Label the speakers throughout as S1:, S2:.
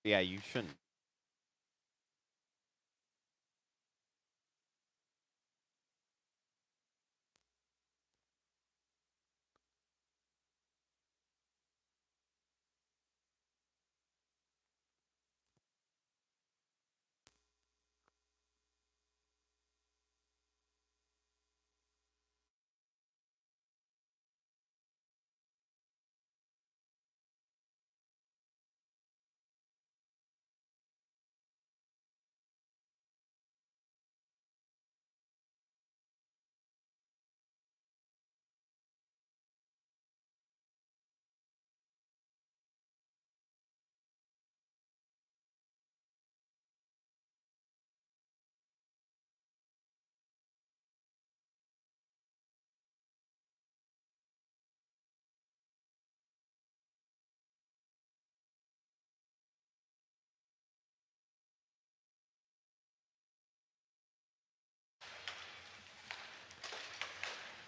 S1: Yeah, you shouldn't.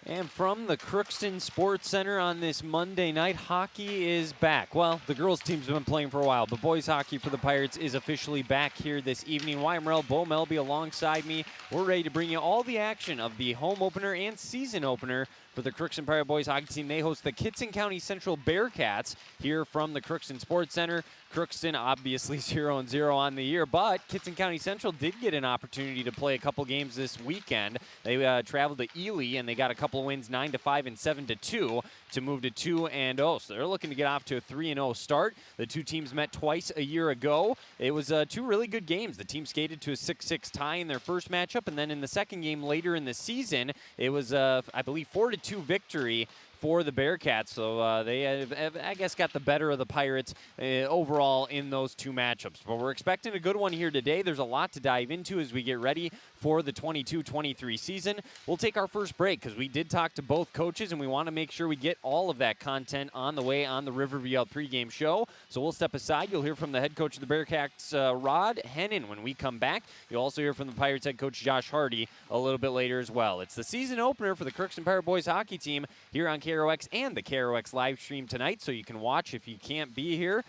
S1: And from the Crookston Sports Center on this Monday night, hockey is back. Well, the girls' team's been playing for a while, but boys hockey for the Pirates is officially back here this evening. Wyatt Bo Melby alongside me. We're ready to bring you all the action of the home opener and season opener for the Crookston Pirate boys hockey team. They host the Kittson County Central Bearcats here from the Crookston Sports Center. Crookston obviously 0-0 on the year, but Kittson County Central did get an opportunity to play a couple games this weekend. They traveled to Ely, and they got a couple of wins, 9-5 and 7-2, to move to 2-0. So they're looking to get off to a 3-0 start. The two teams met twice a year ago. It was two really good games. The team skated to a 6-6 tie in their first matchup, and then in the second game later in the season, it was, I believe, 4-2 victory for the Bearcats. So they have, I guess, got the better of the Pirates overall in those two matchups. But we're expecting a good one here today. There's a lot to dive into as we get ready for the 22-23 season. We'll take our first break because we did talk to both coaches, and we want to make sure we get all of that content on the way on the Riverview pregame show. So we'll step aside. You'll hear from the head coach of the Bearcats, Rod Hennon, when we come back. You'll also hear from the Pirates head coach, Josh Hardy, a little bit later as well. It's the season opener for the Crookston Pirate boys hockey team here on KROX and the KROX live stream tonight, so you can watch if you can't be here.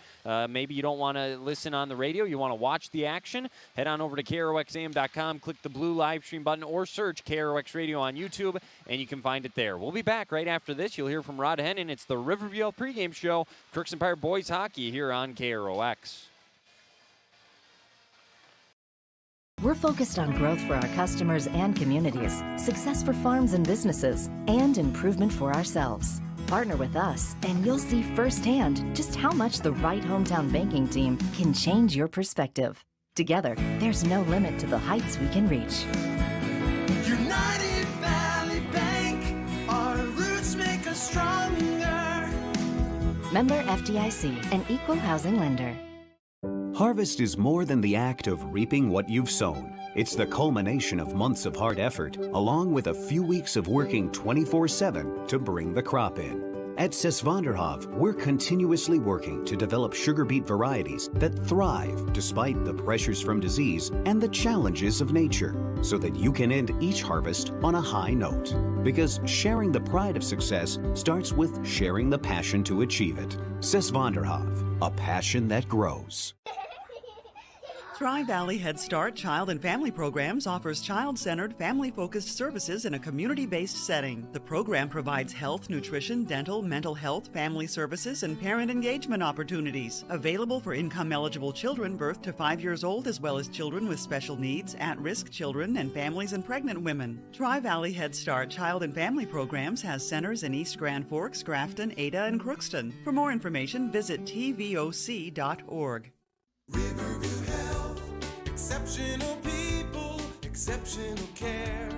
S1: Maybe you don't want to listen on the radio. You want to watch the action. Head on over to KROXAM.com, click the blue live stream button, or search KROX Radio on YouTube, and you can find it there. We'll be back right after this. You'll hear from Rod Hennon. It's the Riverview pregame show, Crookston Pirate boys hockey here on KROX.
S2: We're focused on growth for our customers and communities, success for farms and businesses, and improvement for ourselves. Partner with us, and you'll see firsthand just how much the right hometown banking team can change your perspective. Together, there's no limit to the heights we can reach.
S3: United Valley Bank, our roots make us stronger.
S2: Member FDIC, an equal housing lender.
S4: Harvest is more than the act of reaping what you've sown. It's the culmination of months of hard effort, along with a few weeks of working 24/7 to bring the crop in. At Sesvanderhof, we're continuously working to develop sugar beet varieties that thrive despite the pressures from disease and the challenges of nature, so that you can end each harvest on a high note. Because sharing the pride of success starts with sharing the passion to achieve it. Sesvanderhof, a passion that grows.
S5: Tri-Valley Head Start Child and Family Programs offers child-centered, family-focused services in a community-based setting. The program provides health, nutrition, dental, mental health, family services, and parent engagement opportunities. Available for income-eligible children birth to 5 years old, as well as children with special needs, at-risk children, and families and pregnant women. Tri-Valley Head Start Child and Family Programs has centers in East Grand Forks, Grafton, Ada, and Crookston. For more information, visit tvoc.org.
S3: Riverview Health, exceptional people, exceptional care.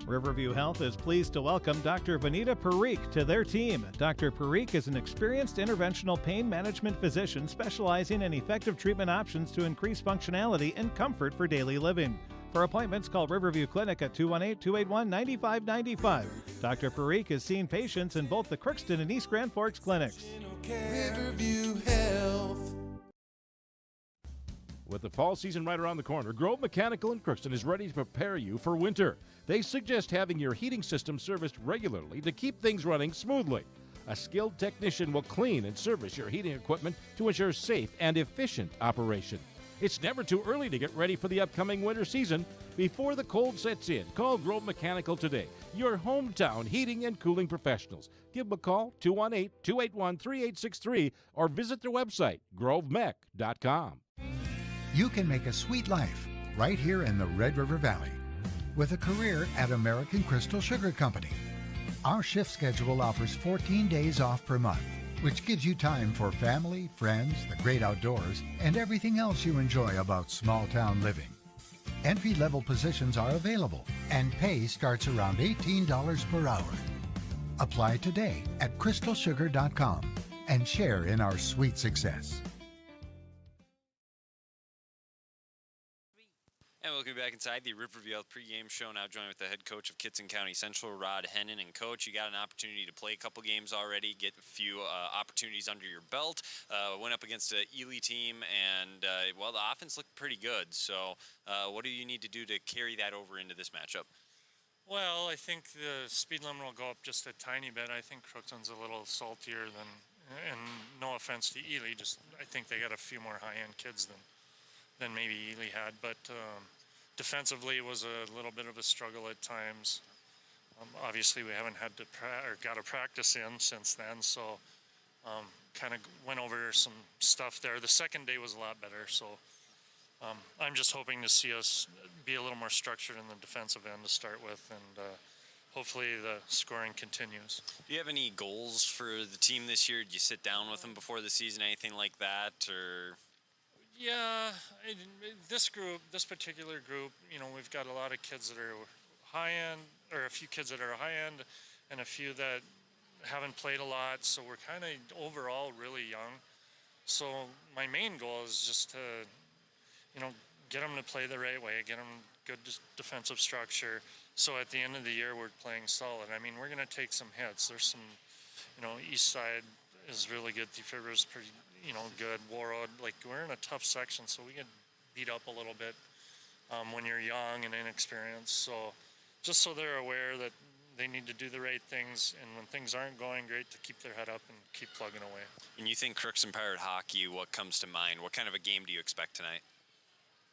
S6: Riverview Health is pleased to welcome Dr. Vanita Parikh to their team. Dr. Parikh is an experienced interventional pain management physician specializing in effective treatment options to increase functionality and comfort for daily living. For appointments, call Riverview Clinic at 218-281-9595. Dr. Parikh is seeing patients in both the Crookston and East Grand Forks clinics.
S3: Riverview Health.
S7: With the fall season right around the corner, Grove Mechanical in Crookston is ready to prepare you for winter. They suggest having your heating system serviced regularly to keep things running smoothly. A skilled technician will clean and service your heating equipment to ensure safe and efficient operation. It's never too early to get ready for the upcoming winter season. Before the cold sets in, call Grove Mechanical today, your hometown heating and cooling professionals. Give them a call, 218-281-3863, or visit their website, grovemech.com.
S8: You can make a sweet life right here in the Red River Valley with a career at American Crystal Sugar Company. Our shift schedule offers 14 days off per month, which gives you time for family, friends, the great outdoors, and everything else you enjoy about small-town living. Entry-level positions are available, and pay starts around $18 per hour. Apply today at crystalsugar.com and share in our sweet success.
S1: And welcome back inside the Riverview Health pregame show. Now joined with the head coach of Kittson County Central, Rod Hennon. And Coach, you got an opportunity to play a couple games already, get a few opportunities under your belt. Went up against an Ely team, and well, the offense looked pretty good. So what do you need to do to carry that over into this matchup?
S9: Well, I think the speed limit will go up just a tiny bit. I think Crookston's a little saltier than, and no offense to Ely, just I think they got a few more high-end kids than maybe Ely had, but defensively it was a little bit of a struggle at times. Obviously we haven't had to got a practice in since then, so kind of went over some stuff there. The second day was a lot better, so I'm just hoping to see us be a little more structured in the defensive end to start with, and hopefully the scoring continues. Do you have any goals for the team this year? Did you sit down with them before the season, anything like that, or? Yeah, this particular group, you know, we've got a lot of kids that are high-end, or a few kids that are high-end, and a few that haven't played a lot, so we're kind of overall really young. So my main goal is just to, you know, get them to play the right way, get them good defensive structure, so at the end of the year we're playing solid. I mean, we're going to take some hits. There's some, you know, East Side is really good, Thiefriver's pretty, you know, good, Warroad, like we're in a tough section, so we get beat up a little bit when you're young and inexperienced. So just so they're aware that they need to do the right things, and when things aren't going great, to keep their head up and keep plugging away. When you think Crookston Pirate hockey, what comes to mind? What kind of a game do you expect tonight?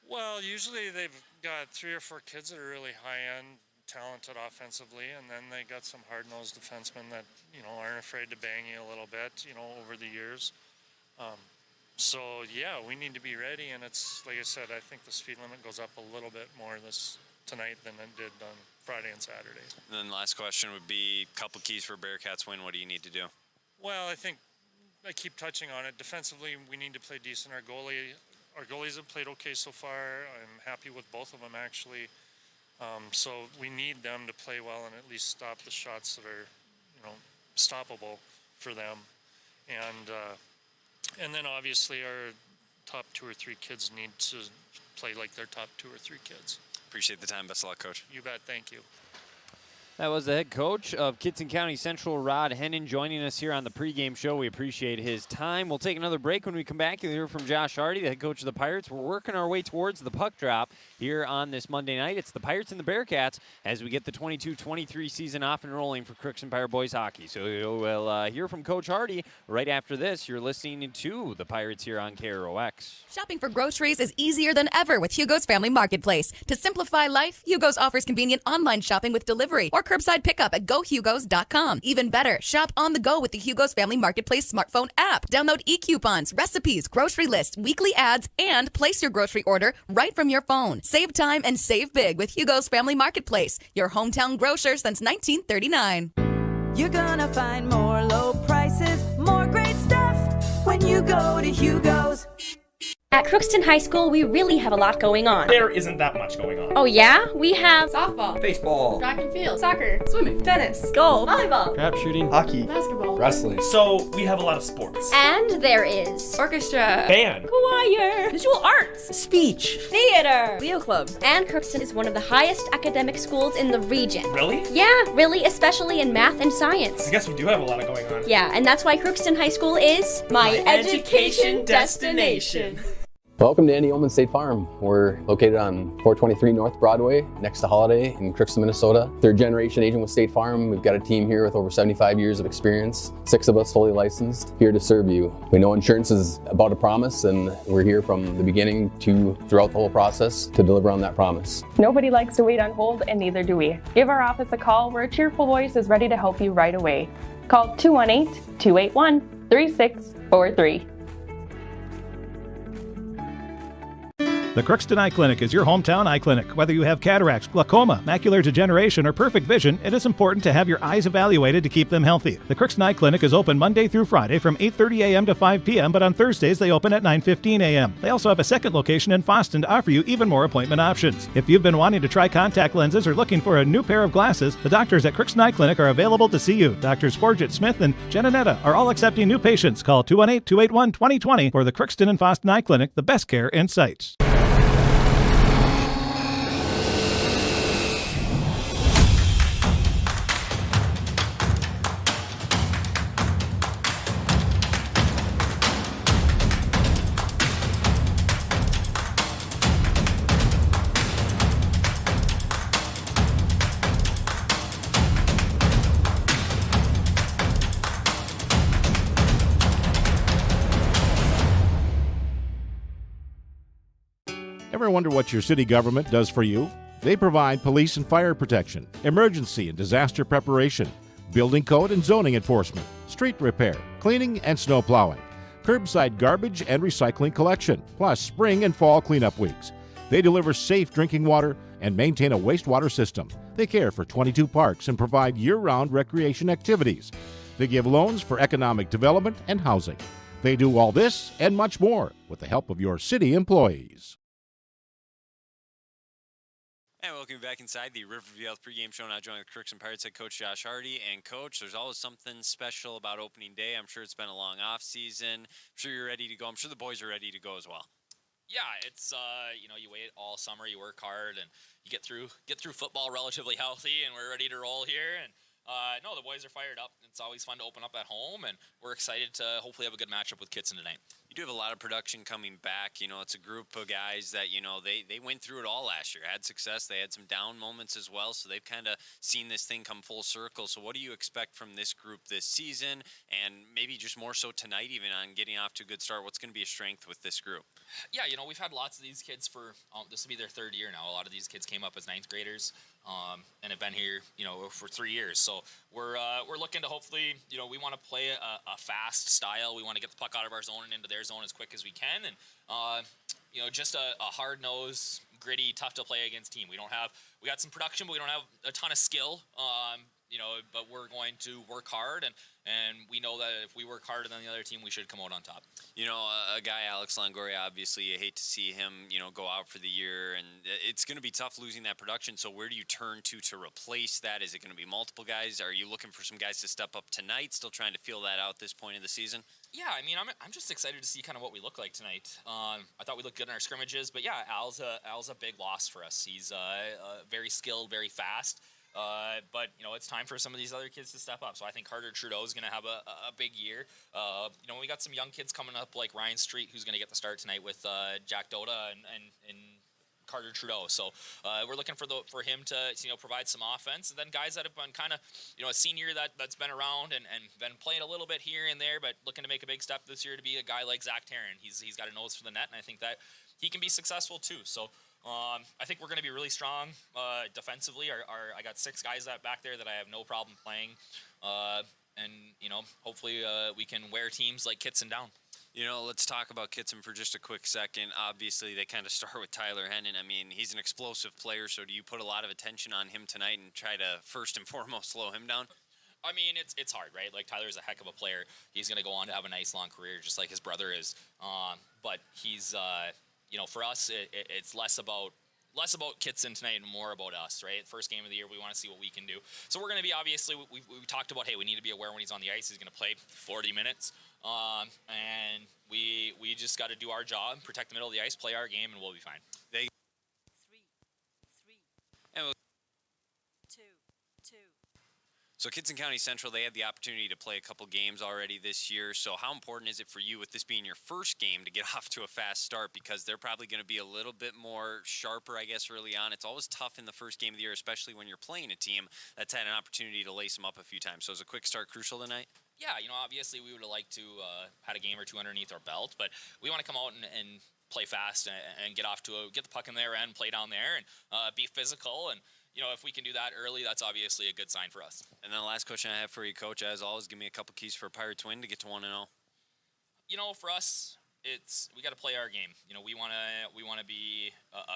S9: Well, usually they've got 3 or 4 kids that are really high-end, talented offensively, and then they got some hard-nosed defensemen that, you know, aren't afraid to bang you a little bit, you know, over the years. So yeah, we need to be ready, and it's like I said, I think the speed limit goes up a little bit more tonight than it did on Friday and Saturday. And then the last question would be a couple keys for Bearcats win. What do you need to do? Well, I think I keep touching on it. Defensively, we need to play decent. Our goalies have played okay so far. I'm happy with both of them, actually. So we need them to play well and at least stop the shots that are, you know, stoppable for them. And then obviously our top 2 or 3 kids need to play like their top 2 or 3 kids. Appreciate the time. Best of luck, Coach. You bet. Thank you. That was the head coach of Kittson County Central, Rod Hennon, joining us here on the pregame show. We appreciate his time. We'll take another break. When we come back, you'll hear from Josh Hardy, the head coach of the Pirates. We're working our way towards the puck drop here on this Monday night. It's the Pirates and the Bearcats as we get the 22-23 season off and rolling for Crookston Pirate Boys Hockey. So we'll hear from Coach Hardy right after this. You're listening to the Pirates here on KROX.
S10: Shopping for groceries is easier than ever with Hugo's Family Marketplace. To simplify life, Hugo's offers convenient online shopping with delivery or curbside pickup at GoHugos.com. Even better, shop on the go with the Hugo's Family Marketplace smartphone app. Download e-coupons, recipes, grocery lists, weekly ads, and place your grocery order right from your phone. Save time and save big with Hugo's Family Marketplace, your hometown grocer since 1939.
S11: You're gonna find more low prices, more great stuff when you go to Hugo's.
S12: At Crookston High School, we really have a lot going on.
S13: There isn't that much going on.
S12: Oh yeah? We have
S14: softball,
S13: baseball,
S14: track and field, soccer, swimming, tennis,
S12: golf,
S14: volleyball,
S13: crap shooting, hockey,
S14: basketball,
S13: wrestling. So we have a lot of sports.
S12: And there is
S14: orchestra,
S13: band,
S12: choir,
S14: visual arts,
S13: speech,
S12: theater,
S14: Leo Club.
S12: And Crookston is one of the highest academic schools in the region.
S13: Really?
S12: Yeah, really, especially in math and science.
S13: I guess we do have a lot going on.
S12: Yeah, and that's why Crookston High School is
S14: my education destination.
S15: Welcome to Andy Oman State Farm. We're located on 423 North Broadway, next to Holiday in Crookston, Minnesota. Third generation agent with State Farm. We've got a team here with over 75 years of experience, 6 of us fully licensed, here to serve you. We know insurance is about a promise, and we're here from the beginning to throughout the whole process to deliver on that promise.
S14: Nobody likes to wait on hold, and neither do we. Give our office a call where a cheerful voice is ready to help you right away. Call 218-281-3643.
S6: The Crookston Eye Clinic is your hometown eye clinic. Whether you have cataracts, glaucoma, macular degeneration, or perfect vision, it is important to have your eyes evaluated to keep them healthy. The Crookston Eye Clinic is open Monday through Friday from 8:30 a.m. to 5 p.m., but on Thursdays they open at 9:15 a.m. They also have a second location in Boston to offer you even more appointment options. If you've been wanting to try contact lenses or looking for a new pair of glasses, the doctors at Crookston Eye Clinic are available to see you. Doctors Forget Smith and Jananetta are all accepting new patients. Call 218-281-2020 for the Crookston and Boston Eye Clinic, the best care in sight.
S7: Ever wonder what your city government does for you? They provide police and fire protection, emergency and disaster preparation, building code and zoning enforcement, street repair, cleaning and snow plowing, curbside garbage and recycling collection, plus spring and fall cleanup weeks. They deliver safe drinking water and maintain a wastewater system. They care for 22 parks and provide year-round recreation activities. They give loans for economic development and housing. They do all this and much more with the help of your city employees.
S1: And welcome back inside the Riverview Health pregame show. Now joined with Crookston Pirates head coach Josh Hardy. And coach, there's always something special about opening day. I'm sure it's been a long off season. I'm sure you're ready to go. I'm sure the boys are ready to go as well.
S16: Yeah, it's you wait all summer, you work hard, and you get through football relatively healthy, and we're ready to roll here. And no, the boys are fired up. It's always fun to open up at home, and we're excited to hopefully have a good matchup with Kittson tonight.
S1: You do have a lot of production coming back. You know, it's a group of guys that, they went through it all last year, had success. They had some down moments as well, so they've kind of seen this thing come full circle. So what do you expect from this group this season, and maybe just more so tonight even on getting off to a good start? What's going to be a strength with this group?
S16: Yeah, we've had lots of these kids for this will be their third year now. A lot of these kids came up as ninth graders and have been here, for 3 years. So we're looking to hopefully, we want to play a fast style. We want to get the puck out of our zone and into their zone as quick as we can, and just a hard-nosed, gritty, tough to play against team. We got some production, but we don't have a ton of skill. But we're going to work hard, and we know that if we work harder than the other team, we should come out on top.
S1: A guy, Alex Longoria, obviously, you hate to see him, go out for the year, and it's going to be tough losing that production. So where do you turn to replace that? Is it going to be multiple guys? Are you looking for some guys to step up tonight? Still trying to feel that out at this point of the season?
S16: Yeah, I'm just excited to see kind of what we look like tonight. I thought we looked good in our scrimmages, but yeah, Al's a big loss for us. He's very skilled, very fast. But it's time for some of these other kids to step up. So I think Carter Trudeau is going to have a big year. We got some young kids coming up like Ryan Street, who's going to get the start tonight with Jack Doda and Carter Trudeau. So we're looking for him to provide some offense, and then guys that have been kind of a senior that's been around and been playing a little bit here and there, but looking to make a big step this year to be a guy like Zach Tarrant. He's got a nose for the net, and I think that he can be successful too. So. I think we're going to be really strong defensively. I got 6 guys back there that I have no problem playing, and hopefully we can wear teams like Kittson down.
S1: Let's talk about Kittson for just a quick second. Obviously, they kind of start with Tyler Hennon. He's an explosive player, so do you put a lot of attention on him tonight and try to first and foremost slow him down?
S16: It's hard, right? Like, Tyler's a heck of a player. He's going to go on to have a nice long career, just like his brother is. But he's for us, it's less about Kittson tonight and more about us, right? First game of the year, we want to see what we can do. So we're going to be, obviously, we talked about, hey, we need to be aware when he's on the ice. He's going to play 40 minutes. And we just got to do our job, protect the middle of the ice, play our game, and we'll be fine.
S17: Three. And
S1: 2. So Kittson County Central, they had the opportunity to play a couple games already this year. So how important is it for you with this being your first game to get off to a fast start? Because they're probably going to be a little bit more sharper, I guess, early on. It's always tough in the first game of the year, especially when you're playing a team that's had an opportunity to lace them up a few times. So is a quick start crucial tonight?
S16: Yeah, obviously we would have liked to had a game or two underneath our belt, but we want to come out and play fast and get the puck in their end, play down there, and be physical. And if we can do that early, that's obviously a good sign for us.
S1: And then the last question I have for you, Coach, as always, give me a couple keys for a Pirates win to get to 1-0.
S16: For us, we got to play our game. We want to be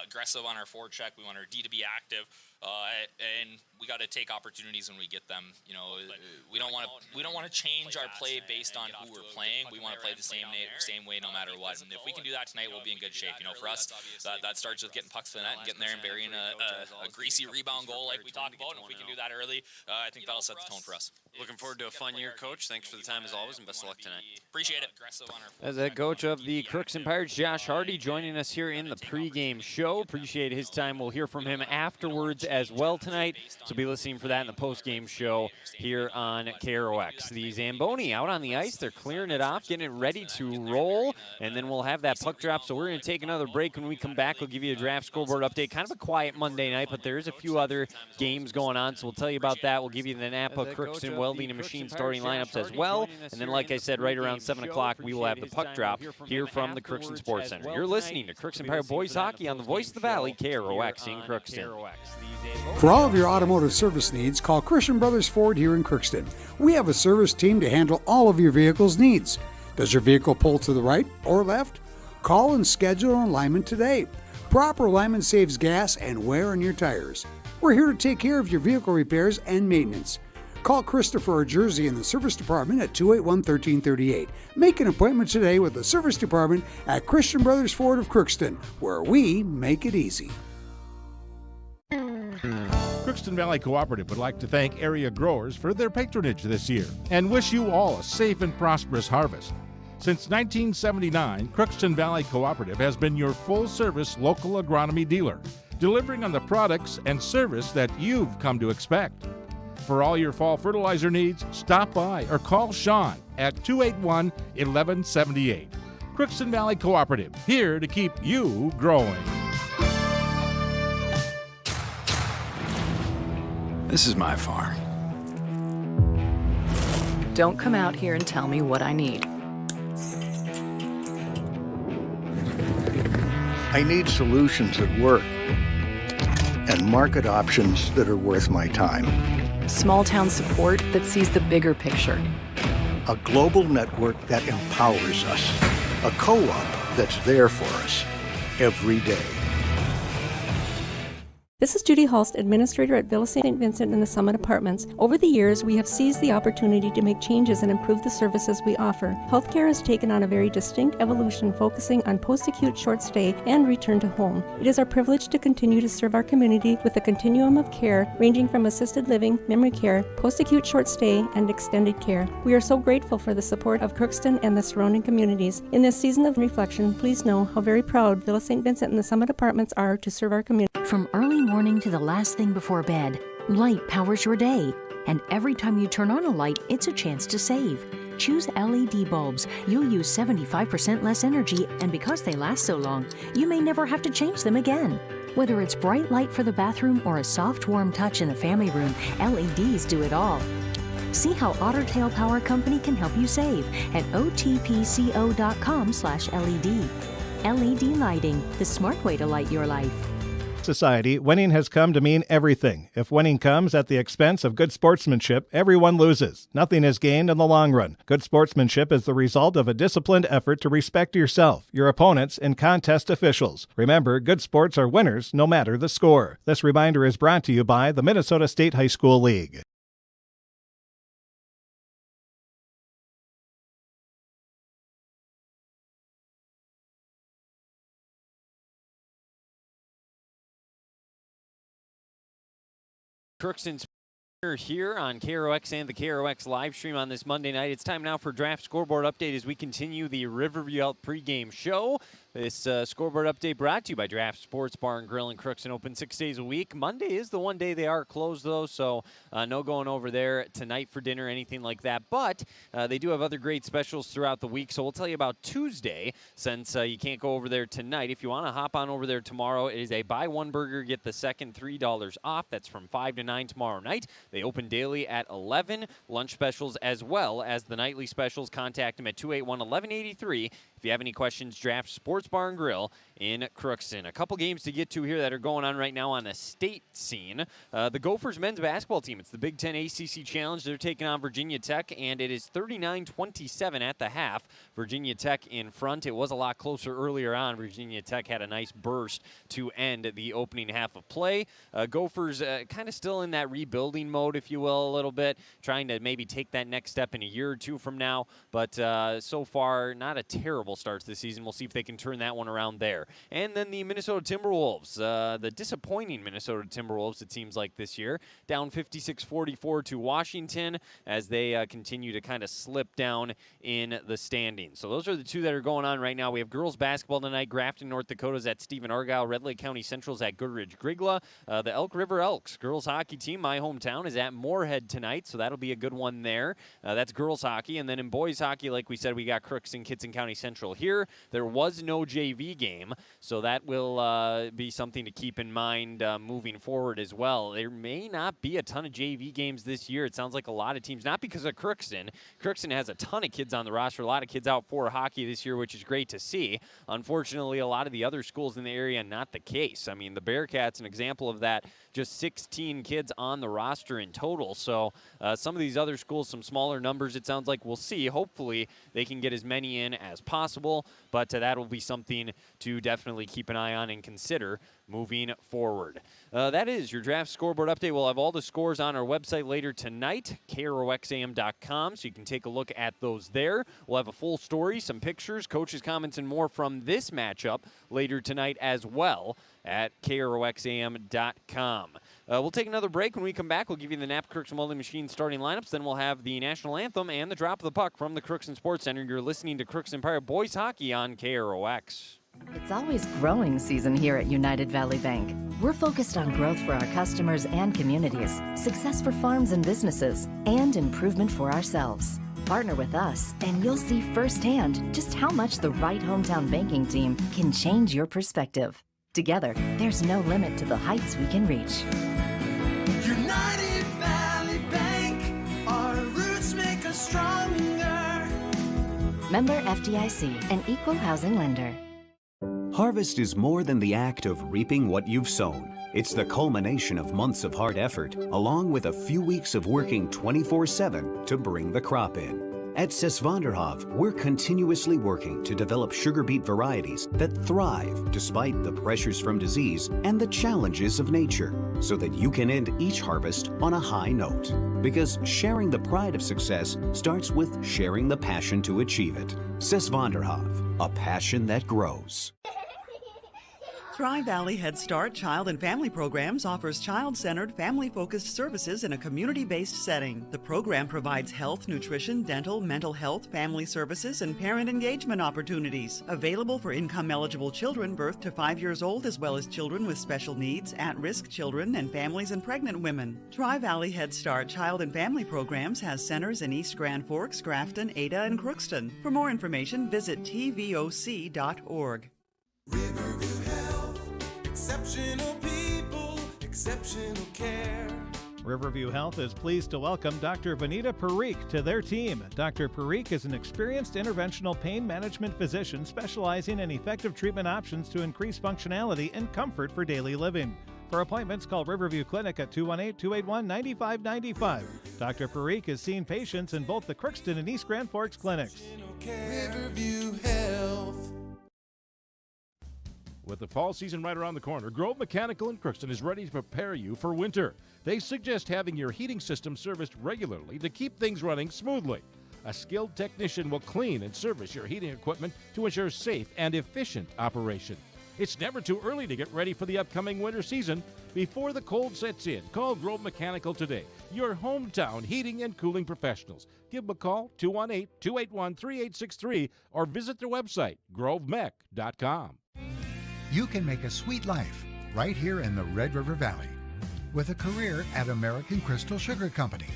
S16: aggressive on our forecheck. We want our D to be active, and we got to take opportunities when we get them. We don't want to change our play based on who we're playing. We want to play the same way no matter what. And if we can do that tonight, we'll be in good shape. For us, that starts with getting pucks to the net and getting there and burying a greasy rebound goal like we talked about. And if we can do that early, I think that'll set the tone for us.
S1: Looking forward to a fun year, Coach. Thanks for the time as always, and best of luck tonight.
S16: Appreciate it.
S1: As head coach of the Crookston Pirates, Josh Hardy, joining us here in the pregame show. Appreciate his time. We'll hear from him afterwards as well tonight. So be listening for that in the postgame show here on KROX. The Zamboni out on the ice. They're clearing it off, getting it ready to roll, and then we'll have that puck drop. So we're going to take another break. When we come back, we'll give you a draft scoreboard update. Kind of a quiet Monday night, but there is a few other games going on, so we'll tell you about that. We'll give you the Napa, Crookston, Welding, and Machine starting lineups as well. And then, like I said, right around 7 o'clock, we will have the puck drop here from the Crookston Sports Center. You're listening to Crookston Pirate Boys Hockey on the Voice of the Valley, KROX in Crookston.
S17: For all of your automotive service needs, call Christian Brothers Ford here in Crookston. We have a service team to handle all of your vehicle's needs. Does your vehicle pull to the right or left? Call and schedule an alignment today. Proper alignment saves gas and wear on your tires. We're here to take care of your vehicle repairs and maintenance. Call Christopher or Jersey in the service department at 281-1338. Make an appointment today with the service department at Christian Brothers Ford of Crookston, where we make it easy.
S7: Crookston Valley Cooperative would like to thank area growers for their patronage this year and wish you all a safe and prosperous harvest. Since 1979, Crookston Valley Cooperative has been your full-service local agronomy dealer, delivering on the products and service that you've come to expect. For all your fall fertilizer needs, stop by or call Sean at 281-1178. Crookston Valley Cooperative, here to keep you growing.
S18: This is my farm.
S19: Don't come out here and tell me what I need.
S20: I need solutions that work and market options that are worth my time.
S19: Small town support that sees the bigger picture.
S20: A global network that empowers us. A co-op that's there for us every day.
S21: This is Judy Hulst, Administrator at Villa St. Vincent in the Summit Apartments. Over the years, we have seized the opportunity to make changes and improve the services we offer. Healthcare has taken on a very distinct evolution, focusing on post-acute short stay and return to home. It is our privilege to continue to serve our community with a continuum of care ranging from assisted living, memory care, post-acute short stay, and extended care. We are so grateful for the support of Crookston and the surrounding communities. In this season of reflection, please know how very proud Villa St. Vincent and the Summit Apartments are to serve our community.
S2: From early morning to the last thing before bed, light powers your day. And every time you turn on a light, it's a chance to save. Choose LED bulbs. You'll use 75% less energy, and because they last so long, you may never have to change them again. Whether it's bright light for the bathroom or a soft, warm touch in the family room, LEDs do it all. See how Otter Tail Power Company can help you save at otpco.com/LED. LED lighting, the smart way to light your life.
S6: Society, winning has come to mean everything. If winning comes at the expense of good sportsmanship, everyone loses. Nothing is gained in the long run. Good sportsmanship is the result of a disciplined effort to respect yourself, your opponents, and contest officials. Remember, good sports are winners no matter the score. This reminder is brought to you by the Minnesota State High School League.
S1: Crookston here on KROX and the KROX live stream on this Monday night. It's time now for Draft Scoreboard Update as we continue the Riverview Out pregame show. This scoreboard update brought to you by Draft Sports Bar and Grill in Crookston, open 6 days a week. Monday is the one day they are closed, though, so no going over there tonight for dinner or anything like that. But they do have other great specials throughout the week, so we'll tell you about Tuesday since you can't go over there tonight. If you want to hop on over there tomorrow, it is a buy one burger, get the second $3 off. That's from 5 to 9 tomorrow night. They open daily at 11. Lunch specials as well as the nightly specials. Contact them at 281-1183. If you have any questions, Draft Sports Bar and Grill in Crookston. A couple games to get to here that are going on right now on the state scene. The Gophers men's basketball team, it's the Big Ten ACC Challenge. They're taking on Virginia Tech, and it is 39-27 at the half. Virginia Tech in front. It was a lot closer earlier on. Virginia Tech had a nice burst to end the opening half of play. Gophers kind of still in that rebuilding mode, if you will, a little bit, trying to maybe take that next step in a year or two from now. But so far, not a terrible start to the season. We'll see if they can turn that one around there. And then the Minnesota Timberwolves, the disappointing Minnesota Timberwolves, it seems like this year, down 56-44 to Washington as they continue to kind of slip down in the standings. So those are the two that are going on right now. We have girls basketball tonight. Grafton, North Dakota's at Stephen Argyle. Red Lake County Central's at Goodridge Grigla. The Elk River Elks girls hockey team, my hometown, is at Moorhead tonight, so that'll be a good one there. That's girls hockey. And then in boys hockey, like we said, we got Crookston, Kittson County Central here. There was no JV game, so that will be something to keep in mind moving forward as well. There may not be a ton of JV games this year. It sounds like a lot of teams, not because of Crookston. Crookston has a ton of kids on the roster, a lot of kids out for hockey this year, which is great to see. Unfortunately, a lot of the other schools in the area, not the case. I mean, the Bearcats, an example of that, just 16 kids on the roster in total. So some of these other schools, some smaller numbers, it sounds like. We'll see. Hopefully, they can get as many in as possible, but that will be something to definitely keep an eye on and consider moving forward. That is your draft scoreboard update. We'll have all the scores on our website later tonight, kroxam.com, so you can take a look at those there. We'll have a full story, some pictures, coaches' comments, and more from this matchup later tonight as well at kroxam.com. We'll take another break. When we come back, we'll give you the Knapp Crookston Welding Machine starting lineups. Then we'll have the national anthem and the drop of the puck from the Crookston Sports Center. You're listening to Crookston Pirate Boys Hockey on KROX.
S2: It's always growing season here at United Valley Bank. We're focused on growth for our customers and communities, success for farms and businesses, and improvement for ourselves. Partner with us, and you'll see firsthand just how much the right hometown banking team can change your perspective. Together, there's no limit to the heights we can reach.
S3: United Valley Bank, our roots make us stronger.
S2: Member FDIC, an equal housing lender.
S4: Harvest is more than the act of reaping what you've sown. It's the culmination of months of hard effort, along with a few weeks of working 24/7 to bring the crop in. At Sesvanderhof, we're continuously working to develop sugar beet varieties that thrive despite the pressures from disease and the challenges of nature, so that you can end each harvest on a high note. Because sharing the pride of success starts with sharing the passion to achieve it. Sesvanderhof, a passion that grows.
S5: Tri-Valley Head Start Child and Family Programs offers child-centered, family-focused services in a community-based setting. The program provides health, nutrition, dental, mental health, family services, and parent engagement opportunities. Available for income-eligible children birth to 5 years old, as well as children with special needs, at-risk children, and families and pregnant women. Tri-Valley Head Start Child and Family Programs has centers in East Grand Forks, Grafton, Ada, and Crookston. For more information, visit tvoc.org.
S3: Riverview Health, exceptional people, exceptional care.
S6: Riverview Health is pleased to welcome Dr. Vanita Parikh to their team. Dr. Parikh is an experienced interventional pain management physician specializing in effective treatment options to increase functionality and comfort for daily living. For appointments, call Riverview Clinic at 218-281-9595. Dr. Parikh is seeing patients in both the Crookston and East Grand Forks clinics.
S3: Riverview Health.
S7: With the fall season right around the corner, Grove Mechanical in Crookston is ready to prepare you for winter. They suggest having your heating system serviced regularly to keep things running smoothly. A skilled technician will clean and service your heating equipment to ensure safe and efficient operation. It's never too early to get ready for the upcoming winter season. Before the cold sets in, call Grove Mechanical today, your hometown heating and cooling professionals. Give them a call, 218-281-3863, or visit their website, grovemech.com.
S8: You can make a sweet life right here in the Red River Valley with a career at American Crystal Sugar Company.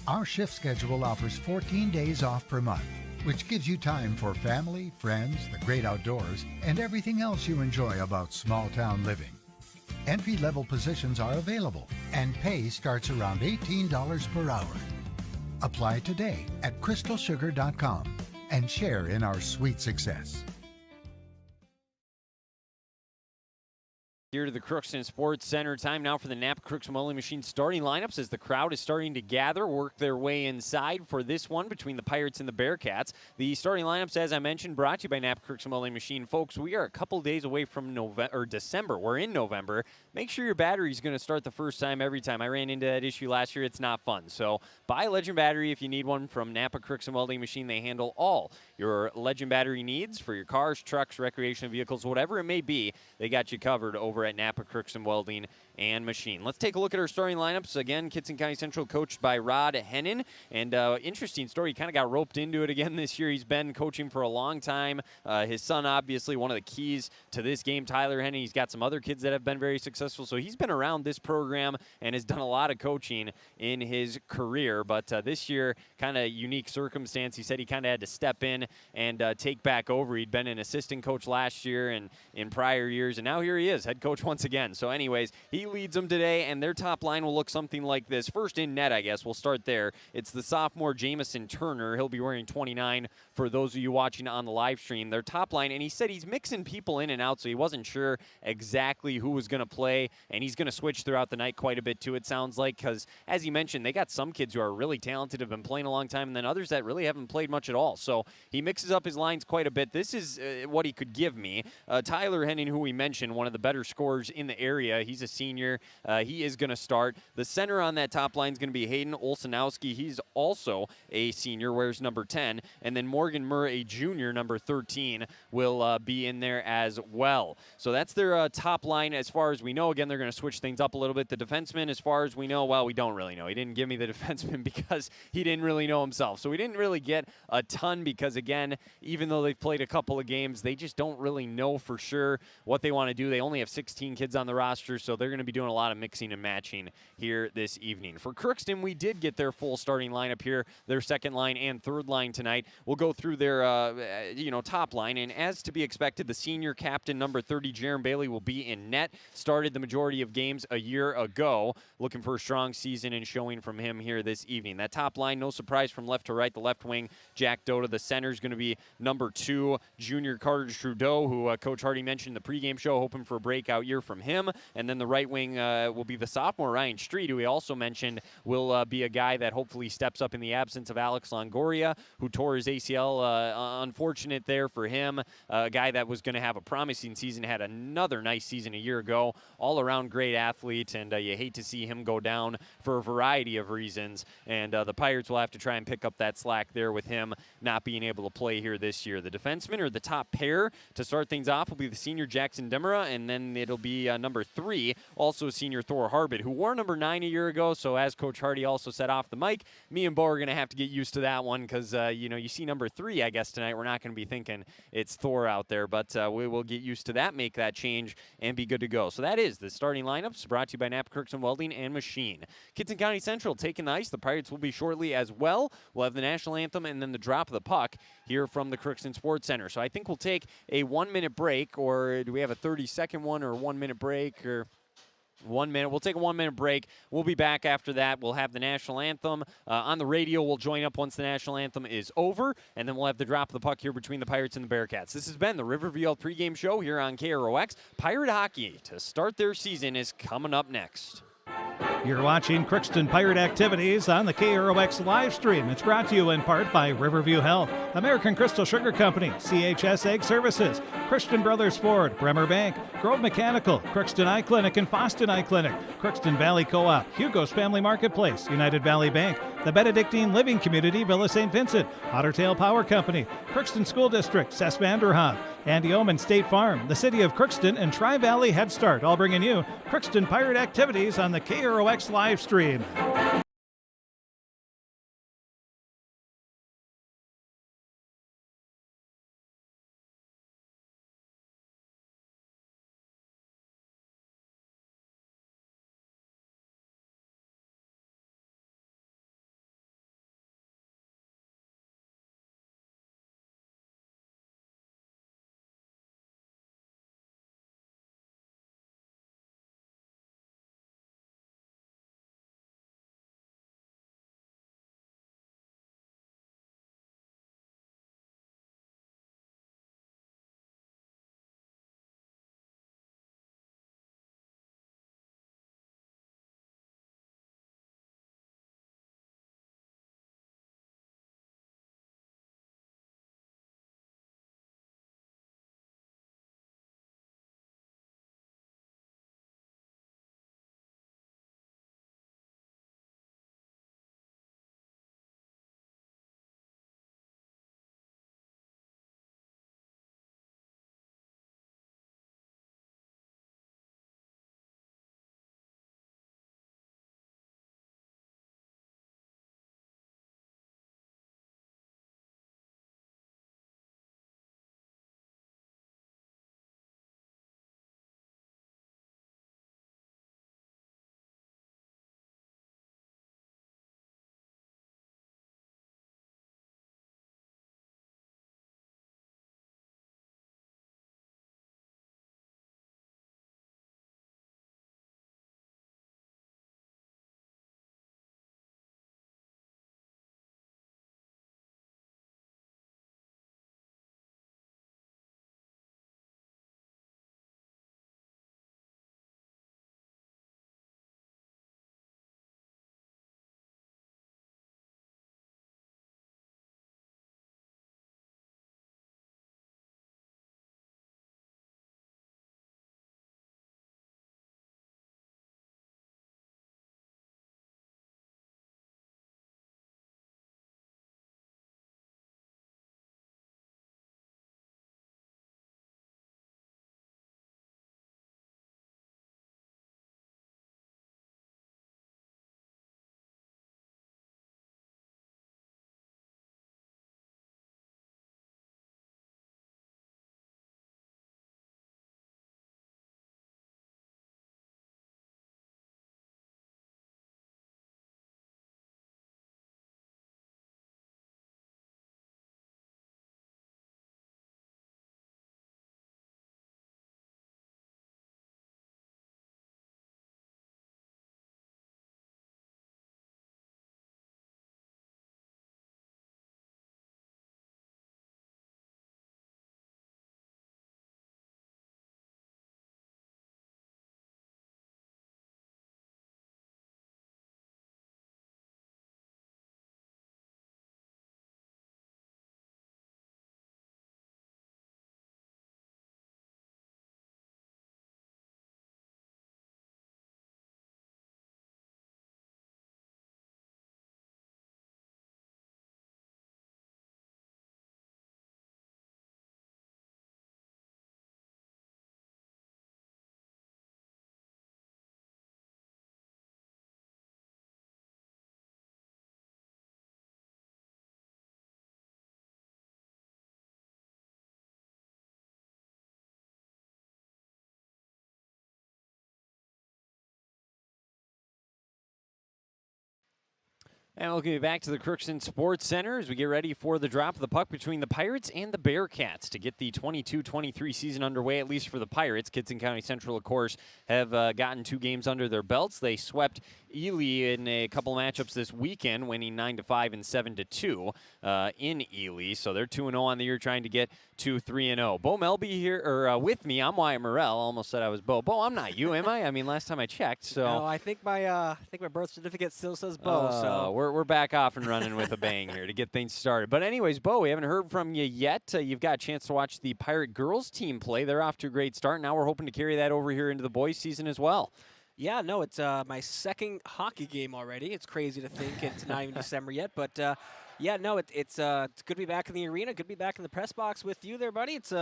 S8: Our shift schedule offers 14 days off per month, which gives you time for family, friends, the great outdoors, and everything else you enjoy about small-town living. Entry-level positions are available, and pay starts around $18 per hour. Apply today at crystalsugar.com and share in our sweet success.
S1: Here to the Crookston Sports Center. Time now for the Napa Crookston Welding Machine starting lineups as the crowd is starting to gather, work their way inside for this one between the Pirates and the Bearcats. The starting lineups, as I mentioned, brought to you by Napa Crookston Welding Machine. Folks, we are a couple days away from December. We're in November. Make sure your battery is going to start the first time every time. I ran into that issue last year. It's not fun. So buy a Legend battery if you need one from Napa Crookston Welding Machine. They handle all your Legend battery needs for your cars, trucks, recreational vehicles, whatever it may be. They got you covered over at Napa Crookston Welding and Machine. Let's take a look at our starting lineups. Again, Kittson County Central coached by Rod Hennon. And interesting story, he kind of got roped into it again this year. He's been coaching for a long time. His son, obviously, one of the keys to this game, Tyler Hennon. He's got some other kids that have been very successful. So he's been around this program and has done a lot of coaching in his career. But this year, kind of unique circumstance. He said he kind of had to step in and take back over. He'd been an assistant coach last year and in prior years, and now here he is, head coach once again. So anyways, he leads them today, and their top line will look something like this. First in net, I guess. We'll start there. It's the sophomore Jamison Turner. He'll be wearing 29 for those of you watching on the live stream. Their top line, and he said he's mixing people in and out, so he wasn't sure exactly who was going to play, and he's going to switch throughout the night quite a bit too, it sounds like, because as he mentioned, they got some kids who are really talented, have been playing a long time, and then others that really haven't played much at all. So he mixes up his lines quite a bit. This is what he could give me. Tyler Henning, who we mentioned, one of the better scorers in the area. He's a senior. He is going to start. The center on that top line is going to be Hayden Olsenowski. He's also a senior, wears number 10. And then Morgan Murray, a junior, number 13, will be in there as well. So that's their top line as far as we know. Again, they're going to switch things up a little bit. The defenseman, as far as we know, well, we don't really know. He didn't give me the defenseman because he didn't really know himself. So we didn't really get a ton because, again, even though they've played a couple of games, they just don't really know for sure what they want to do. They only have 16 kids on the roster, so they're going to be doing a lot of mixing and matching here this evening. For Crookston, we did get their full starting lineup here, their second line and third line tonight. We'll go through their top line, and as to be expected, the senior captain, number 30, Jaron Bailey, will be in net. Started the majority of games a year ago. Looking for a strong season and showing from him here this evening. That top line, no surprise from left to right. The left wing, Jack Dota. The center is going to be number 2, junior Carter Trudeau, who Coach Hardy mentioned in the pregame show, hoping for a breakout year from him. And then the right wing will be the sophomore Ryan Street, who he also mentioned will be a guy that hopefully steps up in the absence of Alex Longoria, who tore his ACL. Unfortunate there for him. A guy that was going to have a promising season, had another nice season a year ago. All-around great athlete, and you hate to see him go down for a variety of reasons. And the Pirates will have to try and pick up that slack there with him not being able to play here this year. The defensemen, or the top pair to start things off, will be the senior Jackson Demera, and then it'll be number 3, also senior Thor Harbit, who wore number 9 a year ago. So as Coach Hardy also said off the mic, me and Bo are going to have to get used to that one because, you see number 3, I guess, tonight. We're not going to be thinking it's Thor out there, but we will get used to that, make that change, and be good to go. So that is the starting lineups brought to you by Napa Crookston Welding and Machine. Kittson County Central taking the ice. The Pirates will be shortly as well. We'll have the national anthem and then the drop of the puck here from the Crookston Sports Center. So I think we'll take a 1-minute break, or do we have a 30-second one, or a 1-minute break, or 1 minute? We'll take a 1-minute break. We'll be back after that. We'll have the national anthem on the radio. We'll join up once the national anthem is over, and then we'll have the drop of the puck here between the Pirates and the Bearcats. This has been the Riverview pregame show here on KROX. Pirate hockey to start their season is coming up next.
S6: You're watching Crookston Pirate activities on the KROX live stream. It's brought to you in part by Riverview Health, American Crystal Sugar Company, CHS Egg Services, Christian Brothers Ford, Bremer Bank, Grove Mechanical, Crookston Eye Clinic and Foston Eye Clinic, Crookston Valley Co-op, Hugo's Family Marketplace, United Valley Bank, the Benedictine Living Community, Villa St. Vincent, Otter Tail Power Company, Crookston School District, Cess Vanderhoff, Andy Omen State Farm, the City of Crookston, and Tri-Valley Head Start, all bringing you Crookston Pirate activities on the KROX live stream.
S1: And we'll get back to the Crookston Sports Center as we get ready for the drop of the puck between the Pirates and the Bearcats to get the 22-23 season underway, at least for the Pirates. Kittson County Central, of course, have gotten 2 games under their belts. They swept Ely in a couple matchups this weekend, winning 9-5 and 7-2 in Ely. So they're 2-0 on the year, trying to get to 3-0. Bo Melby here, or with me. I'm Wyatt Morrell. Almost said I was Bo. Bo, I'm not you, am I? I mean, last time I checked. So
S9: no, I think my birth certificate still says Bo. So
S1: we're back off and running with a bang here to get things started. But anyways, Bo, we haven't heard from you yet. You've got a chance to watch the Pirate girls team play. They're off to a great start. Now we're hoping to carry that over here into the boys season as well.
S9: Yeah, no, it's my second hockey game already. It's crazy to think it's not even December yet, but yeah, no, it's good to be back in the arena, good to be back in the press box with you there, buddy. It's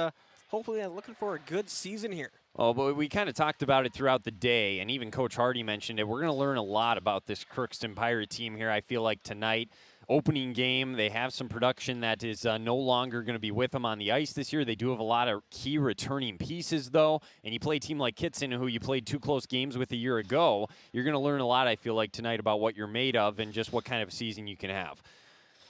S9: hopefully I'm looking for a good season here.
S1: Oh, but we kind of talked about it throughout the day, and even Coach Hardy mentioned it. We're going to learn a lot about this Crookston Pirate team here, I feel like, tonight. Opening game, they have some production that is no longer going to be with them on the ice this year. They do have a lot of key returning pieces, though, and you play a team like Kittson, who you played 2 close games with a year ago. You're going to learn a lot, I feel like, tonight about what you're made of and just what kind of season you can have.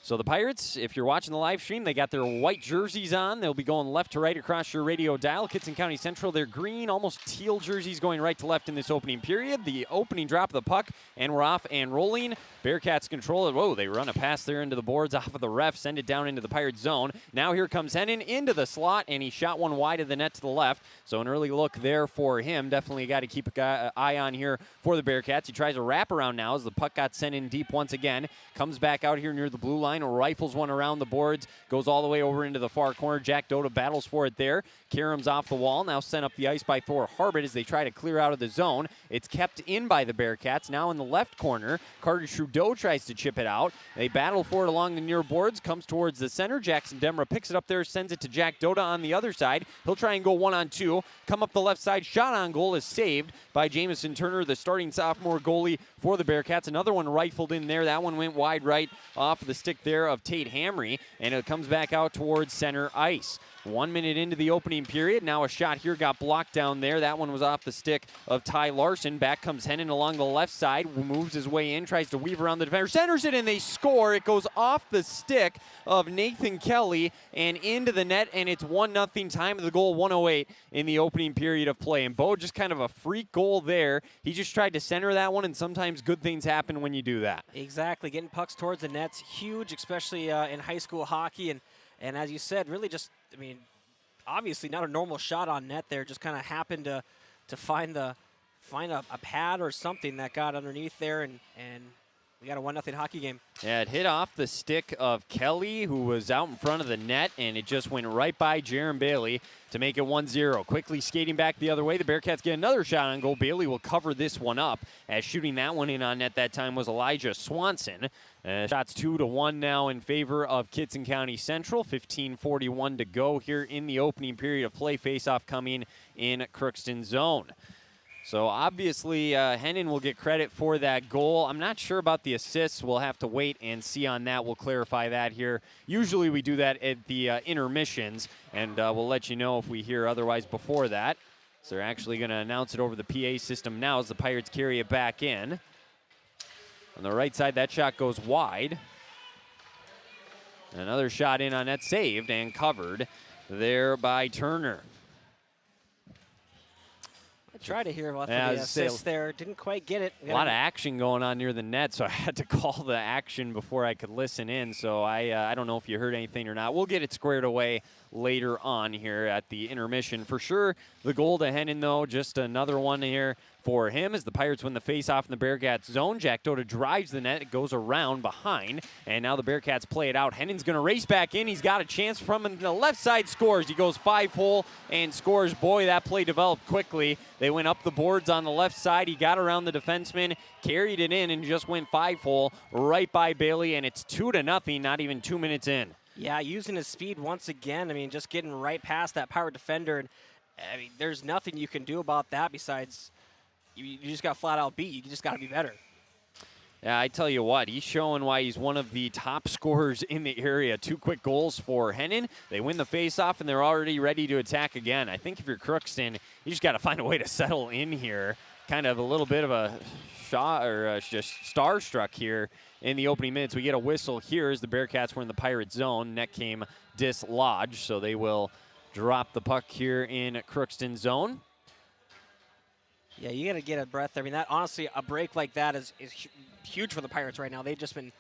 S1: So the Pirates, if you're watching the live stream, they got their white jerseys on. They'll be going left to right across your radio dial. Kittson County Central, their green, almost teal jerseys going right to left in this opening period. The opening drop of the puck, and we're off and rolling. Bearcats control it. Whoa, they run a pass there into the boards off of the ref, send it down into the Pirate zone. Now here comes Hennon into the slot, and he shot one wide of the net to the left. So an early look there for him. Definitely a guy to keep an eye on here for the Bearcats. He tries a wraparound now as the puck got sent in deep once again. Comes back out here near the blue line, rifles one around the boards, goes all the way over into the far corner. Jack Dota battles for it there. Karam's off the wall, now sent up the ice by Thor Harbit as they try to clear out of the zone. It's kept in by the Bearcats. Now in the left corner, Carter Trudeau tries to chip it out. They battle for it along the near boards, comes towards the center. Jackson Demra picks it up there, sends it to Jack Dota on the other side. He'll try and go 1-on-2. Come up the left side, shot on goal is saved by Jamison Turner, the starting sophomore goalie for the Bearcats. Another one rifled in there. That one went wide right off the stick there of Tate Hamry, and it comes back out towards center ice. 1 minute into the opening period. Now a shot here got blocked down there. That one was off the stick of Ty Larson. Back comes Hennon along the left side, moves his way in, tries to weave around the defender, centers it, and they score. It goes off the stick of Nathan Kelly and into the net, and it's 1-0. Time of the goal, 1:08 in the opening period of play. And Bo, just kind of a freak goal there. He just tried to center that one, and sometimes good things happen when you do that.
S9: Exactly. Getting pucks towards the net's huge, especially in high school hockey. And as you said, really just, I mean, obviously not a normal shot on net there. Just kind of happened to find a pad or something that got underneath there, and we got a 1-0 hockey game.
S1: Yeah, it hit off the stick of Kelly, who was out in front of the net, and it just went right by Jaron Bailey to make it 1-0. Quickly skating back the other way, the Bearcats get another shot on goal. Bailey will cover this one up, as shooting that one in on net that time was Elijah Swanson. Shots 2-1 now in favor of Kittson County Central. 15:41 to go here in the opening period of play. Face-off coming in Crookston zone. So obviously, Hennon will get credit for that goal. I'm not sure about the assists. We'll have to wait and see on that. We'll clarify that here. Usually we do that at the intermissions, and we'll let you know if we hear otherwise before that. So they're actually going to announce it over the PA system now as the Pirates carry it back in. On the right side, that shot goes wide. Another shot in on net, saved and covered there by Turner.
S9: Tried to hear about the assist there. Didn't quite get it.
S1: A lot of action going on near the net, so I had to call the action before I could listen in. So I don't know if you heard anything or not. We'll get it squared away later on here at the intermission. For sure, the goal to Hennon, though, just another one here for him as the Pirates win the face-off in the Bearcats zone. Jack Dota drives the net. It goes around behind, and now the Bearcats play it out. Hennon's going to race back in. He's got a chance from the left side, scores. He goes 5-hole and scores. Boy, that play developed quickly. They went up the boards on the left side. He got around the defenseman, carried it in, and just went 5-hole right by Bailey, and it's 2-0, not even 2 minutes in.
S9: Yeah, using his speed once again. I mean, just getting right past that Pirate defender. And I mean, there's nothing you can do about that besides you just got flat out beat. You just got to be better.
S1: Yeah, I tell you what, he's showing why he's one of the top scorers in the area. 2 quick goals for Hennon. They win the faceoff, and they're already ready to attack again. I think if you're Crookston, you just got to find a way to settle in here. Kind of a little bit of a shot or just starstruck here in the opening minutes. We get a whistle here as the Bearcats were in the Pirate zone. Net came dislodged, so they will drop the puck here in Crookston zone.
S9: Yeah, you got to get a breath. I mean, that honestly, a break like that is huge for the Pirates right now. They've just been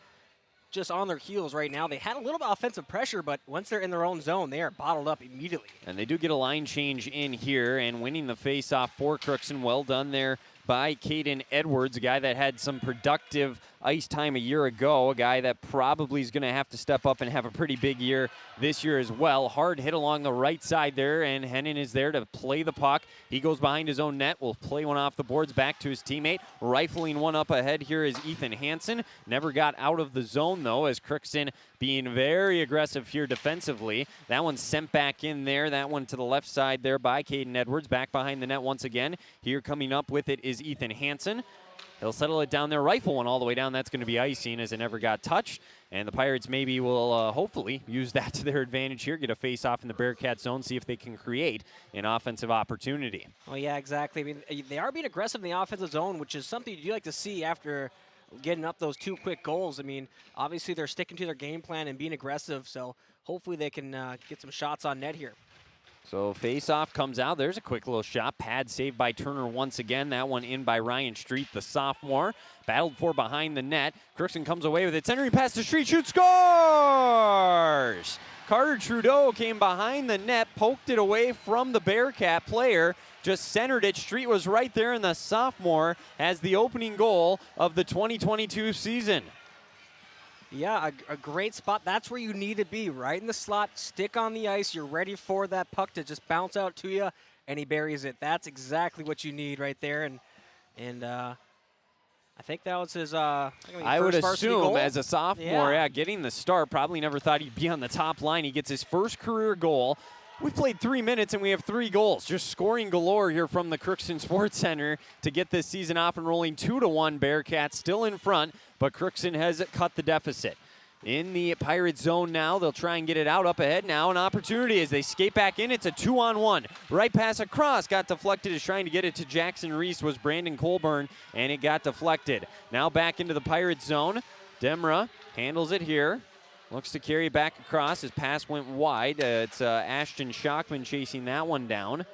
S9: on their heels right now. They had a little bit of offensive pressure, but once they're in their own zone, they are bottled up immediately.
S1: And they do get a line change in here and winning the face-off for Crookston. Well done there by Caden Edwards, a guy that had some productive ice time a year ago, a guy that probably is going to have to step up and have a pretty big year this year as well. Hard hit along the right side there, and Hennon is there to play the puck. He goes behind his own net, will play one off the boards back to his teammate. Rifling one up ahead here is Ethan Hansen. Never got out of the zone, though, as Crookston being very aggressive here defensively. That one's sent back in there. That one to the left side there by Caden Edwards. Back behind the net once again. Here coming up with it is Ethan Hansen. He'll settle it down there, rifle one all the way down. That's going to be icing as it never got touched. And the Pirates maybe will hopefully use that to their advantage here, get a face-off in the Bearcat zone, see if they can create an offensive opportunity.
S9: Oh, yeah, exactly. I mean, they are being aggressive in the offensive zone, which is something you like to see after getting up those 2 quick goals. I mean, obviously they're sticking to their game plan and being aggressive, so hopefully they can get some shots on net here.
S1: So face-off comes out. There's a quick little shot. Pad saved by Turner once again. That one in by Ryan Street, the sophomore. Battled for behind the net. Crookston comes away with it. Centering pass to Street. Shoots. Scores! Carter Trudeau came behind the net, poked it away from the Bearcat player. Just centered it. Street was right there, and the sophomore has the opening goal of the 2022 season.
S9: Yeah, a great spot. That's where you need to be, right in the slot, stick on the ice. You're ready for that puck to just bounce out to you, and he buries it. That's exactly what you need right there. And I think that was his I
S1: would assume as a sophomore, getting the start, probably never thought he'd be on the top line. He gets his first career goal. We've played 3 minutes and we have 3 goals. Just scoring galore here from the Crookston Sports Center to get this season off and rolling. 2-1 Bearcats still in front, but Crookston has cut the deficit. In the Pirate zone now, they'll try and get it out up ahead now. An opportunity as they skate back in. It's a 2-on-1. Right pass across, got deflected as trying to get it to Jackson Reese was Brandon Colburn, and it got deflected. Now back into the Pirate zone. Demra handles it here. Looks to carry back across. His pass went wide. It's Ashton Schockman chasing that one down.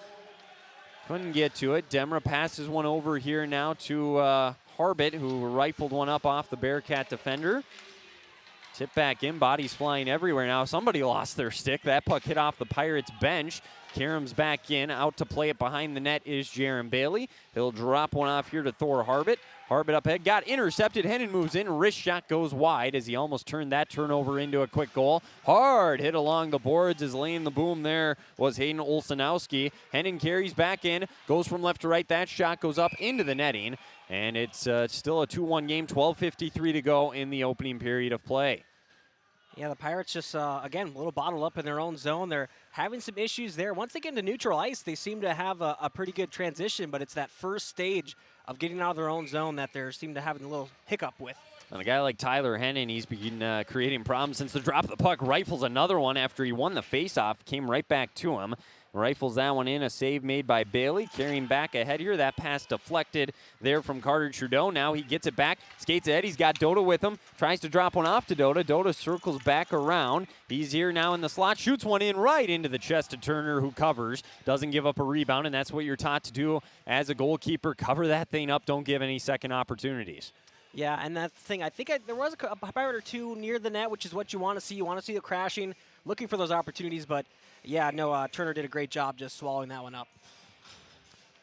S1: Couldn't get to it. Demra passes one over here now to Harbit, who rifled one up off the Bearcat defender. Tip back in, bodies flying everywhere now. Somebody lost their stick. That puck hit off the Pirates bench. Karam's back in. Out to play it behind the net is Jaron Bailey. He'll drop one off here to Thor Harbit. Harbit up ahead, got intercepted. Hennon moves in. Wrist shot goes wide as he almost turned that turnover into a quick goal. Hard hit along the boards as laying the boom there was Hayden Olsenowski. Hennon carries back in, goes from left to right. That shot goes up into the netting. And it's still a 2-1 game, 12:53 to go in the opening period of play.
S9: Yeah, the Pirates just, again, a little bottled up in their own zone. They're having some issues there. Once they get into neutral ice, they seem to have a pretty good transition, but it's that first stage of getting out of their own zone that they seem to have a little hiccup with.
S1: And a guy like Tyler Hennon, he's been creating problems since the drop of the puck. Rifles another one after he won the faceoff, came right back to him. Rifles that one in, a save made by Bailey. Carrying back ahead here. That pass deflected there from Carter Trudeau. Now he gets it back, skates ahead. He's got Doda with him. Tries to drop one off to Doda. Doda circles back around. He's here now in the slot. Shoots one in right into the chest of Turner, who covers. Doesn't give up a rebound, and that's what you're taught to do as a goalkeeper. Cover that thing up. Don't give any second opportunities.
S9: Yeah, and that thing, I think there was a Pirate or two near the net, which is what you want to see. You want to see the crashing, looking for those opportunities, but yeah, no, Turner did a great job just swallowing that one up.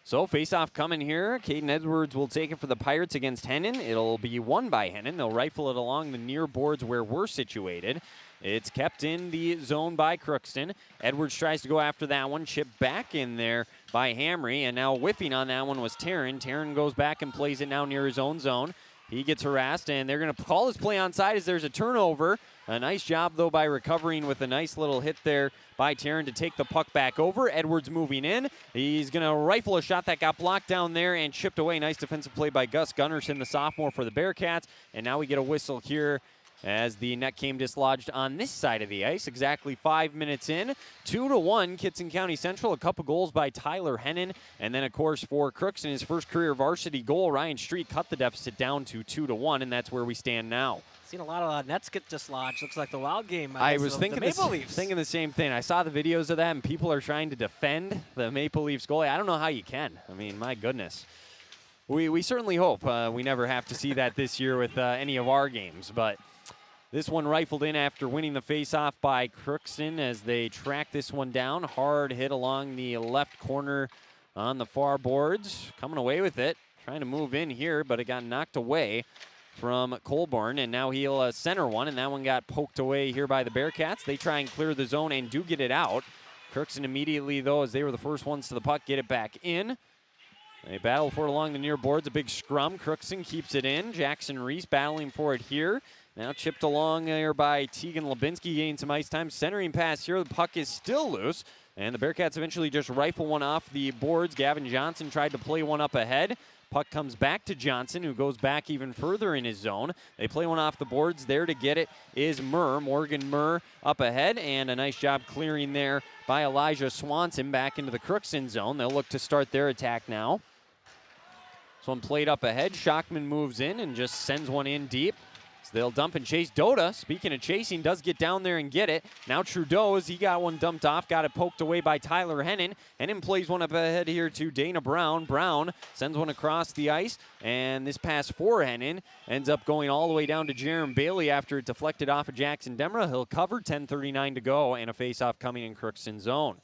S1: So face-off coming here. Caden Edwards will take it for the Pirates against Hennon. It'll be won by Hennon. They'll rifle it along the near boards where we're situated. It's kept in the zone by Crookston. Edwards tries to go after that one. Chipped back in there by Hamry, and now whiffing on that one was Taryn. Taryn goes back and plays it now near his own zone. He gets harassed, and they're going to call his play onside as there's a turnover. A nice job, though, by recovering with a nice little hit there by Taryn to take the puck back over. Edwards moving in. He's going to rifle a shot that got blocked down there and chipped away. Nice defensive play by Gus Gunnarsson, the sophomore for the Bearcats. And now we get a whistle here as the net came dislodged on this side of the ice. Exactly 5 minutes in. 2-1, Kittson County Central. A couple goals by Tyler Hennon. And then, of course, for Crookston, his first career varsity goal, Ryan Street cut the deficit down to 2-1, and that's where we stand now.
S9: Seen a lot of nets get dislodged. Looks like the Wild game.
S1: I was thinking the same thing. I saw the videos of that, and people are trying to defend the Maple Leafs goalie. I don't know how you can. I mean, my goodness. We certainly hope we never have to see that this year with any of our games, but this one rifled in after winning the faceoff by Crookston as they track this one down. Hard hit along the left corner on the far boards. Coming away with it. Trying to move in here, but it got knocked away. from Colborne, and now he'll center one, and that one got poked away here by the Bearcats. They try and clear the zone and do get it out. Crookston immediately, though, as they were the first ones to the puck, get it back in. They battle for it along the near boards. A big scrum. Crookston keeps it in. Jackson Reese battling for it here. Now chipped along there by Tegan Labinski, getting some ice time. Centering pass here. The puck is still loose. And the Bearcats eventually just rifle one off the boards. Gavin Johnson tried to play one up ahead. Puck comes back to Johnson, who goes back even further in his zone. They play one off the boards. There to get it is Morgan Murr up ahead. And a nice job clearing there by Elijah Swanson back into the Crookston zone. They'll look to start their attack now. This one played up ahead. Shockman moves in and just sends one in deep. So they'll dump and chase. Dota, speaking of chasing, does get down there and get it. Now Trudeau, as he got one dumped off, got it poked away by Tyler Hennon. Hennon plays one up ahead here to Dana Brown. Brown sends one across the ice, and this pass for Hennon ends up going all the way down to Jerem Bailey after it deflected off of Jackson Demra. He'll cover, 10:39 to go, and a face-off coming in Crookston zone.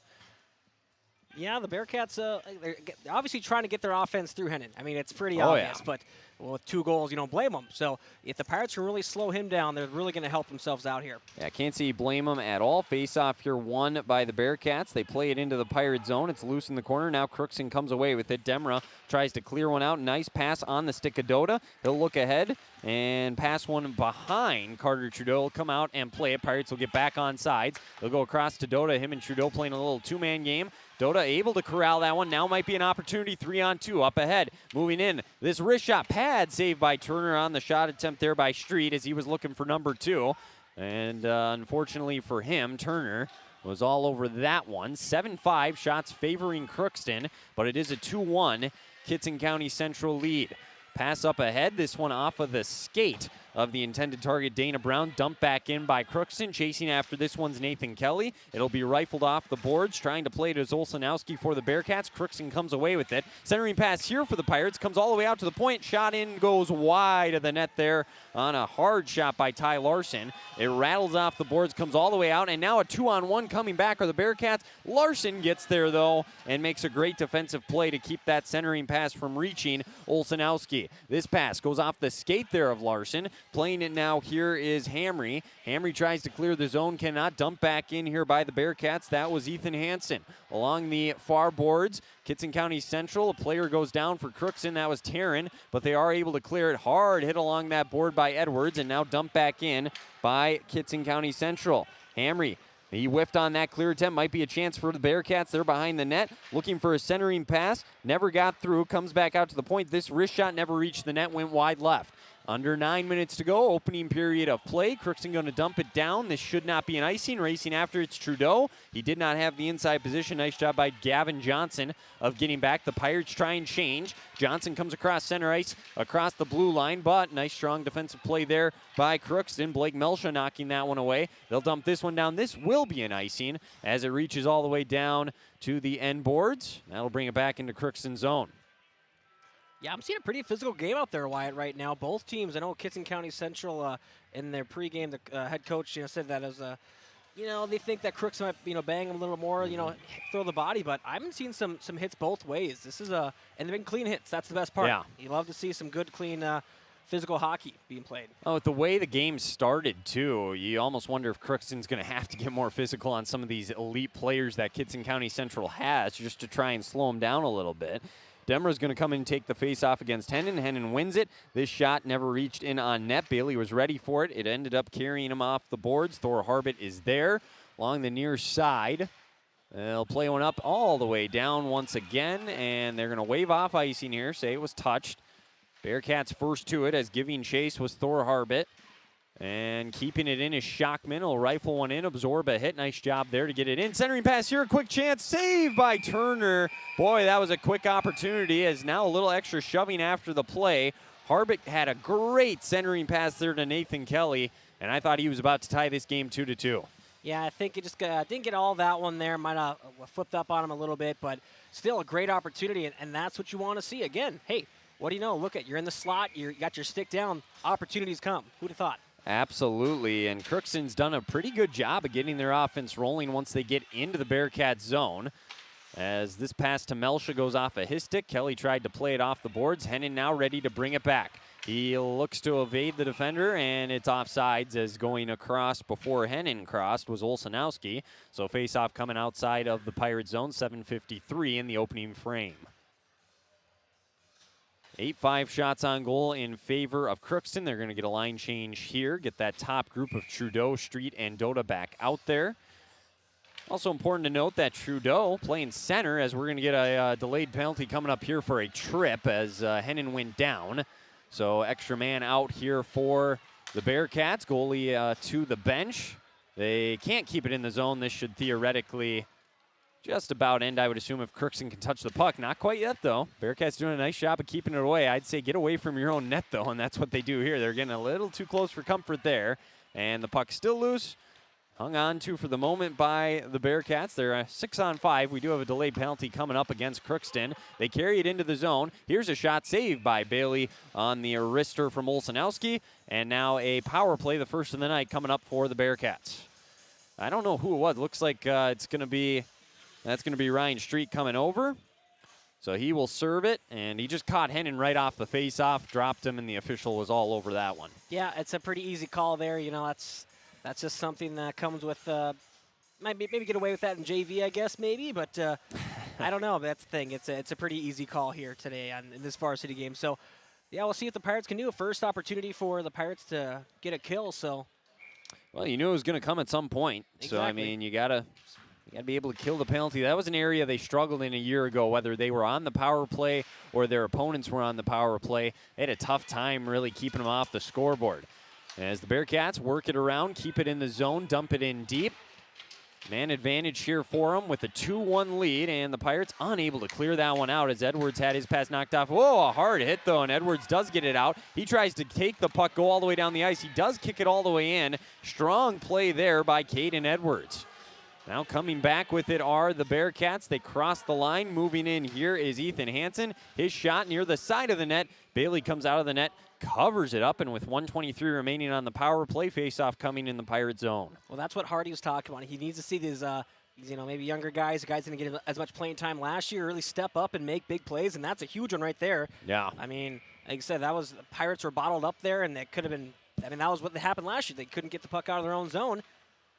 S9: Yeah, the Bearcats, they're obviously trying to get their offense through Hennon. I mean, it's pretty obvious, but with 2 goals, you don't blame them. So if the Pirates can really slow him down, they're really going to help themselves out here.
S1: Yeah, can't see blame them at all. Face-off here won by the Bearcats. They play it into the Pirate zone. It's loose in the corner. Now Crookston comes away with it. Demra tries to clear one out. Nice pass on the stick of Dota. He'll look ahead and pass one behind Carter Trudeau. Will come out and play it. Pirates will get back on sides. They'll go across to Dota. Him and Trudeau playing a little 2-man game. Dota able to corral that one. Now might be an opportunity. 3-on-2 up ahead. Moving in. This wrist shot pad saved by Turner on the shot attempt there by Street as he was looking for number 2. And unfortunately for him, Turner was all over that one. 7-5 shots favoring Crookston, but it is a 2-1 Kittson County Central lead. Pass up ahead. This one off of the skate of the intended target, Dana Brown. Dumped back in by Crookston. Chasing after this one's Nathan Kelly. It'll be rifled off the boards. Trying to play it as Olsenowski for the Bearcats. Crookston comes away with it. Centering pass here for the Pirates. Comes all the way out to the point. Shot in, goes wide of the net there on a hard shot by Ty Larson. It rattles off the boards, comes all the way out, and now a 2-on-1 coming back are the Bearcats. Larson gets there, though, and makes a great defensive play to keep that centering pass from reaching Olsenowski. This pass goes off the skate there of Larson. Playing it now here is Hamry. Hamry tries to clear the zone, cannot. Dump back in here by the Bearcats. That was Ethan Hansen. Along the far boards, Kittson County Central, a player goes down for Crookston. That was Taryn, but they are able to clear it. Hard hit along that board by Edwards, and now dumped back in by Kittson County Central. Hamry, he whiffed on that clear attempt. Might be a chance for the Bearcats. They're behind the net, looking for a centering pass. Never got through. Comes back out to the point. This wrist shot never reached the net. Went wide left. Under 9 minutes to go, opening period of play. Crookston going to dump it down. This should not be an icing. Racing after it's Trudeau. He did not have the inside position. Nice job by Gavin Johnson of getting back. The Pirates try and change. Johnson comes across center ice, across the blue line, but nice strong defensive play there by Crookston. Blake Melsha knocking that one away. They'll dump this one down. This will be an icing as it reaches all the way down to the end boards. That'll bring it back into Crookston zone.
S9: Yeah, I'm seeing a pretty physical game out there, Wyatt, right now. Both teams, I know Kittson County Central in their pregame, the head coach said that as they think that Crooks might bang them a little more, throw the body, but I've been seeing some hits both ways. This is and they've been clean hits. That's the best part.
S1: Yeah.
S9: You love to see some good, clean physical hockey being played.
S1: Oh, with the way the game started, too, you almost wonder if Crookston's going to have to get more physical on some of these elite players that Kittson County Central has just to try and slow them down a little bit. Demra's going to come in and take the face-off against Hennon. Hennon wins it. This shot never reached in on net. Bailey was ready for it. It ended up carrying him off the boards. Thor Harbit is there along the near side. They'll play one up all the way down once again, and they're going to wave off icing here, say it was touched. Bearcats first to it as giving chase was Thor Harbit. And keeping it in is Shockman. He'll rifle one in, absorb a hit. Nice job there to get it in. Centering pass here, a quick chance. Saved by Turner. Boy, that was a quick opportunity as now a little extra shoving after the play. Harbit had a great centering pass there to Nathan Kelly, and I thought he was about to tie this game 2-2.
S9: Yeah, I think it just didn't get all that one there. Might have flipped up on him a little bit, but still a great opportunity, and that's what you want to see. Again, hey, what do you know? Look, you're in the slot. You got your stick down. Opportunities come. Who'd have thought?
S1: Absolutely, and Crookston's done a pretty good job of getting their offense rolling once they get into the Bearcat zone. As this pass to Melsha goes off of his stick, Kelly tried to play it off the boards. Hennon now ready to bring it back. He looks to evade the defender, and it's offsides as going across before Hennon crossed was Olsenowski. So face-off coming outside of the Pirate zone, 7:53 in the opening frame. 8-5 shots on goal in favor of Crookston. They're going to get a line change here, get that top group of Trudeau, Street, and Dota back out there. Also important to note that Trudeau playing center, as we're going to get a delayed penalty coming up here for a trip as Hennon went down. So extra man out here for the Bearcats. Goalie to the bench. They can't keep it in the zone. This should theoretically just about end, I would assume, if Crookston can touch the puck. Not quite yet, though. Bearcats doing a nice job of keeping it away. I'd say get away from your own net, though, and that's what they do here. They're getting a little too close for comfort there. And the puck's still loose. Hung on to for the moment by the Bearcats. They're 6-on-5. We do have a delayed penalty coming up against Crookston. They carry it into the zone. Here's a shot saved by Bailey on the wrister from Olsenowski. And now a power play, the first of the night, coming up for the Bearcats. I don't know who it was. Looks like that's going to be Ryan Street coming over. So he will serve it, and he just caught Hennon right off the face-off, dropped him, and the official was all over that one.
S9: Yeah, it's a pretty easy call there. You know, that's just something that comes with maybe get away with that in JV, I guess, maybe. But I don't know. That's the thing. It's a pretty easy call here today in this varsity game. So, yeah, we'll see what the Pirates can do. A first opportunity for the Pirates to get a kill. So,
S1: well, you knew it was going to come at some point.
S9: Exactly.
S1: So, I mean, you gotta be able to kill the penalty. That was an area they struggled in a year ago, whether they were on the power play or their opponents were on the power play. They had a tough time really keeping them off the scoreboard. As the Bearcats work it around, keep it in the zone, dump it in deep. Man advantage here for them with a 2-1 lead, and the Pirates unable to clear that one out as Edwards had his pass knocked off. Whoa, a hard hit, though, and Edwards does get it out. He tries to take the puck, go all the way down the ice. He does kick it all the way in. Strong play there by Caden Edwards. Now coming back with it are the Bearcats. They cross the line. Moving in here is Ethan Hansen. His shot near the side of the net. Bailey comes out of the net, covers it up, and with 1:23 remaining on the power play, face-off coming in the Pirate zone.
S9: Well, that's what Hardy was talking about. He needs to see these, maybe younger guys, guys didn't get as much playing time last year, really step up and make big plays, and that's a huge one right there.
S1: Yeah.
S9: I mean, like I said, the Pirates were bottled up there, and that could have been, that was what happened last year. They couldn't get the puck out of their own zone.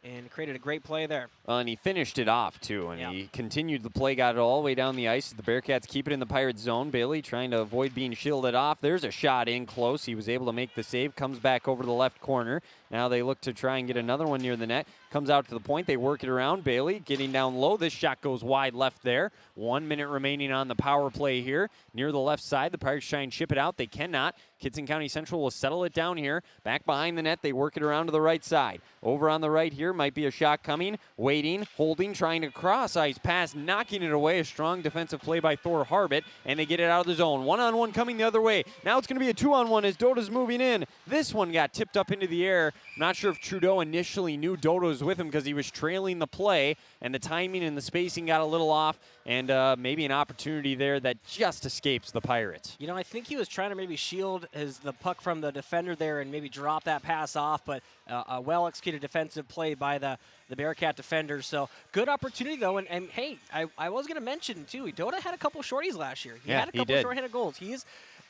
S9: And created a great play there.
S1: And he finished it off, too. And he continued the play, got it all the way down the ice. The Bearcats keep it in the Pirates zone. Bailey trying to avoid being shielded off. There's a shot in close. He was able to make the save. Comes back over to the left corner. Now they look to try and get another one near the net. Comes out to the point. They work it around. Bailey getting down low. This shot goes wide left there. 1 minute remaining on the power play here. Near the left side, the Pirates try and chip it out. They cannot. Kittson County Central will settle it down here. Back behind the net, they work it around to the right side. Over on the right here might be a shot coming. Waiting, holding, trying to cross ice pass, knocking it away. A strong defensive play by Thor Harbit, and they get it out of the zone. 1-on-1 coming the other way. Now it's going to be a 2-on-1 as Dota's moving in. This one got tipped up into the air. I'm not sure if Trudeau initially knew Dota was with him because he was trailing the play, and the timing and the spacing got a little off, and maybe an opportunity there that just escapes the Pirates.
S9: You know, I think he was trying to maybe shield the puck from the defender there and maybe drop that pass off, but a well-executed defensive play by the Bearcat defenders. So good opportunity, though, and hey, I was going to mention, too, Dota had a couple shorties last year. He had a couple short-handed goals.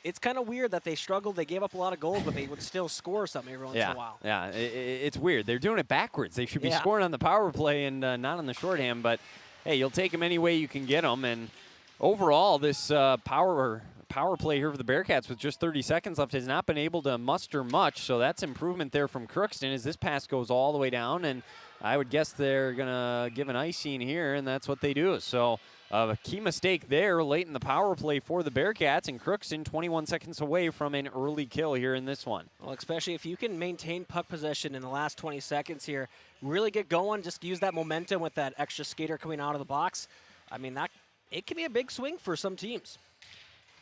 S9: It's kind of weird that they struggled. They gave up a lot of goals, but they would still score something every once in a while.
S1: Yeah, it's weird. They're doing it backwards. They should be scoring on the power play and not on the shorthand, but hey, you'll take them any way you can get them. And overall, this power play here for the Bearcats with just 30 seconds left has not been able to muster much, so that's improvement there from Crookston as this pass goes all the way down, and I would guess they're going to give an icing here, and that's what they do. So a key mistake there late in the power play for the Bearcats, and Crookston 21 seconds away from an early kill here in this one.
S9: Well, especially if you can maintain puck possession in the last 20 seconds here, really get going, just use that momentum with that extra skater coming out of the box. I mean, it can be a big swing for some teams.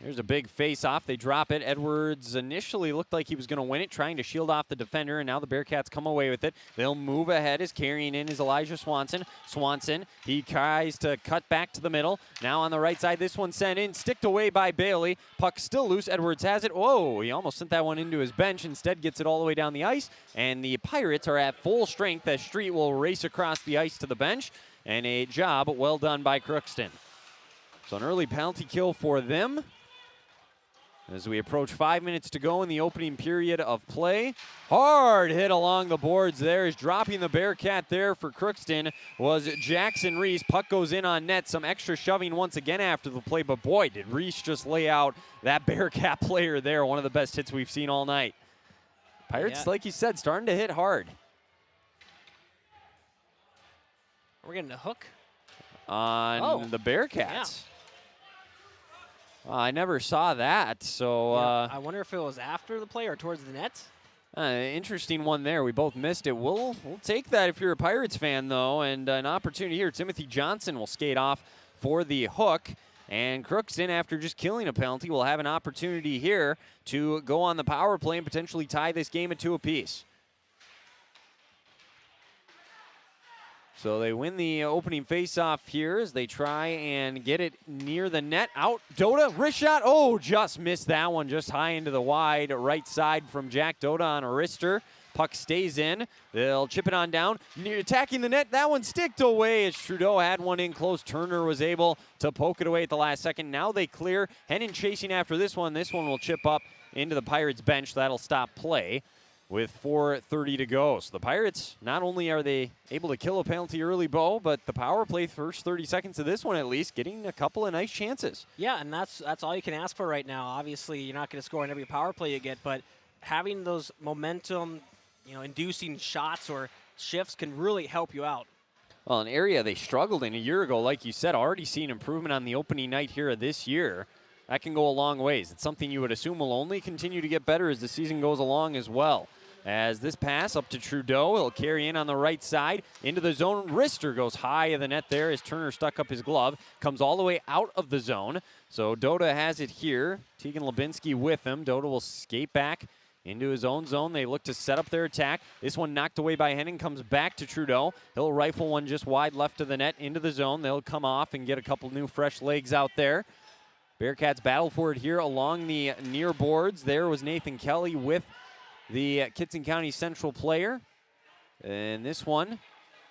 S1: There's a big face-off. They drop it. Edwards initially looked like he was going to win it, trying to shield off the defender, and now the Bearcats come away with it. They'll move ahead as carrying in is Elijah Swanson. Swanson, he tries to cut back to the middle. Now on the right side, this one sent in, sticked away by Bailey. Puck still loose. Edwards has it. Whoa, he almost sent that one into his bench. Instead gets it all the way down the ice, and the Pirates are at full strength as Street will race across the ice to the bench, and a job well done by Crookston. So an early penalty kill for them. As we approach 5 minutes to go in the opening period of play. Hard hit along the boards there. Is dropping the Bearcat there for Crookston was Jackson Reese. Puck goes in on net. Some extra shoving once again after the play, but boy, did Reese just lay out that Bearcat player there. One of the best hits we've seen all night. Pirates, like you said, starting to hit hard.
S9: We're getting a hook
S1: on the Bearcats. I never saw that, so...
S9: I wonder if it was after the play or towards the net.
S1: Interesting one there. We both missed it. We'll take that if you're a Pirates fan, though, and an opportunity here. Timothy Johnson will skate off for the hook, and Crookston, after just killing a penalty, will have an opportunity here to go on the power play and potentially tie this game at 2 apiece. So they win the opening faceoff here as they try and get it near the net. Out, Dota, wrist shot. Oh, just missed that one, just high into the wide right side from Jack Dota on a wrister. Puck stays in. They'll chip it on down. Attacking the net. That one sticked away as Trudeau had one in close. Turner was able to poke it away at the last second. Now they clear. Hennon chasing after this one. This one will chip up into the Pirates bench. That'll stop play with 4:30 to go. So the Pirates, not only are they able to kill a penalty early, Bo, but the power play first 30 seconds of this one at least, getting a couple of nice chances.
S9: Yeah, and that's all you can ask for right now. Obviously, you're not going to score on every power play you get, but having those momentum, inducing shots or shifts can really help you out.
S1: Well, an area they struggled in a year ago, like you said, already seeing improvement on the opening night here of this year. That can go a long ways. It's something you would assume will only continue to get better as the season goes along as well. As this pass up to Trudeau, he'll carry in on the right side into the zone. Wrister goes high of the net there as Turner stuck up his glove. Comes all the way out of the zone. So Dota has it here. Tegan Lubinsky with him. Dota will skate back into his own zone. They look to set up their attack. This one knocked away by Henning, comes back to Trudeau. He'll rifle one just wide left of the net into the zone. They'll come off and get a couple new fresh legs out there. Bearcats battle for it here along the near boards. There was Nathan Kelly with the Kittson County Central player. And this one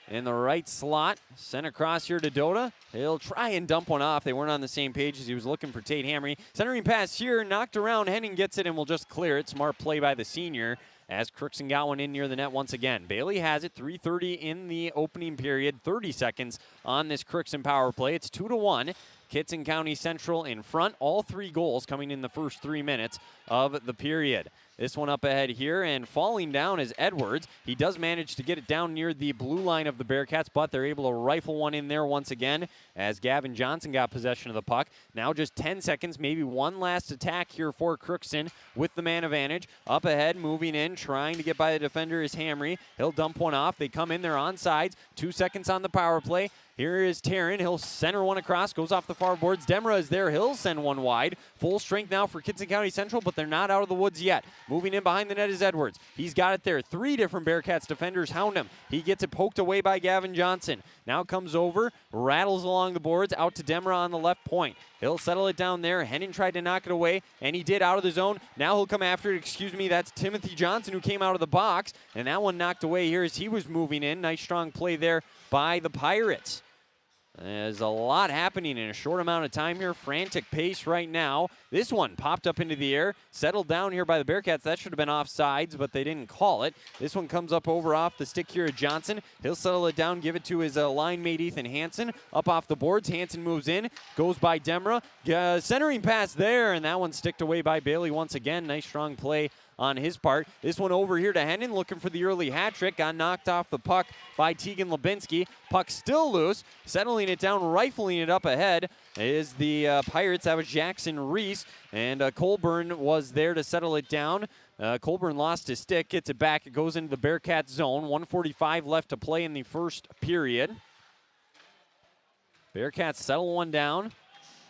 S1: in the right slot. Sent across here to Dota. He'll try and dump one off. They weren't on the same page as he was looking for Tate Hamry. Centering pass here, knocked around. Henning gets it and will just clear it. Smart play by the senior as Crookston got one in near the net once again. Bailey has it, 3:30 in the opening period, 30 seconds on this Crookston power play. It's 2-1. Kittson County Central in front. All 3 goals coming in the first 3 minutes of the period. This one up ahead here, and falling down is Edwards. He does manage to get it down near the blue line of the Bearcats, but they're able to rifle one in there once again as Gavin Johnson got possession of the puck. Now just 10 seconds, maybe one last attack here for Crookston with the man advantage. Up ahead, moving in, trying to get by the defender is Hamry. He'll dump one off. They come in, they're on sides. 2 seconds on the power play. Here is Taryn. He'll center one across, goes off the far boards. Demra is there. He'll send one wide. Full strength now for Kittson County Central, but they're not out of the woods yet. Moving in behind the net is Edwards. He's got it there. 3 different Bearcats defenders hound him. He gets it poked away by Gavin Johnson. Now comes over, rattles along the boards, out to Demra on the left point. He'll settle it down there. Henning tried to knock it away, and he did out of the zone. Now he'll come after it. That's Timothy Johnson who came out of the box, and that one knocked away here as he was moving in. Nice strong play there by the Pirates. There's a lot happening in a short amount of time here. Frantic pace right now. This one popped up into the air, settled down here by the Bearcats. That should have been offsides, but they didn't call it. This one comes up over off the stick here at Johnson. He'll settle it down, give it to his line mate Ethan Hansen. Up off the boards, Hansen moves in, goes by Demra. Centering pass there, and that one sticked away by Bailey once again. Nice strong play on his part. This one over here to Hennon, looking for the early hat trick. Got knocked off the puck by Tegan Lubinsky. Puck still loose. Settling it down, rifling it up ahead is the Pirates. That was Jackson Reese, and Colburn was there to settle it down. Colburn lost his stick, gets it back. It goes into the Bearcats zone. 1:45 left to play in the first period. Bearcats settle one down.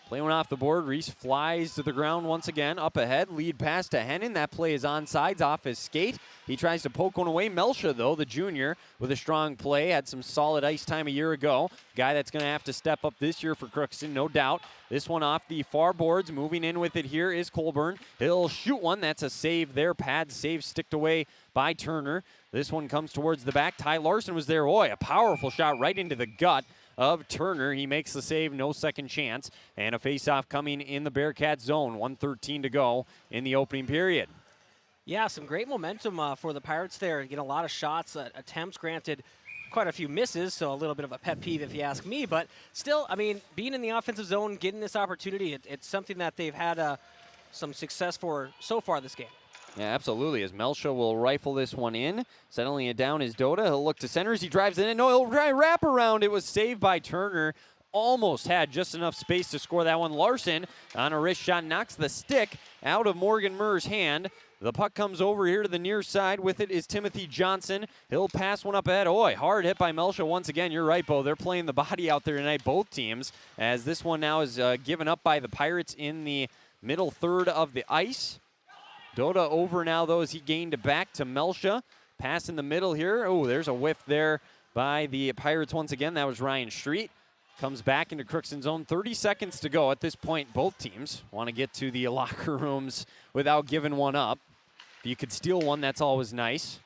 S1: Play one off the board. Reese flies to the ground once again. Up ahead, lead pass to Hennon. That play is onside, off his skate. He tries to poke one away. Melsha, though, the junior, with a strong play. Had some solid ice time a year ago. Guy that's going to have to step up this year for Crookston, no doubt. This one off the far boards. Moving in with it here is Colburn. He'll shoot one. That's a save there. Pad save sticked away by Turner. This one comes towards the back. Ty Larson was there. Boy, a powerful shot right into the gut of Turner. He makes the save, no second chance, and a face-off coming in the Bearcats zone. 1:13 to go in the opening period.
S9: Yeah, some great momentum for the Pirates there. Get a lot of shots, attempts, granted quite a few misses, so a little bit of a pet peeve if you ask me. But still, I mean, being in the offensive zone, getting this opportunity, it's something that they've had some success for so far this game.
S1: Yeah, absolutely, as Melsha will rifle this one in. Settling it down is Doda. He'll look to center as he drives it in. No, he'll try wrap around. It was saved by Turner. Almost had just enough space to score that one. Larson on a wrist shot knocks the stick out of Morgan Murr's hand. The puck comes over here to the near side. With it is Timothy Johnson. He'll pass one up ahead. Oh, hard hit by Melsha once again. You're right, Bo. They're playing the body out there tonight, both teams, as this one now is given up by the Pirates in the middle third of the ice. Doda over now, though, as he gained it back to Melsha. Pass in the middle here. Oh, there's a whiff there by the Pirates once again. That was Ryan Street. Comes back into Crookston zone. 30 seconds to go. At this point, both teams want to get to the locker rooms without giving one up. If you could steal one, that's always nice.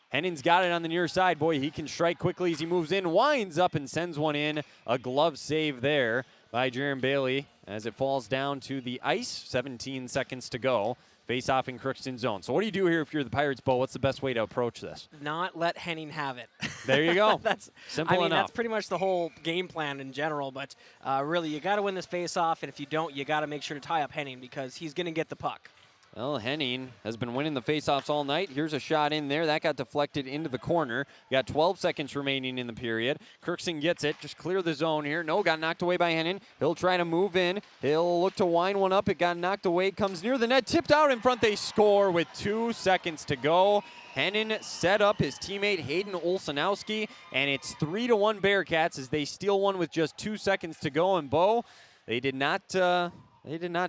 S1: Henning's got it on the near side. Boy, he can strike quickly as he moves in, winds up and sends one in. A glove save there by Jaron Bailey as it falls down to the ice. 17 seconds to go. Face off in Crookston zone. So what do you do here if you're the Pirates, Bo? What's the best way to approach this?
S9: Not let Henning have it.
S1: There you go.
S9: That's
S1: simple enough.
S9: That's pretty much the whole game plan in general. But really, you got to win this face off, and if you don't, you got to make sure to tie up Henning because he's going to get the puck.
S1: Well, Henning has been winning the faceoffs all night. Here's a shot in there. That got deflected into the corner. Got 12 seconds remaining in the period. Crookston gets it. Just clear the zone here. No, got knocked away by Henning. He'll try to move in. He'll look to wind one up. It got knocked away. Comes near the net. Tipped out in front. They score with 2 seconds to go. Henning set up his teammate Hayden Olsenowski, and it's 3-1 Bearcats as they steal one with just 2 seconds to go. And Bo, they did not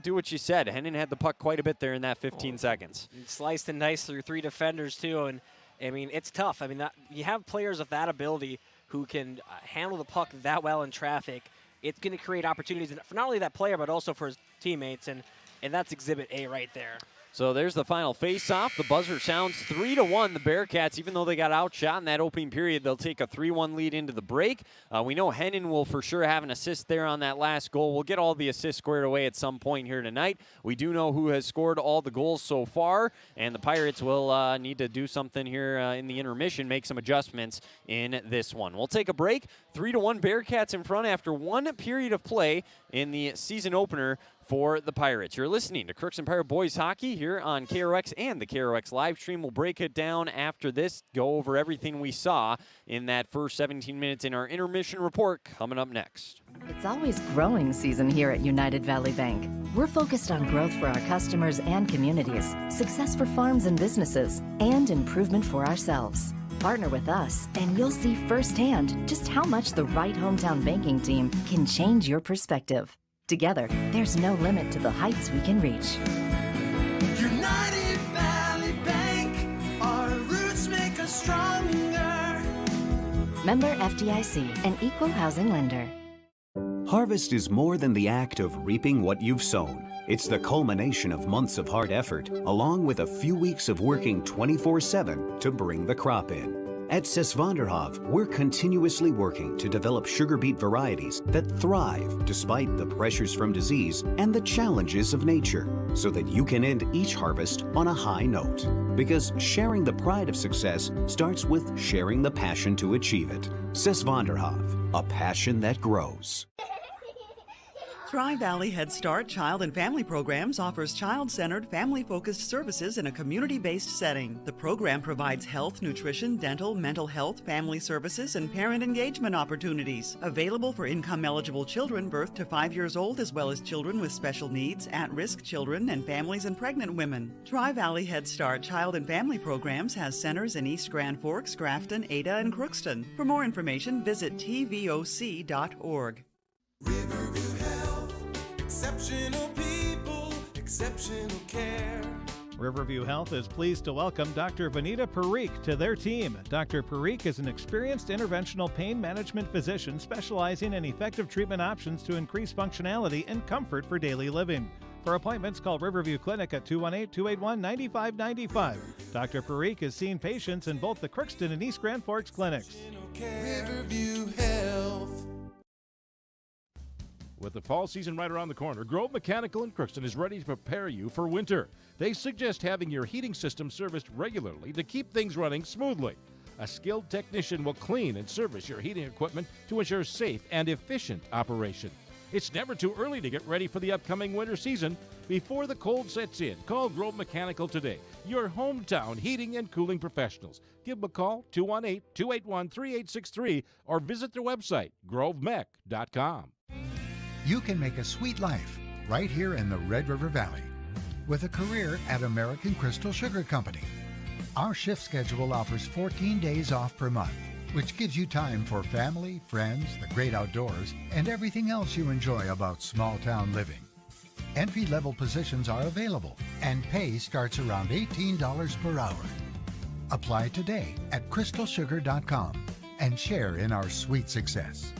S1: do what you said. Henning had the puck quite a bit there in that 15 seconds.
S9: Sliced and diced through 3 defenders, too. And, I mean, it's tough. I mean, you have players of that ability who can handle the puck that well in traffic. It's going to create opportunities for not only that player, but also for his teammates. And that's Exhibit A right there.
S1: So there's the final face-off. The buzzer sounds 3-1. The Bearcats, even though they got outshot in that opening period, they'll take a 3-1 lead into the break. We know Henning will for sure have an assist there on that last goal. We'll get all the assists squared away at some point here tonight. We do know who has scored all the goals so far, and the Pirates will need to do something here in the intermission, make some adjustments in this one. We'll take a break. 3-1 Bearcats in front after one period of play in the season opener for the Pirates. You're listening to Crookston Pirate Boys Hockey here on KROX and the KROX live stream. We'll break it down after this, go over everything we saw in that first 17 minutes in our intermission report coming up next.
S2: It's always growing season here at United Valley Bank. We're focused on growth for our customers and communities, success for farms and businesses, and improvement for ourselves. Partner with us, and you'll see firsthand just how much the right hometown banking team can change your perspective. Together, there's no limit to the heights we can reach.
S3: United Valley Bank, our roots make us stronger.
S2: Member FDIC, an equal housing lender.
S4: Harvest is more than the act of reaping what you've sown. It's the culmination of months of hard effort, along with a few weeks of working 24/7 to bring the crop in. At Sesvanderhof, we're continuously working to develop sugar beet varieties that thrive despite the pressures from disease and the challenges of nature, so that you can end each harvest on a high note. Because sharing the pride of success starts with sharing the passion to achieve it. Sesvanderhof, a passion that grows.
S5: Tri-Valley Head Start Child and Family Programs offers child-centered, family-focused services in a community-based setting. The program provides health, nutrition, dental, mental health, family services, and parent engagement opportunities. Available for income-eligible children birth to 5 years old, as well as children with special needs, at-risk children, and families and pregnant women. Tri-Valley Head Start Child and Family Programs has centers in East Grand Forks, Grafton, Ada, and Crookston. For more information, visit tvoc.org.
S3: Exceptional people, exceptional care.
S6: Riverview Health is pleased to welcome Dr. Vanita Parikh to their team. Dr. Parikh is an experienced interventional pain management physician specializing in effective treatment options to increase functionality and comfort for daily living. For appointments, call Riverview Clinic at 218-281-9595. Dr. Parikh is seeing patients in both the Crookston and East Grand Forks clinics.
S3: Riverview Health.
S7: With the fall season right around the corner, Grove Mechanical in Crookston is ready to prepare you for winter. They suggest having your heating system serviced regularly to keep things running smoothly. A skilled technician will clean and service your heating equipment to ensure safe and efficient operation. It's never too early to get ready for the upcoming winter season. Before the cold sets in, call Grove Mechanical today, your hometown heating and cooling professionals. Give them a call, 218-281-3863, or visit their website, grovemech.com.
S8: You can make a sweet life right here in the Red River Valley with a career at American Crystal Sugar Company. Our shift schedule offers 14 days off per month, which gives you time for family, friends, the great outdoors, and everything else you enjoy about small-town living. Entry-level positions are available, and pay starts around $18 per hour. Apply today at crystalsugar.com and share in our sweet success.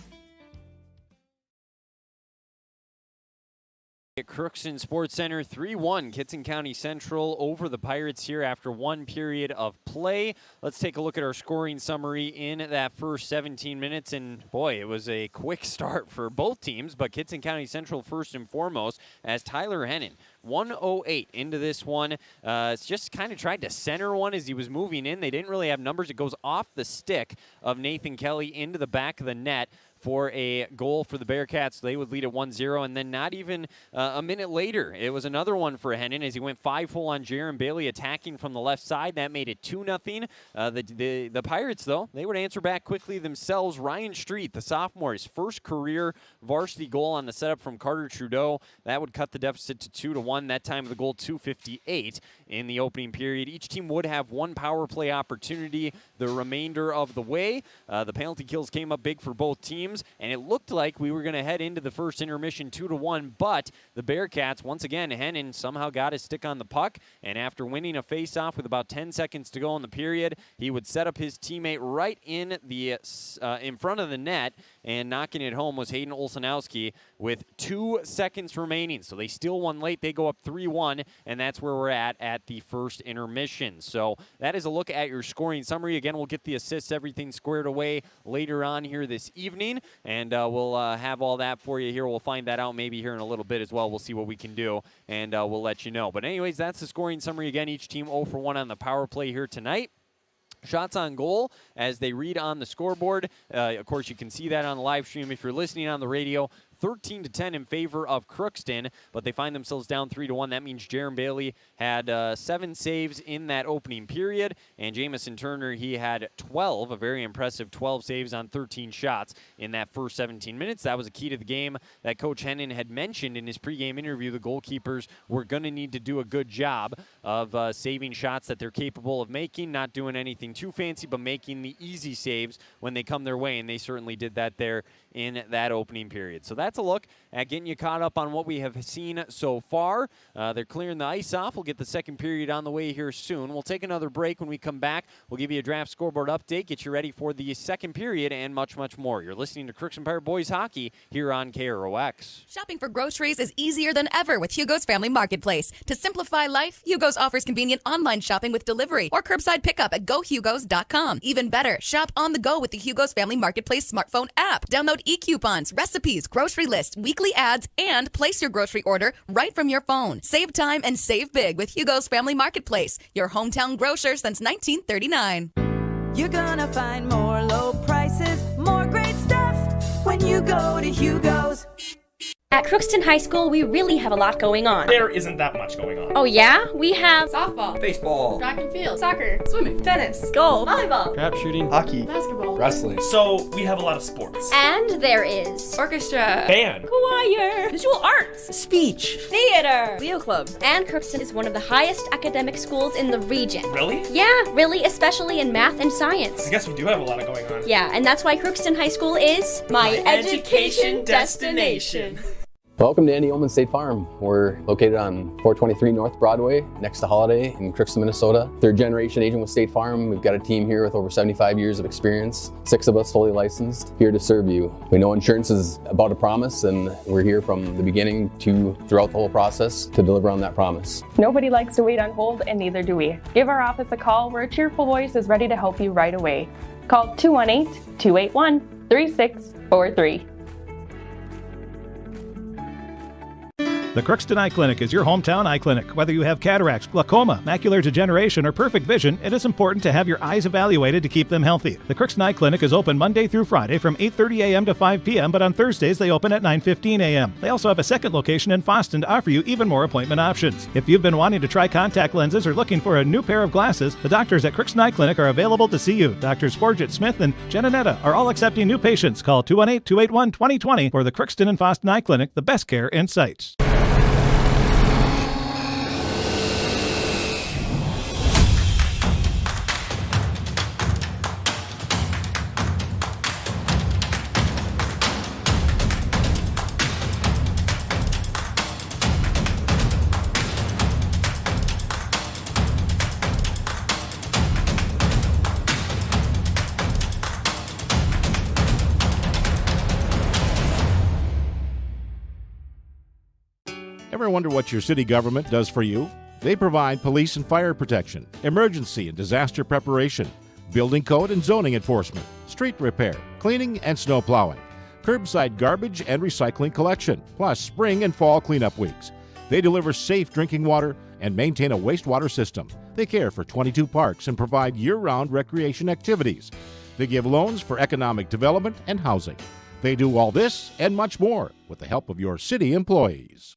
S1: At Crookston Sports Center, 3-1, Kittson County Central over the Pirates here after one period of play. Let's take a look at our scoring summary in that first 17 minutes. And boy, it was a quick start for both teams, but Kittson County Central first and foremost as Tyler Hennon, 108 into this one. It's just kind of tried to center one as he was moving in. They didn't really have numbers. It goes off the stick of Nathan Kelly into the back of the net for a goal for the Bearcats. They would lead at 1-0, and then not even a minute later, it was another one for Hennon as he went 5-hole on Jaron Bailey attacking from the left side. That made it 2-0. The Pirates, though, they would answer back quickly themselves. Ryan Street, the sophomore, his first career varsity goal on the setup from Carter Trudeau. That would cut the deficit to 2-1. That time of the goal, 2:58 in the opening period. Each team would have one power play opportunity the remainder of the way. The penalty kills came up big for both teams, and it looked like we were going to head into the first intermission 2-1, but the Bearcats, once again, Hennon somehow got his stick on the puck, and after winning a faceoff with about 10 seconds to go in the period, he would set up his teammate right in front of the net, and knocking it home was Hayden Olsenowski with 2 seconds remaining. So they still won late. They go up 3-1, and that's where we're at the first intermission. So that is a look at your scoring summary. Again, we'll get the assists, everything squared away later on here this evening, and we'll have all that for you here. We'll find that out maybe here in a little bit as well. We'll see what we can do, and we'll let you know. But anyways, that's the scoring summary. Again, each team 0 for 1 on the power play here tonight. Shots on goal as they read on the scoreboard. Of course, you can see that on the live stream if you're listening on the radio. 13-10 in favor of Crookston, but they find themselves down 3-1. That means Jaron Bailey had 7 saves in that opening period, and Jamison Turner, he had 12, a very impressive 12 saves on 13 shots in that first 17 minutes. That was a key to the game that Coach Hennon had mentioned in his pregame interview. The goalkeepers were going to need to do a good job of saving shots that they're capable of making, not doing anything too fancy, but making the easy saves when they come their way, and they certainly did that there in that opening period. So that's a look at getting you caught up on what we have seen so far. They're clearing the ice off. We'll get the second period on the way here soon. We'll take another break. When we come back, we'll give you a draft scoreboard update, get you ready for the second period, and much, much more. You're listening to Crookston Pirate Boys Hockey here on KROX.
S10: Shopping for groceries is easier than ever with Hugo's Family Marketplace. To simplify life, Hugo's offers convenient online shopping with delivery or curbside pickup at GoHugos.com. Even better, shop on the go with the Hugo's Family Marketplace smartphone app. Download e-coupons, recipes, grocery lists, weekly ads, and place your grocery order right from your phone. Save time and save big with Hugo's Family Marketplace, your hometown grocer since 1939.
S11: You're gonna find more low prices, more great stuff when you go to Hugo's.
S12: At Crookston High School, we really have a lot going on.
S13: There isn't that much going on.
S12: Oh yeah? We have
S22: softball,
S13: baseball,
S22: track and field, soccer, swimming, tennis,
S12: golf,
S22: volleyball,
S13: trap shooting, hockey,
S22: basketball,
S13: wrestling. So we have a lot of sports.
S12: And there is
S22: orchestra,
S13: band,
S12: choir,
S22: visual arts,
S12: speech, theater,
S22: Leo Club.
S12: And Crookston is one of the highest academic schools in the region.
S13: Really?
S12: Yeah, really, especially in math and science.
S13: I guess we do have a lot of going on.
S12: Yeah, and that's why Crookston High School is
S22: my education destination.
S15: Welcome to Andy Oman State Farm. We're located on 423 North Broadway, next to Holiday in Crookston, Minnesota. Third generation agent with State Farm. We've got a team here with over 75 years of experience, 6 of us fully licensed, here to serve you. We know insurance is about a promise, and we're here from the beginning to throughout the whole process to deliver on that promise.
S14: Nobody likes to wait on hold, and neither do we. Give our office a call where a cheerful voice is ready to help you right away. Call 218-281-3643.
S6: The Crookston Eye Clinic is your hometown eye clinic. Whether you have cataracts, glaucoma, macular degeneration, or perfect vision, it is important to have your eyes evaluated to keep them healthy. The Crookston Eye Clinic is open Monday through Friday from 8:30 a.m. to 5 p.m., but on Thursdays they open at 9:15 a.m. They also have a second location in Foston to offer you even more appointment options. If you've been wanting to try contact lenses or looking for a new pair of glasses, the doctors at Crookston Eye Clinic are available to see you. Drs. Forget, Smith, and Jananetta are all accepting new patients. Call 218-281-2020 for the Crookston and Foston Eye Clinic, the best care in sight.
S7: Ever wonder what your city government does for you? They provide police and fire protection, emergency and disaster preparation, building code and zoning enforcement, street repair, cleaning and snow plowing, curbside garbage and recycling collection, plus spring and fall cleanup weeks. They deliver safe drinking water and maintain a wastewater system. They care for 22 parks and provide year-round recreation activities. They give loans for economic development and housing. They do all this and much more with the help of your city employees.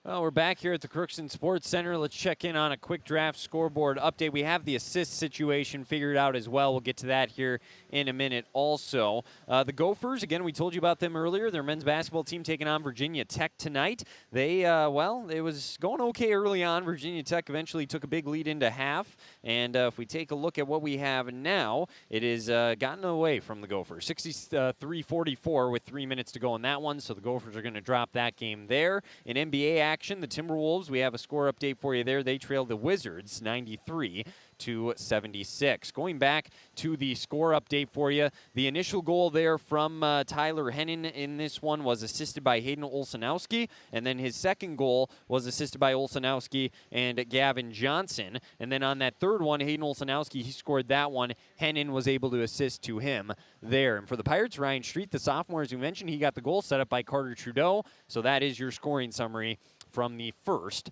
S1: Well, we're back here at the Crookston Sports Center. Let's check in on a quick draft scoreboard update. We have the assist situation figured out as well. We'll get to that here in a minute also. The Gophers, again, we told you about them earlier. Their men's basketball team taking on Virginia Tech tonight. They, it was going okay early on. Virginia Tech eventually took a big lead into half. And if we take a look at what we have now, it is gotten away from the Gophers. 63-44 with 3 minutes to go in that one. So the Gophers are going to drop that game there. In NBA action, the Timberwolves, we have a score update for you there. They trailed the Wizards 93-76. Going back to the score update for you, the initial goal there from Tyler Hennon in this one was assisted by Hayden Olszanowski, and then his second goal was assisted by Olszanowski and Gavin Johnson. And then on that third one, Hayden Olszanowski, he scored that one. Hennon was able to assist to him there. And for the Pirates, Ryan Street, the sophomore, as we mentioned, he got the goal set up by Carter Trudeau. So that is your scoring summary from the first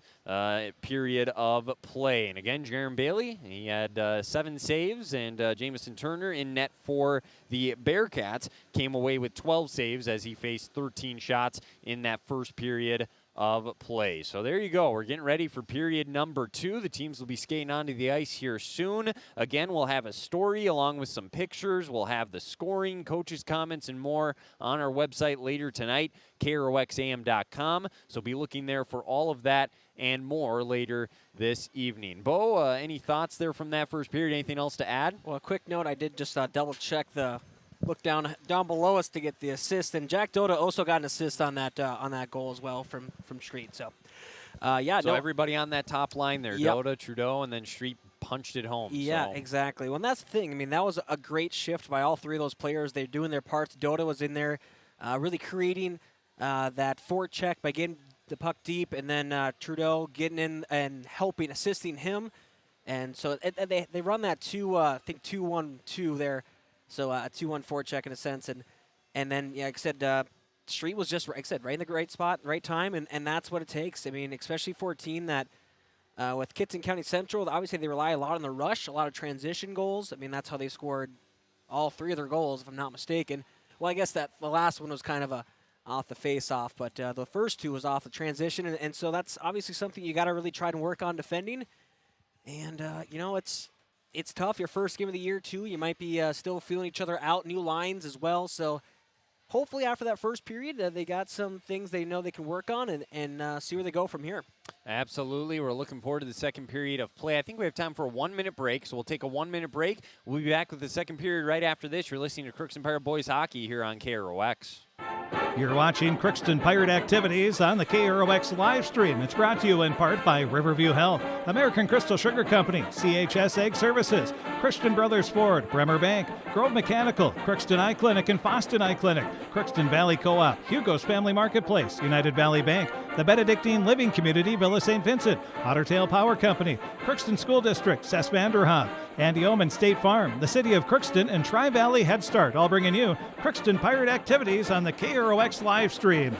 S1: period of play. And again, Jaron Bailey, he had 7 saves, and Jamison Turner in net for the Bearcats came away with 12 saves as he faced 13 shots in that first period of play. So there you go. We're getting ready for period number 2. The teams will be skating onto the ice here soon. Again, we'll have a story along with some pictures. We'll have the scoring, coaches' comments, and more on our website later tonight, KROXAM.com. So be looking there for all of that and more later this evening. Bo, any thoughts there from that first period? Anything else to add?
S9: Well, a quick note, I did just double-check the look down below us to get the assist, and Jack Doda also got an assist on that goal as well from Street. So,
S1: everybody on that top line there, yep. Doda, Trudeau, and then Street punched it home.
S9: Yeah, exactly. Well, and that's the thing. I mean, that was a great shift by all three of those players. They're doing their parts. Doda was in there really creating that forward check by getting the puck deep, and then Trudeau getting in and helping, assisting him. And so they run that 2-1-2 there. So a 2-1 forecheck in a sense, and then like I said, Street was just, like I said, right in the right spot, right time, and that's what it takes. I mean, especially for a team that with Kittson County Central, obviously they rely a lot on the rush, a lot of transition goals. I mean, that's how they scored all 3 of their goals, if I'm not mistaken. Well, I guess that the last one was kind of off the face-off, but the first 2 was off the transition, and so that's obviously something you got to really try to work on defending. And it's tough. Your first game of the year, too. You might be still feeling each other out, new lines as well. So hopefully after that first period, they got some things they know they can work on and see where they go from here.
S1: Absolutely. We're looking forward to the second period of play. I think we have time for a 1-minute break, so we'll take a 1-minute break. We'll be back with the second period right after this. You're listening to Crookston Pirate Boys Hockey here on KROX.
S6: You're watching Crookston Pirate activities on the KROX live stream. It's brought to you in part by Riverview Health, American Crystal Sugar Company, CHS Egg Services, Christian Brothers Ford, Bremer Bank, Grove Mechanical, Crookston Eye Clinic and Foston Eye Clinic, Crookston Valley Co-op, Hugo's Family Marketplace, United Valley Bank, the Benedictine Living Community, Villa St. Vincent, Ottertail Power Company, Crookston School District, Cess Vanderhoff, Andy Omen State Farm, the City of Crookston, and Tri-Valley Head Start, all bringing you Crookston Pirate activities on the KROX live stream.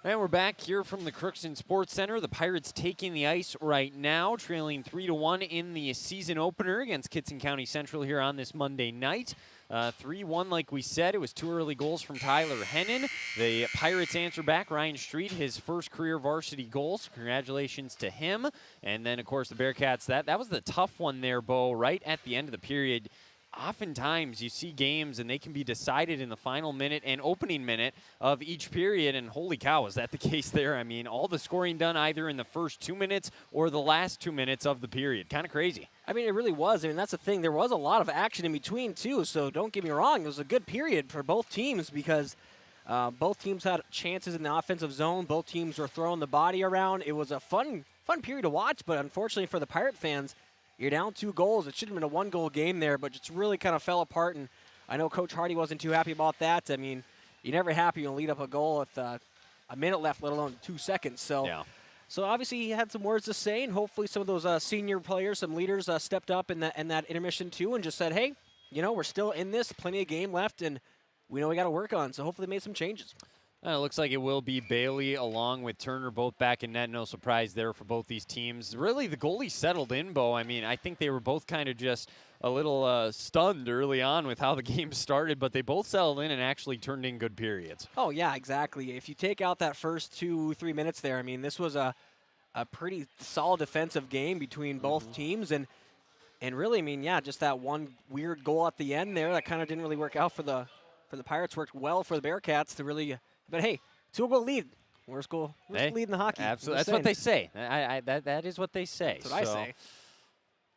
S1: And we're back here from the Crookston Sports Center. The Pirates taking the ice right now, trailing 3-1 in the season opener against Kittson County Central here on this Monday night. 3-1, like we said. It was 2 early goals from Tyler Hennon. The Pirates answer back. Ryan Street, his first career varsity goal, so congratulations to him. And then, of course, the Bearcats. That was the tough one there, Bo, right at the end of the period. Oftentimes you see games and they can be decided in the final minute and opening minute of each period, and holy cow, is that the case there? I mean, all the scoring done either in the first 2 minutes or the last 2 minutes of the period. Kind of crazy.
S9: I mean, it really was. I mean, that's the thing. There was a lot of action in between, too, so don't get me wrong. It was a good period for both teams because both teams had chances in the offensive zone. Both teams were throwing the body around. It was a fun period to watch, but unfortunately for the Pirate fans, you're down 2 goals. It should have been a 1-goal game there, but just really kind of fell apart. And I know Coach Hardy wasn't too happy about that. I mean, you're never happy when you lead up a goal with a minute left, let alone 2 seconds. So,
S1: yeah.
S9: So obviously he had some words to say, and hopefully some of those senior players, some leaders stepped up in that intermission too and just said, hey, you know, we're still in this, plenty of game left, and we know we got to work on. So hopefully they made some changes.
S1: It looks like it will be Bailey along with Turner both back in net. No surprise there for both these teams. Really, the goalies settled in, Bo. I mean, I think they were both kind of just a little stunned early on with how the game started, but they both settled in and actually turned in good periods.
S9: Oh, yeah, exactly. If you take out that first 2-3 minutes there, I mean, this was a pretty solid defensive game between both teams. And really, I mean, yeah, just that one weird goal at the end there that kind of didn't really work out for the Pirates. Worked well for the Bearcats to really – but hey, 2-goal lead. Worst lead in the hockey.
S1: Absolutely. That's what they say. That is what they say.
S9: That's what I say.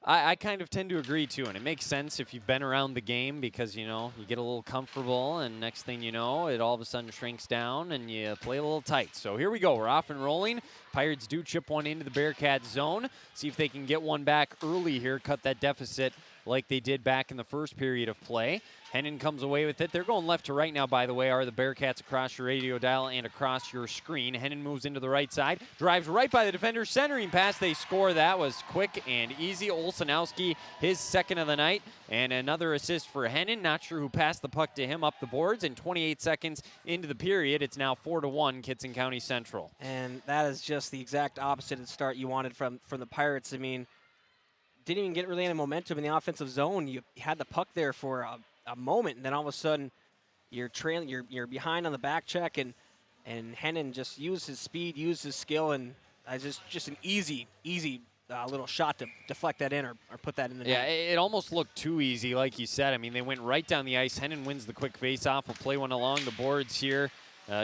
S1: I kind of tend to agree, too, and it makes sense if you've been around the game because, you know, you get a little comfortable, and next thing you know, it all of a sudden shrinks down, and you play a little tight. So here we go. We're off and rolling. Pirates do chip one into the Bearcat zone. See if they can get one back early here, cut that deficit like they did back in the first period of play. Hennon comes away with it. They're going left to right now, by the way, are the Bearcats across your radio dial and across your screen. Hennon moves into the right side, drives right by the defender, centering pass. They score. That was quick and easy. Olsenowski, his second of the night, and another assist for Hennon. Not sure who passed the puck to him up the boards. And 28 seconds into the period, it's now 4-1 Kittson County Central.
S9: And that is just the exact opposite of the start you wanted from the Pirates. I mean, didn't even get really any momentum in the offensive zone. You had the puck there for a moment, and then all of a sudden you're trailing, you're behind on the back check, and Hennon just used his speed, used his skill, and just an easy little shot to deflect that in or put that in the net.
S1: Yeah, it almost looked too easy, like you said. I mean, they went right down the ice. Hennon wins the quick face-off. We'll play one along the boards here.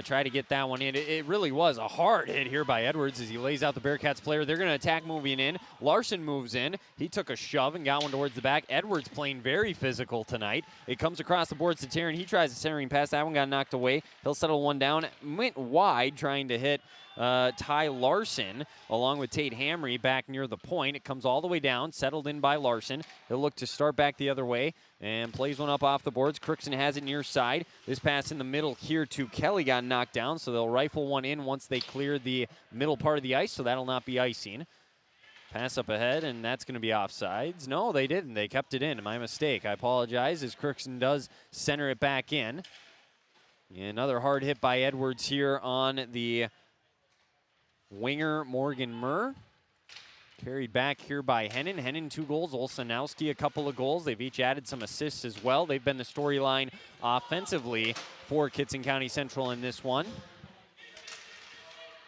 S1: Try to get that one in. It really was a hard hit here by Edwards as he lays out the Bearcats player. They're going to attack moving in. Larson moves in. He took a shove and got one towards the back. Edwards playing very physical tonight. It comes across the boards to Taryn. He tries a centering pass. That one got knocked away. He'll settle one down. Went wide trying to hit Ty Larson along with Tate Hamry back near the point. It comes all the way down, settled in by Larson. He'll look to start back the other way and plays one up off the boards. Crookston has it near side. This pass in the middle here to Kelly got knocked down, so they'll rifle one in once they clear the middle part of the ice, so that'll not be icing. Pass up ahead, and that's going to be offsides. No, they didn't. They kept it in. My mistake. I apologize as Crookston does center it back in. Another hard hit by Edwards here on the winger, Morgan Murr. Carried back here by Hennon. Hennon 2 goals. Olsanowski a couple of goals. They've each added some assists as well. They've been the storyline offensively for Kittson County Central in this one.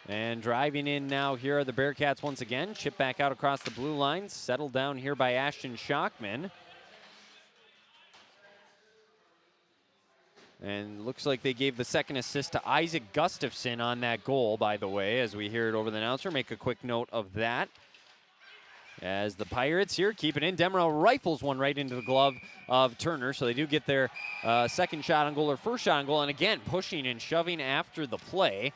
S1: And driving in now here are the Bearcats once again. Chip back out across the blue line. Settled down here by Ashton Schockman. And looks like they gave the second assist to Isaac Gustafson on that goal, by the way, as we hear it over the announcer. Make a quick note of that. As the Pirates here keep it in. Demerel rifles one right into the glove of Turner, so they do get their second shot on goal or first shot on goal. And again, pushing and shoving after the play.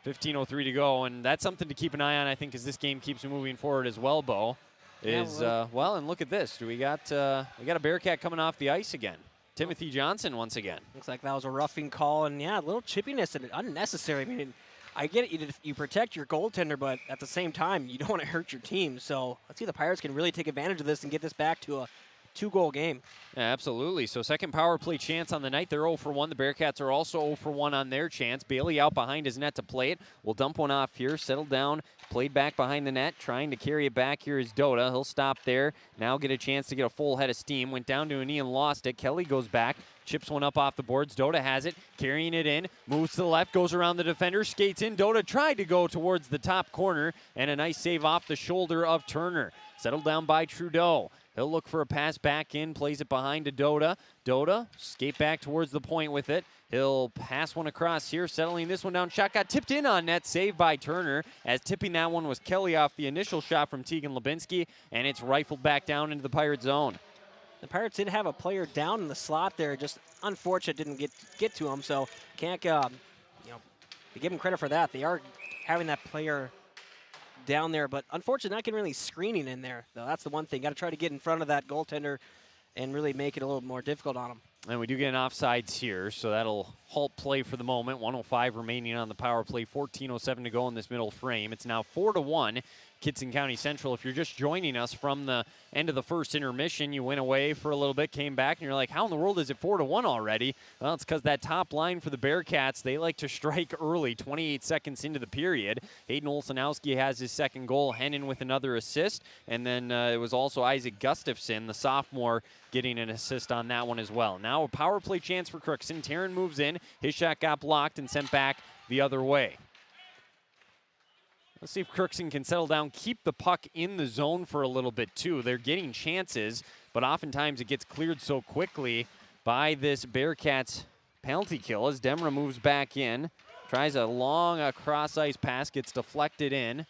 S1: 15:03 to go, and that's something to keep an eye on, I think, as this game keeps moving forward as well, Bo. Well, and look at this. We got a Bearcat coming off the ice again. Timothy Johnson once again.
S9: Looks like that was a roughing call, and yeah, a little chippiness and unnecessary. I mean, I get it, you protect your goaltender, but at the same time, you don't want to hurt your team. So let's see if the Pirates can really take advantage of this and get this back to a 2-goal game.
S1: Yeah, absolutely. So second power play chance on the night. They're 0 for 1. The Bearcats are also 0 for 1 on their chance. Bailey out behind his net to play it. We'll dump one off here, settle down, played back behind the net, trying to carry it back. Here is Dota. He'll stop there. Now get a chance to get a full head of steam. Went down to a knee and lost it. Kelly goes back. Chips one up off the boards. Dota has it, carrying it in, moves to the left, goes around the defender, skates in. Dota tried to go towards the top corner, and a nice save off the shoulder of Turner. Settled down by Trudeau. He'll look for a pass back in, plays it behind to Dota. Dota, skate back towards the point with it. He'll pass one across here, settling this one down. Shot got tipped in on net, saved by Turner. As tipping that one was Kelly off the initial shot from Tegan Lubinsky, and it's rifled back down into the Pirate zone.
S9: The Pirates did have a player down in the slot there, just unfortunate didn't get to him, so can't they give him credit for that. They are having that player down there, but unfortunately not getting really screening in there. Though that's the one thing. Got to try to get in front of that goaltender and really make it a little more difficult on him.
S1: And we do get an offsides here, so that'll halt play for the moment. 1:05 remaining on the power play. 14:07 to go in this middle frame. It's now 4-1. Kittson County Central. If you're just joining us from the end of the first intermission, you went away for a little bit, came back, and you're like, how in the world is it 4-1 already? Well, it's because that top line for the Bearcats, they like to strike early, 28 seconds into the period. Hayden Olsanowski has his second goal, Hennon with another assist, and then it was also Isaac Gustafson, the sophomore, getting an assist on that one as well. Now a power play chance for Crookston. Taryn moves in. His shot got blocked and sent back the other way. Let's see if Crookston can settle down, keep the puck in the zone for a little bit too. They're getting chances, but oftentimes it gets cleared so quickly by this Bearcats penalty kill as Demra moves back in. Tries a long cross-ice pass, gets deflected in.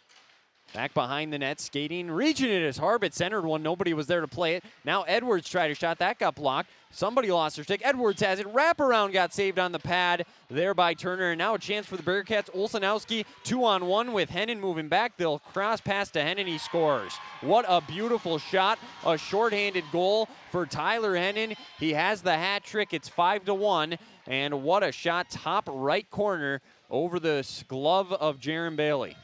S1: Back behind the net, skating, reaching it as Harbit centered one. Nobody was there to play it. Now Edwards tried a shot. That got blocked. Somebody lost their stick. Edwards has it. Wraparound got saved on the pad there by Turner. And now a chance for the Bearcats. Olsanowski 2-on-1 with Hennon moving back. They'll cross pass to Hennon. He scores. What a beautiful shot. A shorthanded goal for Tyler Hennon. He has the hat trick. It's 5-1. And what a shot. Top right corner over the glove of Jaron Bailey.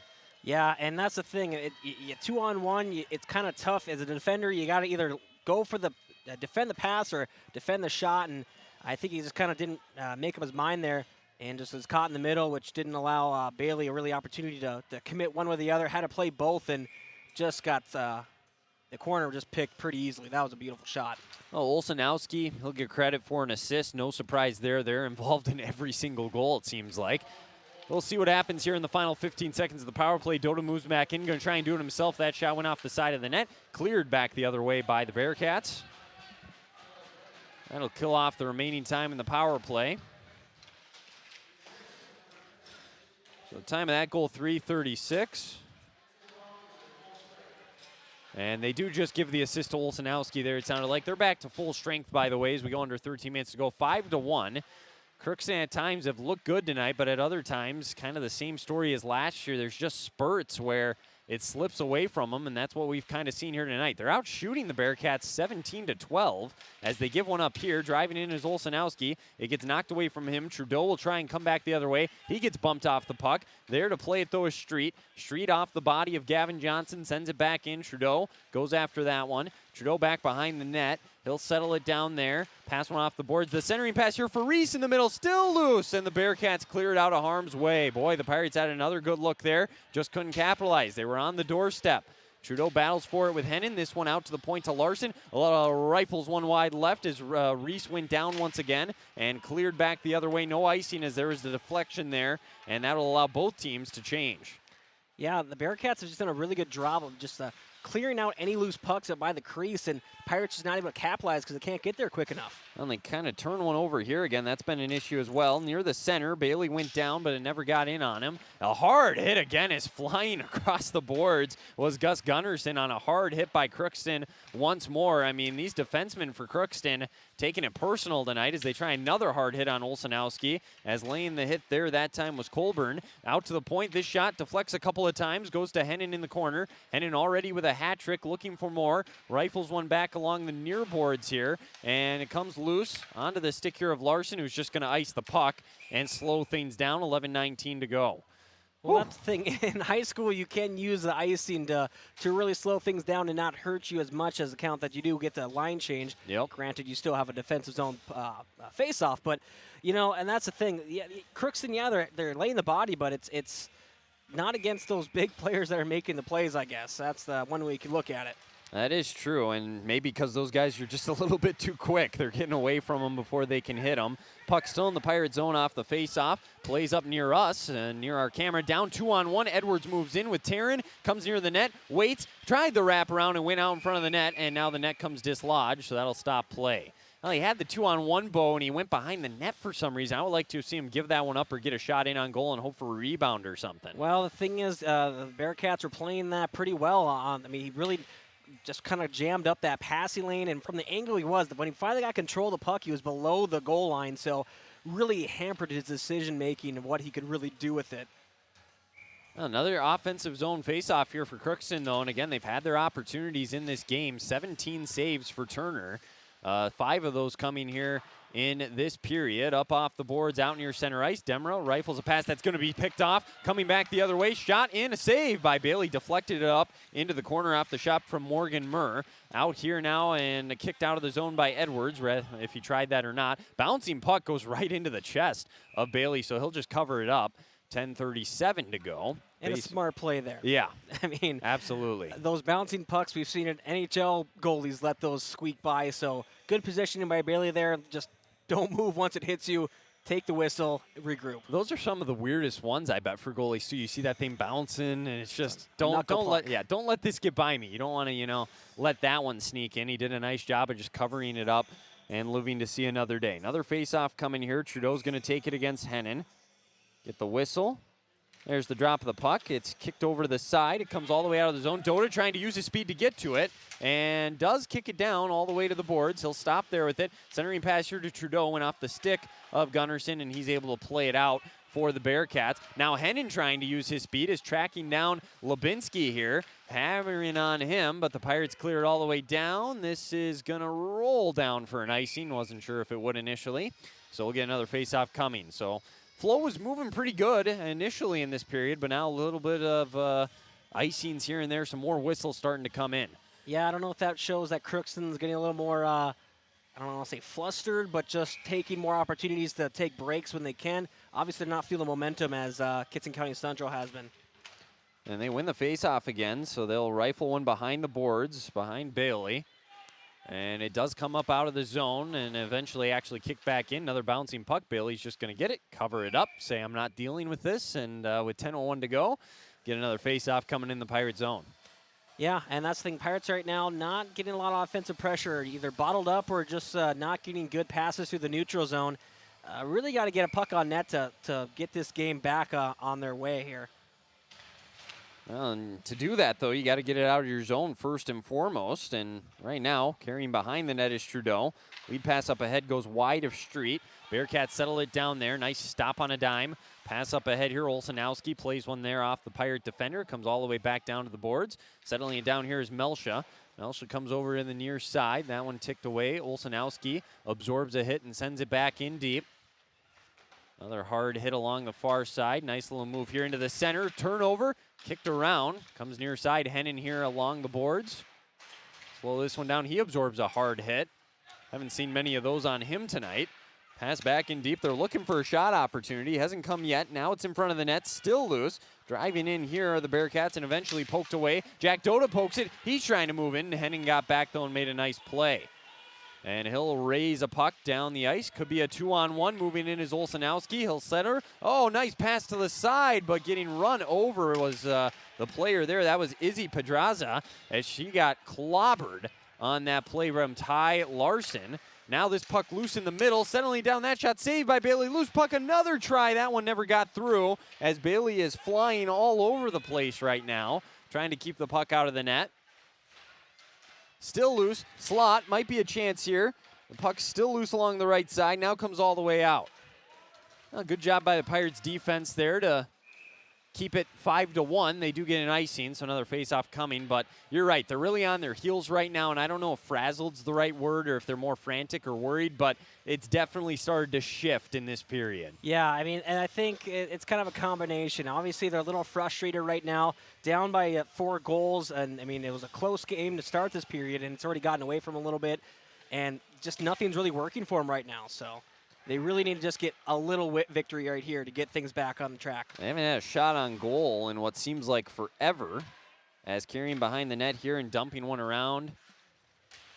S9: Yeah, and that's the thing. You 2-on-1, it's kind of tough. As a defender, you got to either go for the defend the pass or defend the shot, and I think he just kind of didn't make up his mind there and just was caught in the middle, which didn't allow Bailey a really opportunity to commit one or the other. Had to play both and just got the corner just picked pretty easily. That was a beautiful shot.
S1: Oh, Olsanowski, he'll get credit for an assist. No surprise there. They're involved in every single goal, it seems like. We'll see what happens here in the final 15 seconds of the power play. Dota moves back in, going to try and do it himself. That shot went off the side of the net, cleared back the other way by the Bearcats. That'll kill off the remaining time in the power play. So the time of that goal, 3:36. And they do just give the assist to Olsanowski there, it sounded like. They're back to full strength, by the way, as we go under 13 minutes to go. 5-1. Crookston at times have looked good tonight, but at other times, kind of the same story as last year. There's just spurts where it slips away from them, and that's what we've kind of seen here tonight. They're out shooting the Bearcats 17-12 as they give one up here. Driving in is Olsanowski. It gets knocked away from him. Trudeau will try and come back the other way. He gets bumped off the puck. There to play it, though, is Street. Street off the body of Gavin Johnson, sends it back in. Trudeau goes after that one. Trudeau back behind the net. He'll settle it down there. Pass one off the boards. The centering pass here for Reese in the middle, still loose, and the Bearcats cleared out of harm's way. Boy, the Pirates had another good look there, just couldn't capitalize. They were on the doorstep. Trudeau battles for it with Hennon. This one out to the point to Larson. A lot of rifles one wide left as Reese went down once again and cleared back the other way. No icing as there was the deflection there, and that'll allow both teams to change.
S9: Yeah, the Bearcats have just done a really good job of just clearing out any loose pucks up by the crease, and Pirates just not able to capitalize because they can't get there quick enough.
S1: And they kind of turn one over here again. That's been an issue as well. Near the center, Bailey went down, but it never got in on him. A hard hit again is flying across the boards was Gus Gunnarsson on a hard hit by Crookston once more. I mean, these defensemen for Crookston taking it personal tonight as they try another hard hit on Olsenowski, as laying the hit there that time was Colburn. Out to the point, this shot deflects a couple of times, goes to Hennon in the corner. Hennon already with a hat trick, looking for more. Rifles one back along the near boards here, and it comes loose onto the stick here of Larson, who's just going to ice the puck and slow things down. 11:19 to go.
S9: Well, that's the thing. In high school, you can use the icing to really slow things down and not hurt you as much as the count that you do get the line change.
S1: Yep.
S9: Granted, you still have a defensive zone face-off, but, you know, and that's the thing. Yeah, Crookston, yeah, they're laying the body, but it's not against those big players that are making the plays, I guess. That's the one way you can look at it.
S1: That is true, and maybe because those guys are just a little bit too quick. They're getting away from them before they can hit them. Puck still in the Pirate zone off the face-off. Plays up near us, near our camera. Down 2-on-1. Edwards moves in with Taryn. Comes near the net, waits, tried the wraparound and went out in front of the net, and now the net comes dislodged, so that'll stop play. Well, he had the 2-on-1 bow, and he went behind the net for some reason. I would like to see him give that one up or get a shot in on goal and hope for a rebound or something.
S9: Well, the thing is, the Bearcats were playing that pretty well. I mean, he really just kind of jammed up that passing lane, and from the angle he was, when he finally got control of the puck, he was below the goal line, so really hampered his decision-making and what he could really do with it.
S1: Another offensive zone face-off here for Crookston, though, and again, they've had their opportunities in this game. 17 saves for Turner. 5 of those coming here in this period. Up off the boards, out near center ice. Demro rifles a pass that's going to be picked off. Coming back the other way, shot in, a save by Bailey. Deflected it up into the corner off the shot from Morgan Murr. Out here now and kicked out of the zone by Edwards, if he tried that or not. Bouncing puck goes right into the chest of Bailey, so he'll just cover it up. 10:37 to go.
S9: And a smart play there.
S1: Yeah.
S9: I mean,
S1: absolutely.
S9: Those bouncing pucks, we've seen it. NHL goalies let those squeak by, so good positioning by Bailey there. Just don't move once it hits you. Take the whistle, regroup.
S1: Those are some of the weirdest ones, I bet, for goalies too. You see that thing bouncing, and it's just don't let this get by me. You don't want to, let that one sneak in. He did a nice job of just covering it up and living to see another day. Another face-off coming here. Trudeau's going to take it against Hennon. Get the whistle. There's the drop of the puck. It's kicked over to the side. It comes all the way out of the zone. Dota trying to use his speed to get to it and does kick it down all the way to the boards. He'll stop there with it. Centering pass here to Trudeau went off the stick of Gunnarsson, and he's able to play it out for the Bearcats. Now Hennon trying to use his speed is tracking down Lubinsky here, hammering on him, but the Pirates clear it all the way down. This is going to roll down for an icing. Wasn't sure if it would initially, so we'll get another face-off coming. So flow was moving pretty good initially in this period, but now a little bit of icings here and there, some more whistles starting to come in.
S9: Yeah, I don't know if that shows that Crookston's getting a little more, I don't want to say flustered, but just taking more opportunities to take breaks when they can. Obviously, they're not feeling momentum as Kittson County Central has been.
S1: And they win the face-off again, so they'll rifle one behind the boards, behind Bailey. And it does come up out of the zone and eventually actually kick back in. Another bouncing puck. Bailey's just going to get it, cover it up, say I'm not dealing with this, and with 10:01 to go, get another face-off coming in the Pirate zone.
S9: Yeah, and that's the thing. Pirates right now not getting a lot of offensive pressure, either bottled up or just not getting good passes through the neutral zone. Really got to get a puck on net to get this game back on their way here.
S1: Well, and to do that, though, you got to get it out of your zone first and foremost. And right now, carrying behind the net is Trudeau. Lead pass up ahead goes wide of Street. Bearcats settle it down there. Nice stop on a dime. Pass up ahead here. Olsenowski plays one there off the Pirate defender. Comes all the way back down to the boards. Settling it down here is Melsha. Melsha comes over in the near side. That one ticked away. Olsenowski absorbs a hit and sends it back in deep. Another hard hit along the far side. Nice little move here into the center. Turnover. Kicked around. Comes near side. Hennon here along the boards. Slow this one down. He absorbs a hard hit. Haven't seen many of those on him tonight. Pass back in deep. They're looking for a shot opportunity. Hasn't come yet. Now it's in front of the net. Still loose. Driving in here are the Bearcats and eventually poked away. Jack Dota pokes it. He's trying to move in. Henning got back, though, and made a nice play. And he'll raise a puck down the ice. Could be a 2-on-1. Moving in is Olsenowski. He'll center. Oh, nice pass to the side, but getting run over was the player there. That was Izzy Pedraza as she got clobbered on that play from Ty Larson. Now this puck loose in the middle. Settling down that shot. Saved by Bailey. Loose puck. Another try. That one never got through as Bailey is flying all over the place right now, trying to keep the puck out of the net. Still loose. Slot. Might be a chance here. The puck's still loose along the right side. Now comes all the way out. Well, good job by the Pirates defense there to keep it 5-1. They do get an icing, so another face-off coming. But you're right. They're really on their heels right now, and I don't know if frazzled's the right word or if they're more frantic or worried, but it's definitely started to shift in this period.
S9: Yeah, I mean, and I think it's kind of a combination. Obviously, they're a little frustrated right now, down by 4 goals. And, I mean, it was a close game to start this period, and it's already gotten away from them a little bit. And just nothing's really working for them right now, so they really need to just get a little victory right here to get things back on the track.
S1: They haven't had a shot on goal in what seems like forever, as carrying behind the net here and dumping one around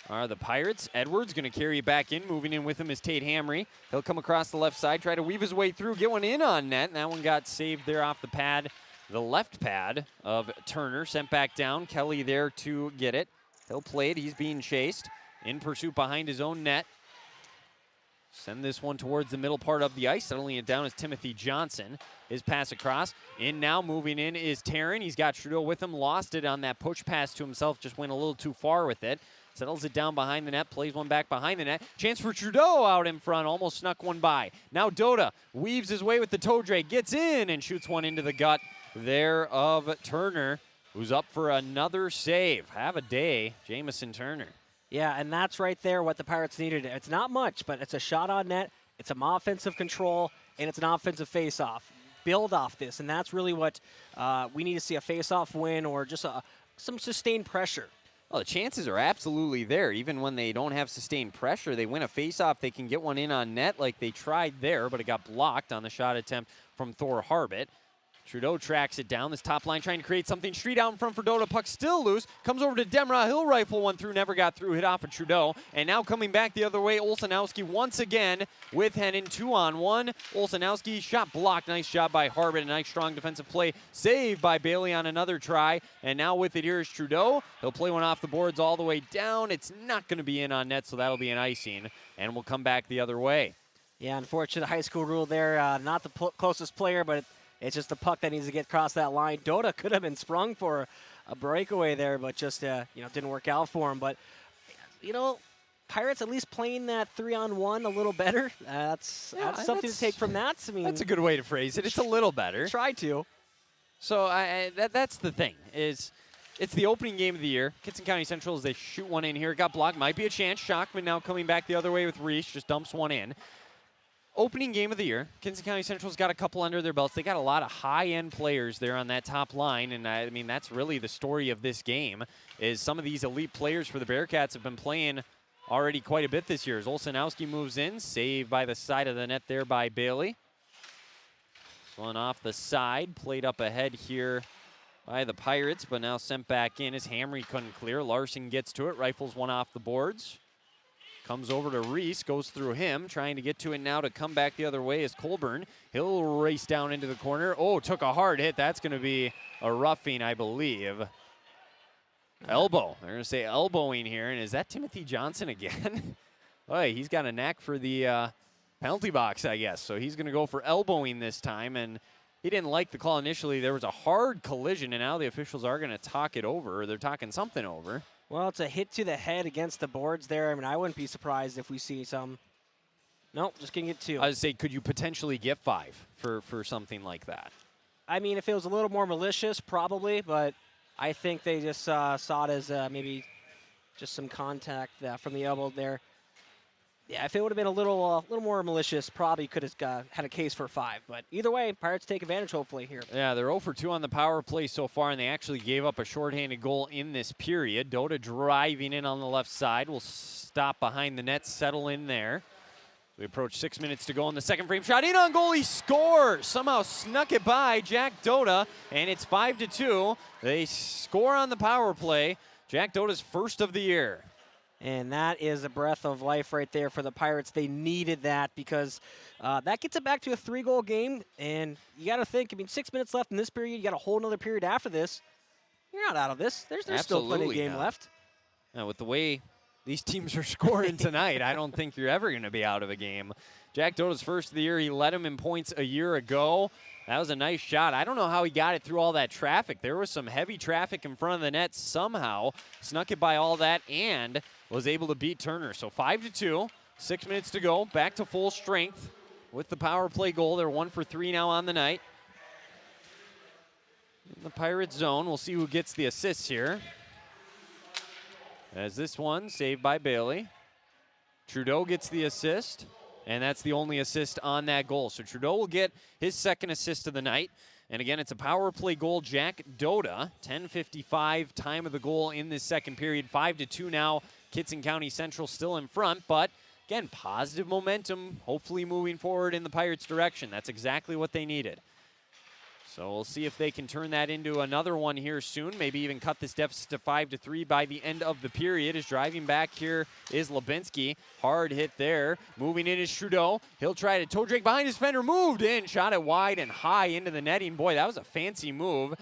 S1: are the Pirates. Edwards going to carry it back in. Moving in with him is Tate Hamry. He'll come across the left side, try to weave his way through, get one in on net, and that one got saved there off the pad, the left pad of Turner. Sent back down. Kelly there to get it. He'll play it. He's being chased. In pursuit behind his own net. Send this one towards the middle part of the ice. Settling it down is Timothy Johnson. His pass across. In now, moving in is Taryn. He's got Trudeau with him. Lost it on that push pass to himself. Just went a little too far with it. Settles it down behind the net. Plays one back behind the net. Chance for Trudeau out in front. Almost snuck one by. Now Dota weaves his way with the toe drag. Gets in and shoots one into the gut there of Turner, who's up for another save. Have a day, Jamison Turner.
S9: Yeah, and that's right there what the Pirates needed. It's not much, but it's a shot on net, it's some offensive control, and it's an offensive face-off. Build off this, and that's really what we need to see, a face-off win or just some sustained pressure.
S1: Well, the chances are absolutely there. Even when they don't have sustained pressure, they win a face-off, they can get one in on net like they tried there, but it got blocked on the shot attempt from Thor Harbit. Trudeau tracks it down. This top line trying to create something. Street out in front for Dota. Puck still loose. Comes over to Demra. He'll rifle one through. Never got through. Hit off of Trudeau. And now coming back the other way, Olsenowski once again with Hennon. 2-on-1. Olsenowski shot blocked. Nice job by Harbit. A nice strong defensive play. Saved by Bailey on another try. And now with it here is Trudeau. He'll play one off the boards all the way down. It's not going to be in on net, so that'll be an icing. And we'll come back the other way.
S9: Yeah, unfortunate high school rule there. Not the closest player, but it's just the puck that needs to get across that line. Dota could have been sprung for a breakaway there, but just didn't work out for him. But Pirates at least playing that 3-on-1 a little better. That's something to take from that. I mean,
S1: that's a good way to phrase it. It's a little better.
S9: Try to.
S1: So that's the thing is. It's the opening game of the year. Kittson County Central, as they shoot one in here. It got blocked. Might be a chance. Shockman now coming back the other way with Reese. Just dumps one in. Opening game of the year. Kittson County Central's got a couple under their belts. They got a lot of high-end players there on that top line, and I mean that's really the story of this game. Is some of these elite players for the Bearcats have been playing already quite a bit this year. As Olsenowski moves in, saved by the side of the net there by Bailey. One off the side, played up ahead here by the Pirates, but now sent back in as Hamry couldn't clear. Larson gets to it, rifles one off the boards. Comes over to Reese, goes through him, trying to get to it now to come back the other way is Colburn. He'll race down into the corner. Oh, took a hard hit. That's going to be a roughing, I believe. Elbow. They're going to say elbowing here. And is that Timothy Johnson again? Boy, he's got a knack for the penalty box, I guess. So he's going to go for elbowing this time. And he didn't like the call initially. There was a hard collision, and now the officials are going to talk it over. Or they're talking something over.
S9: Well, it's a hit to the head against the boards there. I mean, I wouldn't be surprised if we see some. Nope, just going to get 2.
S1: I would say, could you potentially get 5 for something like that?
S9: I mean, if it was a little more malicious, probably, but I think they just saw it as maybe just some contact from the elbow there. Yeah, if it would have been a little more malicious, probably could have had a case for 5. But either way, Pirates take advantage, hopefully, here.
S1: Yeah, they're 0 for 2 on the power play so far, and they actually gave up a shorthanded goal in this period. Dota driving in on the left side. Will stop behind the net, settle in there. We approach 6 minutes to go in the second frame. Shot in on goal, he scores! Somehow snuck it by Jack Dota, and it's 5-2. They score on the power play. Jack Dota's first of the year.
S9: And that is a breath of life right there for the Pirates. They needed that because that gets it back to a 3-goal game. And you got to think, 6 minutes left in this period. You got a whole other period after this. You're not out of this. There's still plenty of game left.
S1: Now, with the way these teams are scoring tonight, I don't think you're ever going to be out of a game. Jack Dota's first of the year. He led him in points a year ago. That was a nice shot. I don't know how he got it through all that traffic. There was some heavy traffic in front of the net. Somehow snuck it by all that and was able to beat Turner. So 5-2, 6 minutes to go. Back to full strength with the power play goal. They're 1 for 3 now on the night. In the Pirates zone, we'll see who gets the assists here. As this one saved by Bailey. Trudeau gets the assist. And that's the only assist on that goal. So Trudeau will get his second assist of the night. And again, it's a power play goal. Jack Dota, 10:55 time of the goal in this second period. 5-2 now. Kittson County Central still in front. But again, positive momentum, hopefully moving forward in the Pirates' direction. That's exactly what they needed. So we'll see if they can turn that into another one here soon. Maybe even cut this deficit to 5-3 by the end of the period. As driving back here is Lubinsky. Hard hit there. Moving in is Trudeau. He'll try to toe drag behind his defender. Moved in. Shot it wide and high into the netting. Boy, that was a fancy move.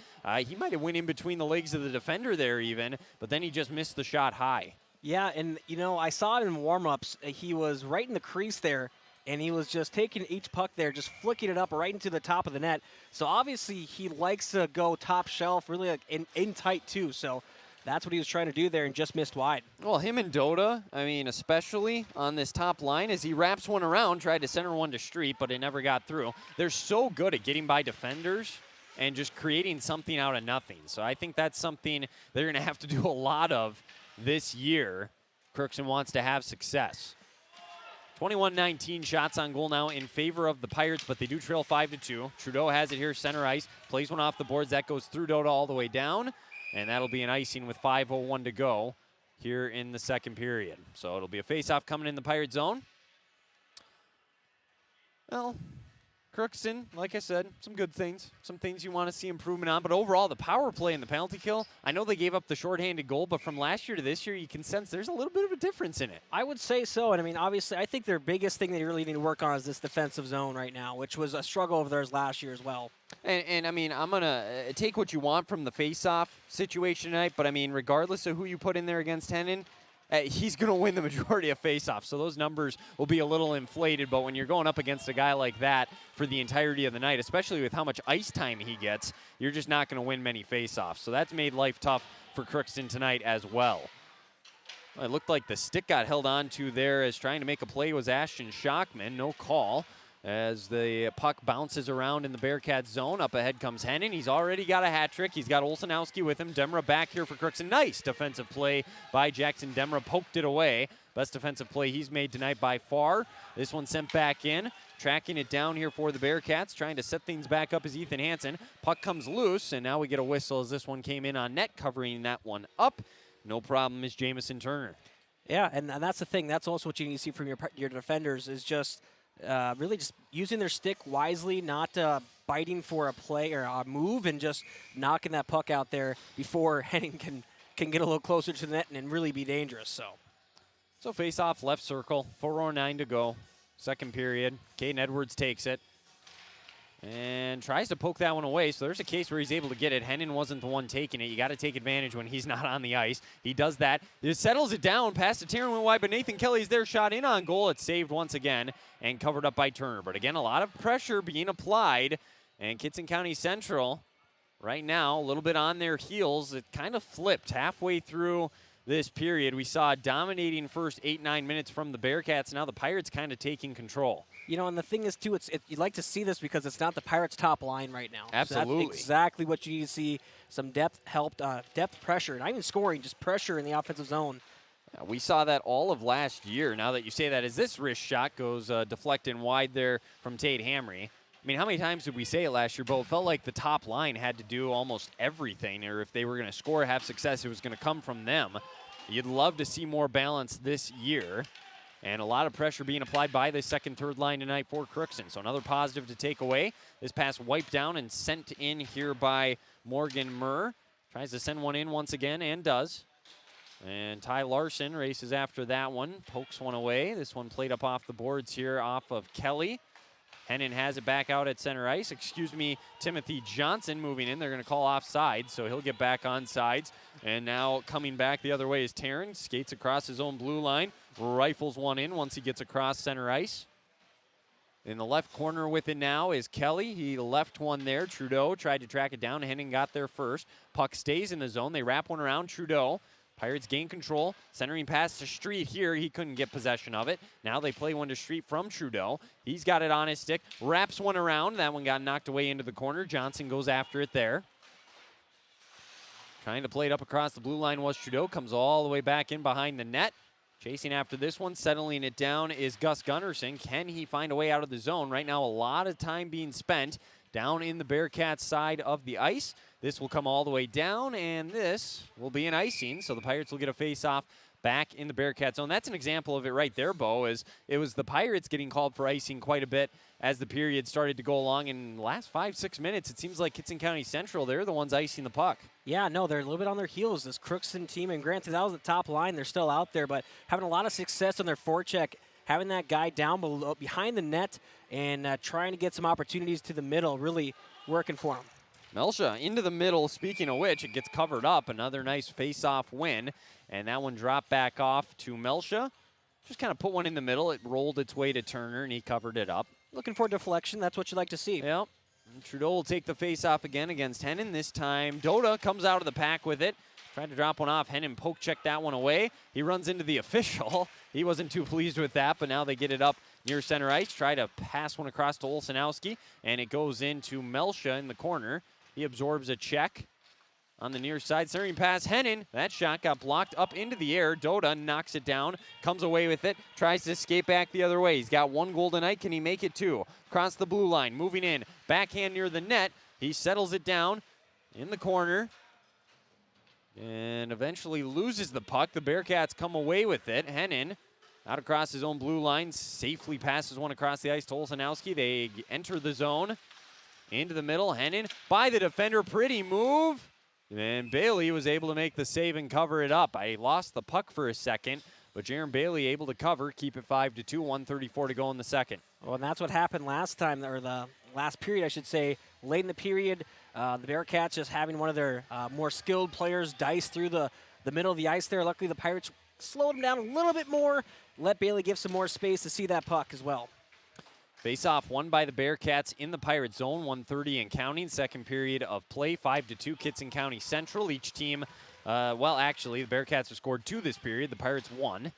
S1: He might have went in between the legs of the defender there even, but then he just missed the shot high.
S9: Yeah, and, I saw it in warm-ups. He was right in the crease there. And he was just taking each puck there, just flicking it up right into the top of the net. So obviously he likes to go top shelf, really in tight too. So that's what he was trying to do there and just missed wide.
S1: Well, him and Dota, especially on this top line, as he wraps one around, tried to center one to Street, but it never got through. They're so good at getting by defenders and just creating something out of nothing. So I think that's something they're going to have to do a lot of this year. Crookston wants to have success. 21-19 shots on goal now in favor of the Pirates, but they do trail 5-2. Trudeau has it here, center ice, plays one off the boards. That goes through Dota all the way down, and that'll be an icing with 5:01 to go here in the second period. So it'll be a face-off coming in the Pirate zone. Well, Crookston, like I said, some good things, some things you want to see improvement on. But overall, the power play and the penalty kill, I know they gave up the shorthanded goal, but from last year to this year, you can sense there's a little bit of a difference in it.
S9: I would say so. And, obviously, I think their biggest thing they really need to work on is this defensive zone right now, which was a struggle of theirs last year as well.
S1: And I'm going to take what you want from the face-off situation tonight, but, regardless of who you put in there against Hennen, he's going to win the majority of face-offs, so those numbers will be a little inflated. But when you're going up against a guy like that for the entirety of the night, especially with how much ice time he gets, you're just not going to win many face-offs. So that's made life tough for Crookston tonight as well. It looked like the stick got held on to there as trying to make a play was Ashton Schockman. No call. As the puck bounces around in the Bearcats zone. Up ahead comes Hennen. He's already got a hat trick. He's got Olsenowski with him. Demra back here for Crookston. Nice defensive play by Jackson Demra. Poked it away. Best defensive play he's made tonight by far. This one sent back in. Tracking it down here for the Bearcats. Trying to set things back up is Ethan Hansen. Puck comes loose, and now we get a whistle as this one came in on net, covering that one up. No problem is Jamison Turner.
S9: Yeah, and that's the thing. That's also what you need to see from your defenders is just really just using their stick wisely, not biting for a play or a move, and just knocking that puck out there before Henning can get a little closer to the net and really be dangerous.
S1: So face-off left circle, 4:09 to go. Second period. Caden Edwards takes it and tries to poke that one away. So there's a case where he's able to get it. Hennen wasn't the one taking it. You got to take advantage when he's not on the ice. He does that. It settles it down. Pass to Taryn went wide, but Nathan Kelly's there. Shot in on goal. It's saved once again and covered up by Turner. But again, a lot of pressure being applied. And Kittson County Central right now, a little bit on their heels. It kind of flipped halfway through this period. We saw a dominating first 8-9 minutes from the Bearcats. Now the Pirates kind of taking control.
S9: And the thing is, too, you'd like to see this because it's not the Pirates' top line right now.
S1: Absolutely.
S9: So that's exactly what you need to see. Some depth helped, depth pressure, not even scoring, just pressure in the offensive zone.
S1: Yeah, we saw that all of last year. Now that you say that, as this wrist shot goes deflecting wide there from Tate Hamry. How many times did we say it last year, Bo? It felt like the top line had to do almost everything, or if they were going to score, have success, it was going to come from them. You'd love to see more balance this year. And a lot of pressure being applied by the second, third line tonight for Crookston. So another positive to take away. This pass wiped down and sent in here by Morgan Murr. Tries to send one in once again and does. And Ty Larson races after that one. Pokes one away. This one played up off the boards here off of Kelly. Hennon has it back out at center ice. Timothy Johnson moving in. They're going to call offside, so he'll get back on sides. And now coming back the other way is Taryn. Skates across his own blue line. Rifles one in once he gets across center ice. In the left corner with it now is Kelly. He left one there. Trudeau tried to track it down. Henning got there first. Puck stays in the zone. They wrap one around Trudeau. Pirates gain control. Centering pass to Street here. He couldn't get possession of it. Now they play one to Street from Trudeau. He's got it on his stick. Wraps one around. That one got knocked away into the corner. Johnson goes after it there. Trying to play it up across the blue line was Trudeau. Comes all the way back in behind the net. Chasing after this one, settling it down is Gus Gunnarsson. Can he find a way out of the zone? Right now, a lot of time being spent down in the Bearcats side of the ice. This will come all the way down, and this will be an icing, so the Pirates will get a face-off back in the Bearcats zone. That's an example of it right there, Bo, is it was the Pirates getting called for icing quite a bit as the period started to go along. In the last 5-6 minutes, it seems like Kittson County Central, they're the ones icing the puck.
S9: Yeah, no, they're a little bit on their heels, this Crookston team. And granted, that was the top line. They're still out there, but having a lot of success on their forecheck, having that guy down below, behind the net and trying to get some opportunities to the middle, really working for them.
S1: Melsha into the middle. Speaking of which, it gets covered up. Another nice face-off win. And that one dropped back off to Melsha. Just kind of put one in the middle. It rolled its way to Turner, and he covered it up.
S9: Looking for deflection. That's what you like to see.
S1: Yep. And Trudeau will take the face-off again against Hennon. This time, Doda comes out of the pack with it. Tried to drop one off. Hennon poke checked that one away. He runs into the official. He wasn't too pleased with that, but now they get it up near center ice. Try to pass one across to Olsenowski, and it goes into Melsha in the corner. He absorbs a check on the near side. Centering pass, Hennon. That shot got blocked up into the air. Doda knocks it down, comes away with it, tries to skate back the other way. He's got one goal tonight. Can he make it two? Across the blue line, moving in. Backhand near the net. He settles it down in the corner and eventually loses the puck. The Bearcats come away with it. Hennon out across his own blue line, safely passes one across the ice to Olsenowski. They enter the zone. Into the middle, Hennon by the defender, pretty move. And Bailey was able to make the save and cover it up. I lost the puck for a second, but Jaron Bailey able to cover, keep it 5-2, 1:34 to go in the second.
S9: Well, and that's what happened last time, or the last period, I should say. Late in the period, the Bearcats just having one of their more skilled players dice through the middle of the ice there. Luckily, the Pirates slowed them down a little bit more, let Bailey give some more space to see that puck as well.
S1: Face-off won by the Bearcats in the Pirate zone, 1:30 and counting. Second period of play, 5-2, Kittson County Central. Each team, well, actually, the Bearcats have scored 2 this period. The Pirates 1.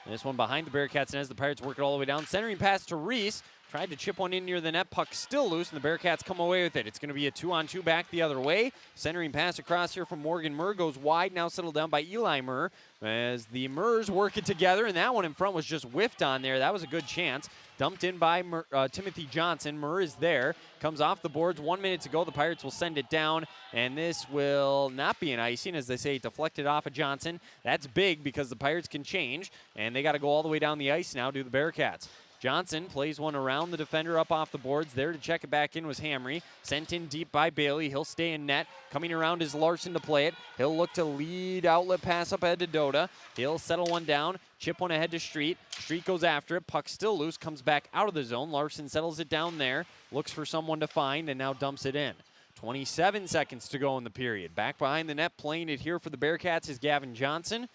S1: And this one behind the Bearcats, and as the Pirates work it all the way down. Centering pass to Reese. Tried to chip one in near the net. Puck still loose, and the Bearcats come away with it. It's going to be a 2-on-2 back the other way. Centering pass across here from Morgan Murr goes wide, now settled down by Eli Murr as the Murrs work it together, and that one in front was just whiffed on there. That was a good chance. Dumped in by Timothy Johnson. Murr is there. Comes off the boards. 1 minute to go. The Pirates will send it down, and this will not be an icing, as they say, deflected off of Johnson. That's big because the Pirates can change, and they got to go all the way down the ice now, do the Bearcats. Johnson plays one around the defender up off the boards. There to check it back in was Hamry. Sent in deep by Bailey. He'll stay in net. Coming around is Larson to play it. He'll look to lead outlet pass up ahead to Doda. He'll settle one down. Chip one ahead to Street. Street goes after it. Puck still loose. Comes back out of the zone. Larson settles it down there. Looks for someone to find and now dumps it in. 27 seconds to go in the period. Back behind the net playing it here for the Bearcats is Gavin Johnson.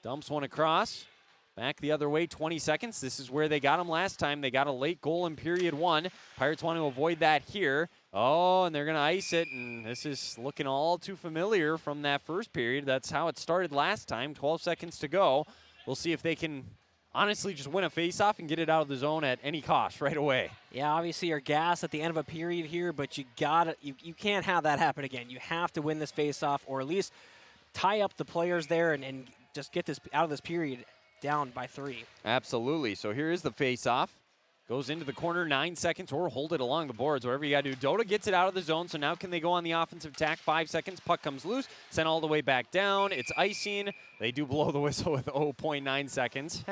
S1: Dumps one across. Back the other way, 20 seconds. This is where they got him last time. They got a late goal in period 1. Pirates want to avoid that here. Oh, and they're going to ice it, and this is looking all too familiar from that first period. That's how it started last time. 12 seconds to go. We'll see if they can honestly just win a faceoff and get it out of the zone at any cost right away.
S9: Yeah, obviously you're gassed at the end of a period here, but you can't have that happen again. You have to win this faceoff, or at least tie up the players there and just get this out of this period down by 3.
S1: Absolutely. So here is the face-off. Goes into the corner, 9 seconds, or hold it along the boards, whatever you got to do. Doda gets it out of the zone, so now can they go on the offensive attack? 5 seconds, puck comes loose, sent all the way back down. It's icing. They do blow the whistle with 0.9 seconds.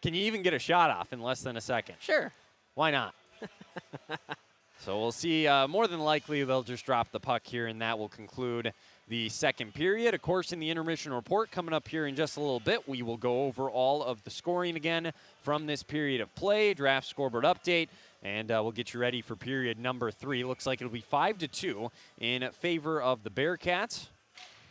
S1: Can you even get a shot off in less than a second?
S9: Sure.
S1: Why not? So we'll see. More than likely, they'll just drop the puck here, and that will conclude the second period. Of course, in the intermission report coming up here in just a little bit, we will go over all of the scoring again from this period of play, draft scoreboard update, and we'll get you ready for period number 3. Looks like it'll be 5-2 in favor of the Bearcats.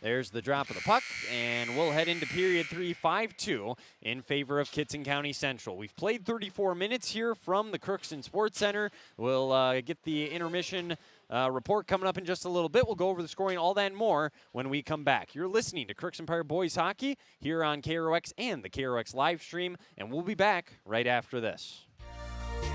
S1: There's the drop of the puck, and we'll head into period 3, 5-2 in favor of Kittson County Central. We've played 34 minutes here from the Crookston Sports Center. We'll get the intermission report coming up in just a little bit. We'll go over the scoring, all that and more when we come back. You're listening to Crookston Pirate Boys Hockey here on KROX and the KROX live stream, and we'll be back right after this.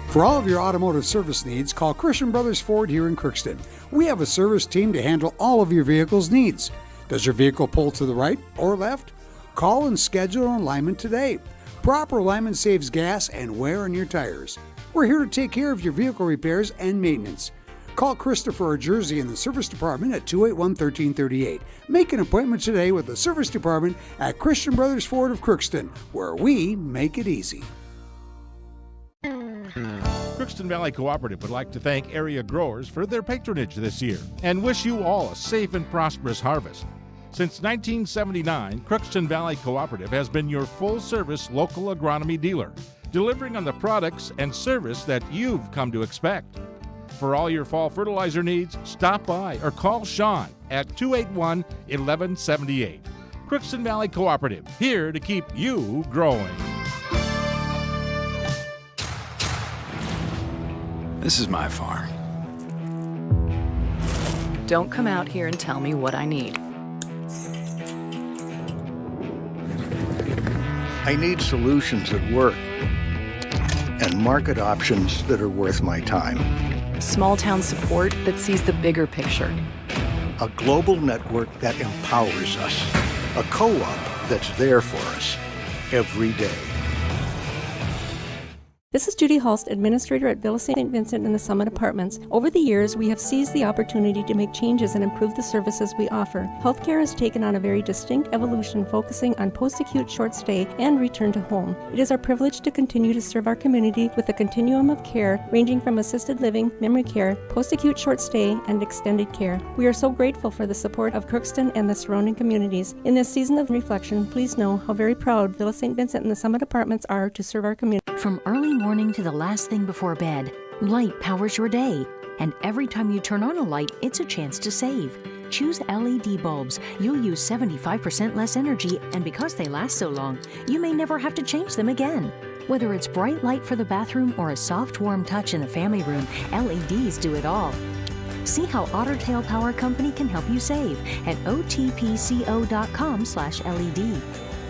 S16: For all of your automotive service needs, call Christian Brothers Ford here in Crookston. We have a service team to handle all of your vehicle's needs. Does your vehicle pull to the right or left? Call and schedule an alignment today. Proper alignment saves gas and wear on your tires. We're here to take care of your vehicle repairs and maintenance. Call Christopher or Jersey in the service department at 281-1338. Make an appointment today with the service department at Christian Brothers Ford of Crookston, where we make it easy.
S7: Crookston Valley Cooperative would like to thank area growers for their patronage this year and wish you all a safe and prosperous harvest. Since 1979, Crookston Valley Cooperative has been your full-service local agronomy dealer, delivering on the products and service that you've come to expect. For all your fall fertilizer needs, stop by or call Sean at 281-1178. Crookston Valley Cooperative, here to keep you growing.
S18: This is my farm.
S19: Don't come out here and tell me what I need.
S20: I need solutions that work and market options that are worth my time.
S19: Small town support that sees the bigger picture.
S20: A global network that empowers us. A co-op that's there for us every day.
S21: This is Judy Hulst, Administrator at Villa St. Vincent and the Summit Apartments. Over the years, we have seized the opportunity to make changes and improve the services we offer. Healthcare has taken on a very distinct evolution, focusing on post-acute short stay and return to home. It is our privilege to continue to serve our community with a continuum of care ranging from assisted living, memory care, post-acute short stay, and extended care. We are so grateful for the support of Crookston and the surrounding communities. In this season of reflection, please know how very proud Villa St. Vincent and the Summit Apartments are to serve our community.
S2: From early morning to the last thing before bed, light powers your day. And every time you turn on a light, it's a chance to save. Choose LED bulbs. You'll use 75% less energy, and because they last so long, you may never have to change them again. Whether it's bright light for the bathroom or a soft, warm touch in the family room, LEDs do it all. See how Otter Tail Power Company can help you save at otpco.com/LED.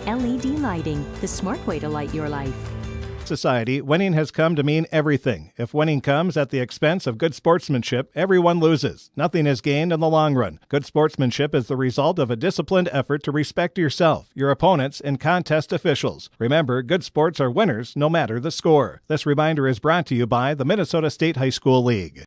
S2: LED lighting, the smart way to light your life.
S6: Society, winning has come to mean everything. If winning comes at the expense of good sportsmanship, everyone loses. Nothing is gained in the long run. Good sportsmanship is the result of a disciplined effort to respect yourself, your opponents, and contest officials. Remember, good sports are winners no matter the score. This reminder is brought to you by the Minnesota State High School League.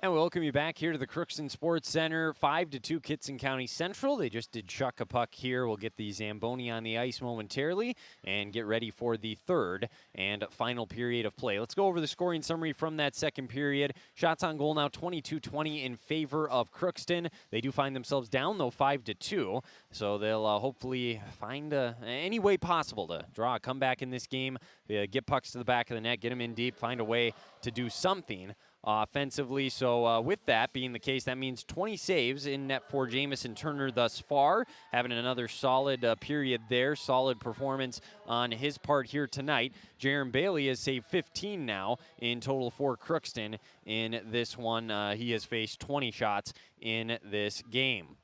S1: And we welcome you back here to the Crookston Sports Center. 5-2 Kittson County Central. They just did chuck a puck here. We'll get the Zamboni on the ice momentarily and get ready for the third and final period of play. Let's go over the scoring summary from that second period. Shots on goal now 22-20 in favor of Crookston. They do find themselves down, though, 5-2. So they'll hopefully find any way possible to draw a comeback in this game, get pucks to the back of the net, get them in deep, find a way to do something offensively. So with that being the case, that means 20 saves in net for Jamison Turner thus far, having another solid period there, solid performance on his part here tonight. Jaron Bailey has saved 15 now in total for Crookston in this one. He has faced 20 shots in this game.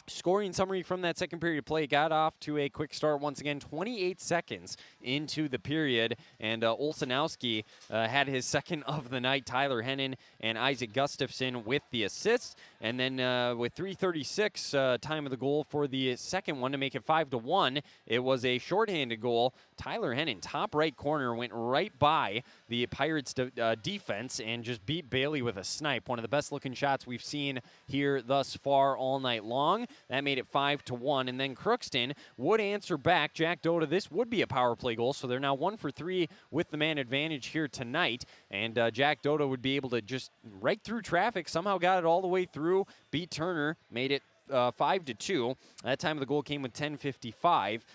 S1: Scoring summary from that second period of play. Got off to a quick start once again, 28 seconds into the period, and Olsenowski had his second of the night. Tyler Hennon and Isaac Gustafson with the assists, and then with 3:36 time of the goal for the second one to make it 5-1, it was a shorthanded goal. Tyler Hennon, top right corner, went right by the Pirates defense and just beat Bailey with a snipe. One of the best looking shots we've seen here thus far all night long. That made it 5-1, and then Crookston would answer back. Jack Doda, this would be a power play goal, so they're now 1 for 3 with the man advantage here tonight, and Jack Doda would be able to just right through traffic, somehow got it all the way through, beat Turner, made it 5-2. That time of the goal came with 10:55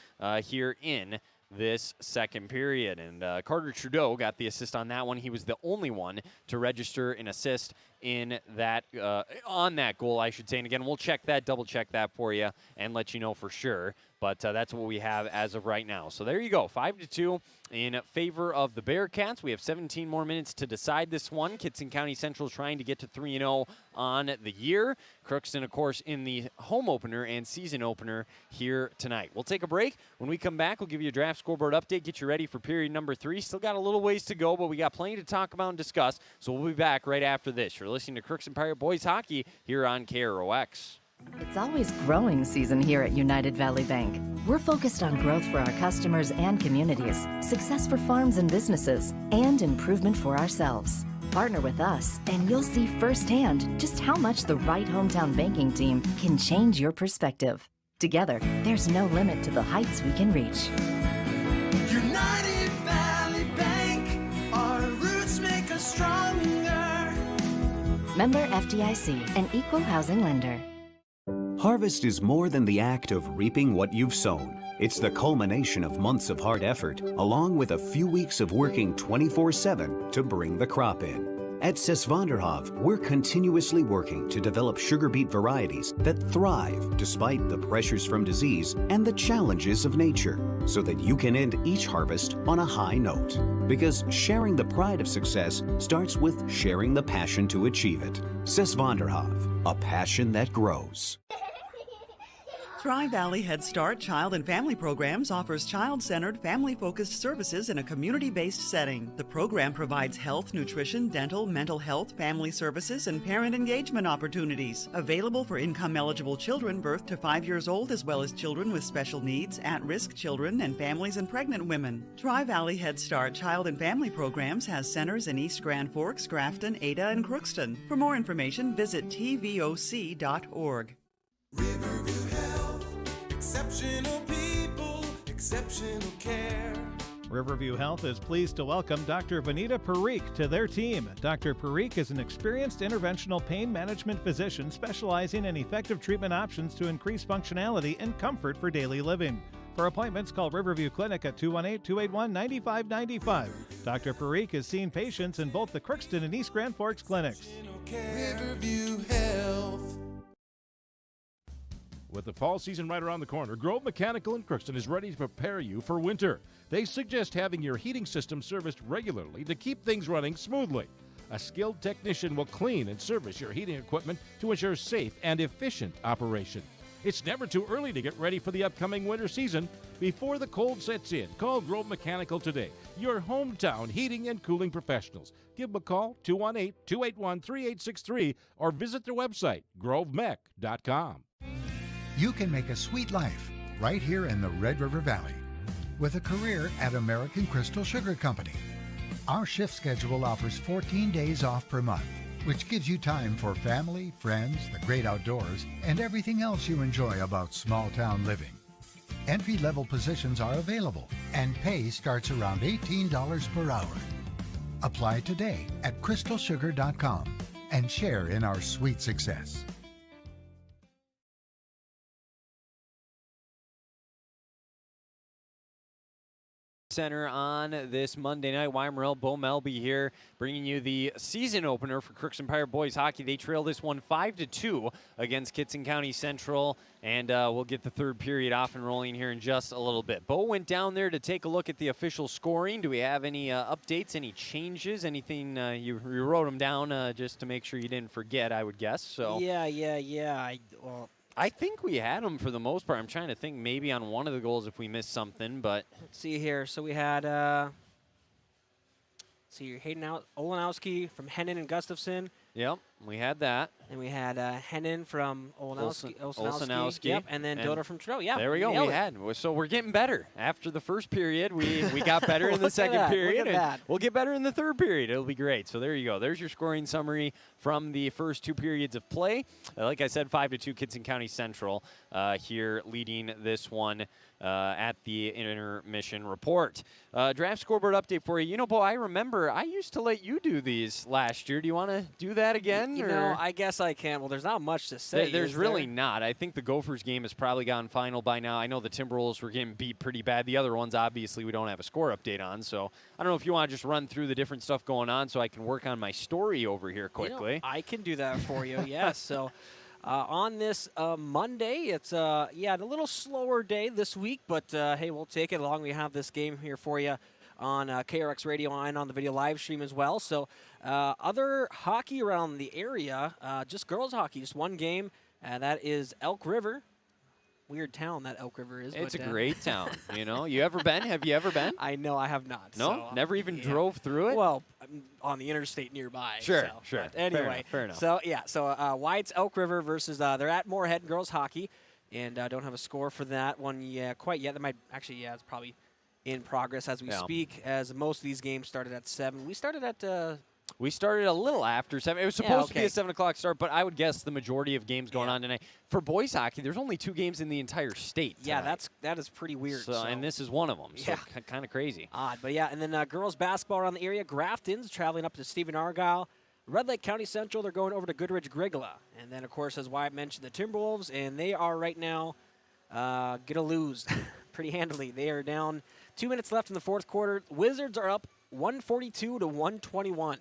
S1: here in this second period, and Carter Trudeau got the assist on that one. He was the only one to register an assist in that on that goal, I should say. And again, we'll check that, double check that for you, and let you know for sure. But that's what we have as of right now. So there you go, 5-2 in favor of the Bearcats. We have 17 more minutes to decide this one. Kittson County Central trying to get to 3-0 on the year. Crookston, of course, in the home opener and season opener here tonight. We'll take a break. When we come back, we'll give you a draft scoreboard update, get you ready for period number 3. Still got a little ways to go, but we got plenty to talk about and discuss. So we'll be back right after this. You're listening to Crookston Pirate Boys Hockey here on KROX.
S2: It's always growing season here at United Valley Bank. We're focused on growth for our customers and communities, success for farms and businesses, and improvement for ourselves. Partner with us, and you'll see firsthand just how much the right hometown banking team can change your perspective. Together, there's no limit to the heights we can reach.
S3: United Valley Bank, our roots make us stronger.
S2: Member FDIC, an equal housing lender.
S4: Harvest is more than the act of reaping what you've sown. It's the culmination of months of hard effort, along with a few weeks of working 24/7 to bring the crop in. At Sesvanderhof, we're continuously working to develop sugar beet varieties that thrive despite the pressures from disease and the challenges of nature, so that you can end each harvest on a high note. Because sharing the pride of success starts with sharing the passion to achieve it. Sesvanderhof, a passion that grows.
S5: Tri-Valley Head Start Child and Family Programs offers child-centered, family-focused services in a community-based setting. The program provides health, nutrition, dental, mental health, family services, and parent engagement opportunities. Available for income-eligible children birth to 5 years old, as well as children with special needs, at-risk children, and families and pregnant women. Tri-Valley Head Start Child and Family Programs has centers in East Grand Forks, Grafton, Ada, and Crookston. For more information, visit tvoc.org.
S3: Exceptional people, exceptional care.
S6: Riverview Health is pleased to welcome Dr. Vanita Parikh to their team. Dr. Parikh is an experienced interventional pain management physician specializing in effective treatment options to increase functionality and comfort for daily living. For appointments, call Riverview Clinic at 218-281-9595. Dr. Parikh is seeing patients in both the Crookston and East Grand Forks clinics.
S3: Riverview Health.
S7: With the fall season right around the corner, Grove Mechanical in Crookston is ready to prepare you for winter. They suggest having your heating system serviced regularly to keep things running smoothly. A skilled technician will clean and service your heating equipment to ensure safe and efficient operation. It's never too early to get ready for the upcoming winter season. Before the cold sets in, call Grove Mechanical today, your hometown heating and cooling professionals. Give them a call, 218-281-3863, or visit their website, grovemech.com.
S8: You can make a sweet life right here in the Red River Valley with a career at American Crystal Sugar Company. Our shift schedule offers 14 days off per month, which gives you time for family, friends, the great outdoors, and everything else you enjoy about small town living. Entry-level positions are available, and pay starts around $18 per hour. Apply today at crystalsugar.com and share in our sweet success.
S1: Center on this Monday night. Weimerel, Bo Melby here, bringing you the season opener for Crookston Pirate Boys Hockey. They trail this one 5-2 against Kittson County Central, and we'll get the third period off and rolling here in just a little bit. Bo went down there to take a look at the official scoring. Do we have any updates, any changes, anything? You wrote them down just to make sure you didn't forget, I would guess. So
S9: Yeah.
S1: I think we had them for the most part. I'm trying to think maybe on one of the goals if we missed something, but.
S9: Let's see here. So we had, Hayden Olenowski from Hennon and Gustafson.
S1: Yep, we had that.
S9: And we had Hennon from Olsenowski.
S1: Yep,
S9: and then Doder from Trudeau. Yeah,
S1: there we go. We had. So we're getting better. After the first period, we got better in the second period.
S9: Look at that.
S1: We'll get better in the third period. It'll be great. So there you go. There's your scoring summary from the first 2 periods of play. Like I said, 5-2 Kittson County Central here leading this one at the intermission report. Draft scoreboard update for you. You know, Bo, I remember I used to let you do these last year. Do you want to do that again?
S9: You know, I guess I can. Well, there's not much to say.
S1: There's really not. I think the Gophers game has probably gone final by now. I know the Timberwolves were getting beat pretty bad. The other ones, obviously, we don't have a score update on. So I don't know if you want to just run through the different stuff going on so I can work on my story over here quickly.
S9: You know, I can do that for you, yes. So on this Monday, it's a little slower day this week, but hey, we'll take it along. We have this game here for you on KRX Radio and on the video live stream as well. So other hockey around the area, just girls hockey, just one game, that is Elk River. Weird town that Elk River is.
S1: It's a great town, you know. You ever been? Have you ever been?
S9: I know I have not.
S1: No?
S9: So,
S1: never even drove through it?
S9: Well, on the interstate nearby.
S1: Sure,
S9: so.
S1: sure.
S9: But anyway,
S1: fair enough.
S9: So, Wyatt's Elk River versus, they're at Moorhead girls hockey, and don't have a score for that one quite yet. That might actually, it's probably in progress as we speak, as most of these games started at 7. We started at...
S1: We started a little after 7. It was supposed to be a 7 o'clock start, but I would guess the majority of games going on tonight. For boys hockey, there's only 2 games in the entire state tonight.
S9: Yeah, that is pretty weird.
S1: So, and this is one of them, so kind of crazy.
S9: Odd, but and then girls basketball around the area. Grafton's traveling up to Stephen Argyle. Red Lake County Central, they're going over to Goodrich Grigla. And then, of course, as Wyatt mentioned, the Timberwolves, and they are right now going to lose pretty handily. They are down 2 minutes left in the fourth quarter. Wizards are up 142 to 121.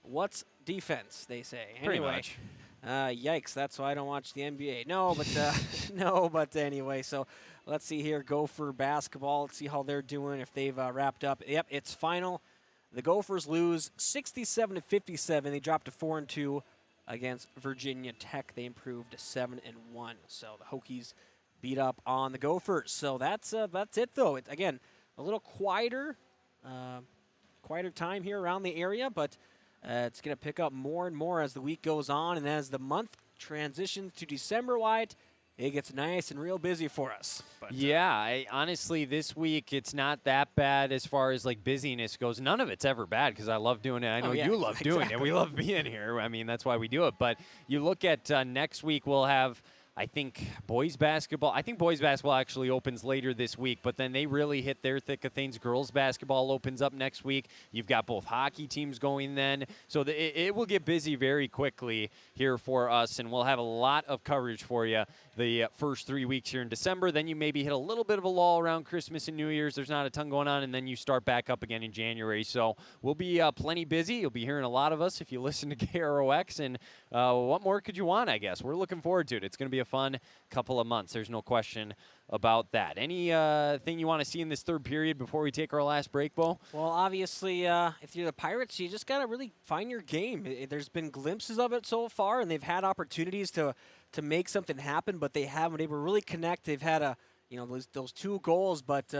S9: What's defense, they say.
S1: Pretty
S9: Anyway,
S1: much.
S9: Yikes, that's why I don't watch the NBA. No, but anyway, so let's see here. Gopher basketball, let's see how they're doing, if they've wrapped up. Yep, it's final. The Gophers lose 67-57. They dropped to 4-2 against Virginia Tech. They improved to 7-1. So the Hokies beat up on the Gophers. So that's it, though. It's, again, a little quieter time here around the area, but it's going to pick up more and more as the week goes on, and as the month transitions to December, Wyatt, it gets nice and real busy for us. But,
S1: honestly, this week it's not that bad as far as like busyness goes. None of it's ever bad because I love doing it. I know you love doing it. We love being here. I mean, that's why we do it. But you look at next week, we'll have, I think, boys basketball. I think boys basketball actually opens later this week, but then they really hit their thick of things. Girls basketball opens up next week. You've got both hockey teams going then. So it will get busy very quickly here for us, and we'll have a lot of coverage for you the first 3 weeks here in December. Then you maybe hit a little bit of a lull around Christmas and New Year's. There's not a ton going on, and then you start back up again in January. So we'll be plenty busy. You'll be hearing a lot of us if you listen to KROX, and what more could you want, I guess? We're looking forward to it. It's going to be a fun couple of months. There's no question about that. Any thing you want to see in this third period before we take our last break, Bo?
S9: Well, obviously, if you're the Pirates, you just got to really find your game. There's been glimpses of it so far, and they've had opportunities to make something happen, but they haven't been able to really connect. They've had those 2 goals, but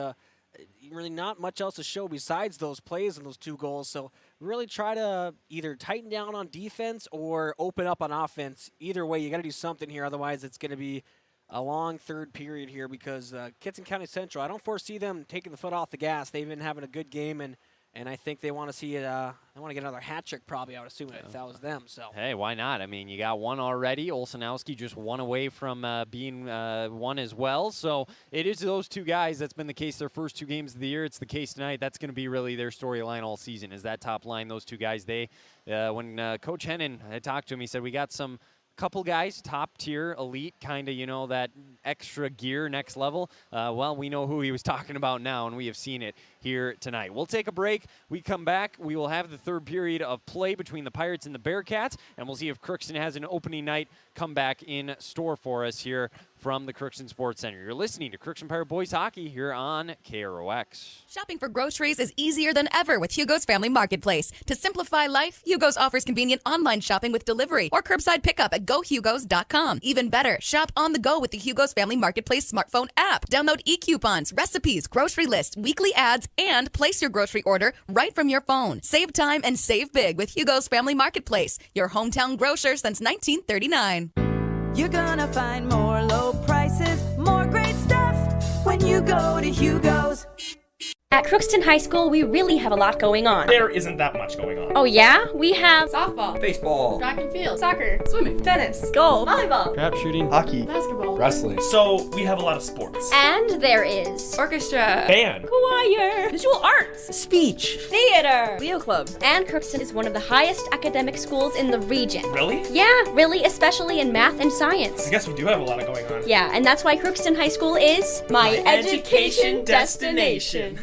S9: really not much else to show besides those plays and those 2 goals. So really try to either tighten down on defense or open up on offense. Either way, you got to do something here. Otherwise, it's going to be a long third period here because Kittson County Central, I don't foresee them taking the foot off the gas. They've been having a good game, and I think they want to see it. They want to get another hat trick, probably, I would assume, if that was them. So
S1: hey, why not? I mean, you got one already. Olsenowski just one away from being one as well. So it is those 2 guys. That's been the case their first 2 games of the year. It's the case tonight. That's going to be really their storyline all season, is that top line, those 2 guys. They, when Coach Hennon, I talked to him, he said, we got some couple guys, top tier, elite, kind of, that extra gear, next level. Well, we know who he was talking about now, and we have seen it here tonight. We'll take a break. We come back. We will have the third period of play between the Pirates and the Bearcats, and we'll see if Crookston has an opening night comeback in store for us here from the Crookston Sports Center. You're listening to Crookston Pirate Boys Hockey here on KROX.
S10: Shopping for groceries is easier than ever with Hugo's Family Marketplace. To simplify life, Hugo's offers convenient online shopping with delivery or curbside pickup at gohugos.com. Even better, shop on the go with the Hugo's Family Marketplace smartphone app. Download e-coupons, recipes, grocery lists, weekly ads, and place your grocery order right from your phone. Save time and save big with Hugo's Family Marketplace, your hometown grocer since 1939.
S11: You're gonna find more low prices, more great stuff when you go to Hugo's.
S12: At Crookston High School, we really have a lot going on.
S13: There isn't that much going on.
S12: Oh yeah? We have
S22: Softball,
S13: Baseball,
S22: track and field, soccer, swimming, tennis,
S12: golf,
S22: volleyball,
S13: crap shooting, hockey,
S22: basketball,
S13: wrestling. So we have a lot of sports.
S12: and there is
S22: orchestra,
S13: Band,
S12: choir,
S22: visual arts,
S11: Speech,
S12: theater,
S22: Leo Club.
S12: and Crookston is one of the highest academic schools in the region.
S13: Really?
S12: Yeah, really, especially in math and
S13: I
S12: science.
S13: guess we do have a lot going on.
S12: Yeah, and that's why Crookston High School is
S22: My education destination.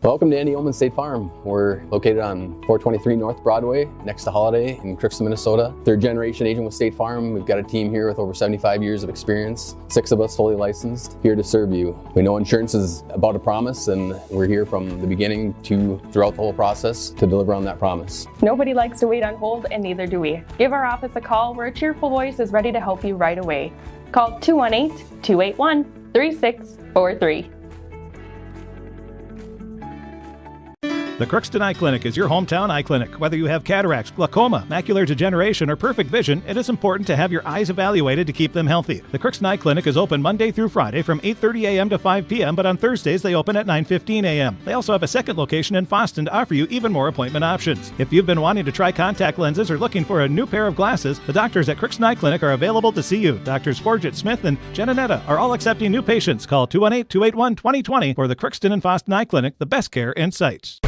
S15: Welcome to Indiana State Farm. We're located on 423 North Broadway, next to Holiday in Crookston, Minnesota. Third generation agent with State Farm. We've got a team here with over 75 years of experience. 6 of us fully licensed, here to serve you. We know insurance is about a promise, and we're here from the beginning to throughout the whole process to deliver on that promise.
S14: Nobody likes to wait on hold, and neither do we. Give our office a call where a cheerful voice is ready to help you right away. Call 218-281-3643.
S6: The Crookston Eye Clinic is your hometown eye clinic. Whether you have cataracts, glaucoma, macular degeneration, or perfect vision, it is important to have your eyes evaluated to keep them healthy. The Crookston Eye Clinic is open Monday through Friday from 8:30 a.m. to 5 p.m., but on Thursdays they open at 9:15 a.m. They also have a second location in Foston to offer you even more appointment options. If you've been wanting to try contact lenses or looking for a new pair of glasses, the doctors at Crookston Eye Clinic are available to see you. Doctors Forget Smith and Jananetta are all accepting new patients. Call 218-281-2020 for the Crookston and Foston Eye Clinic, the best care in sight.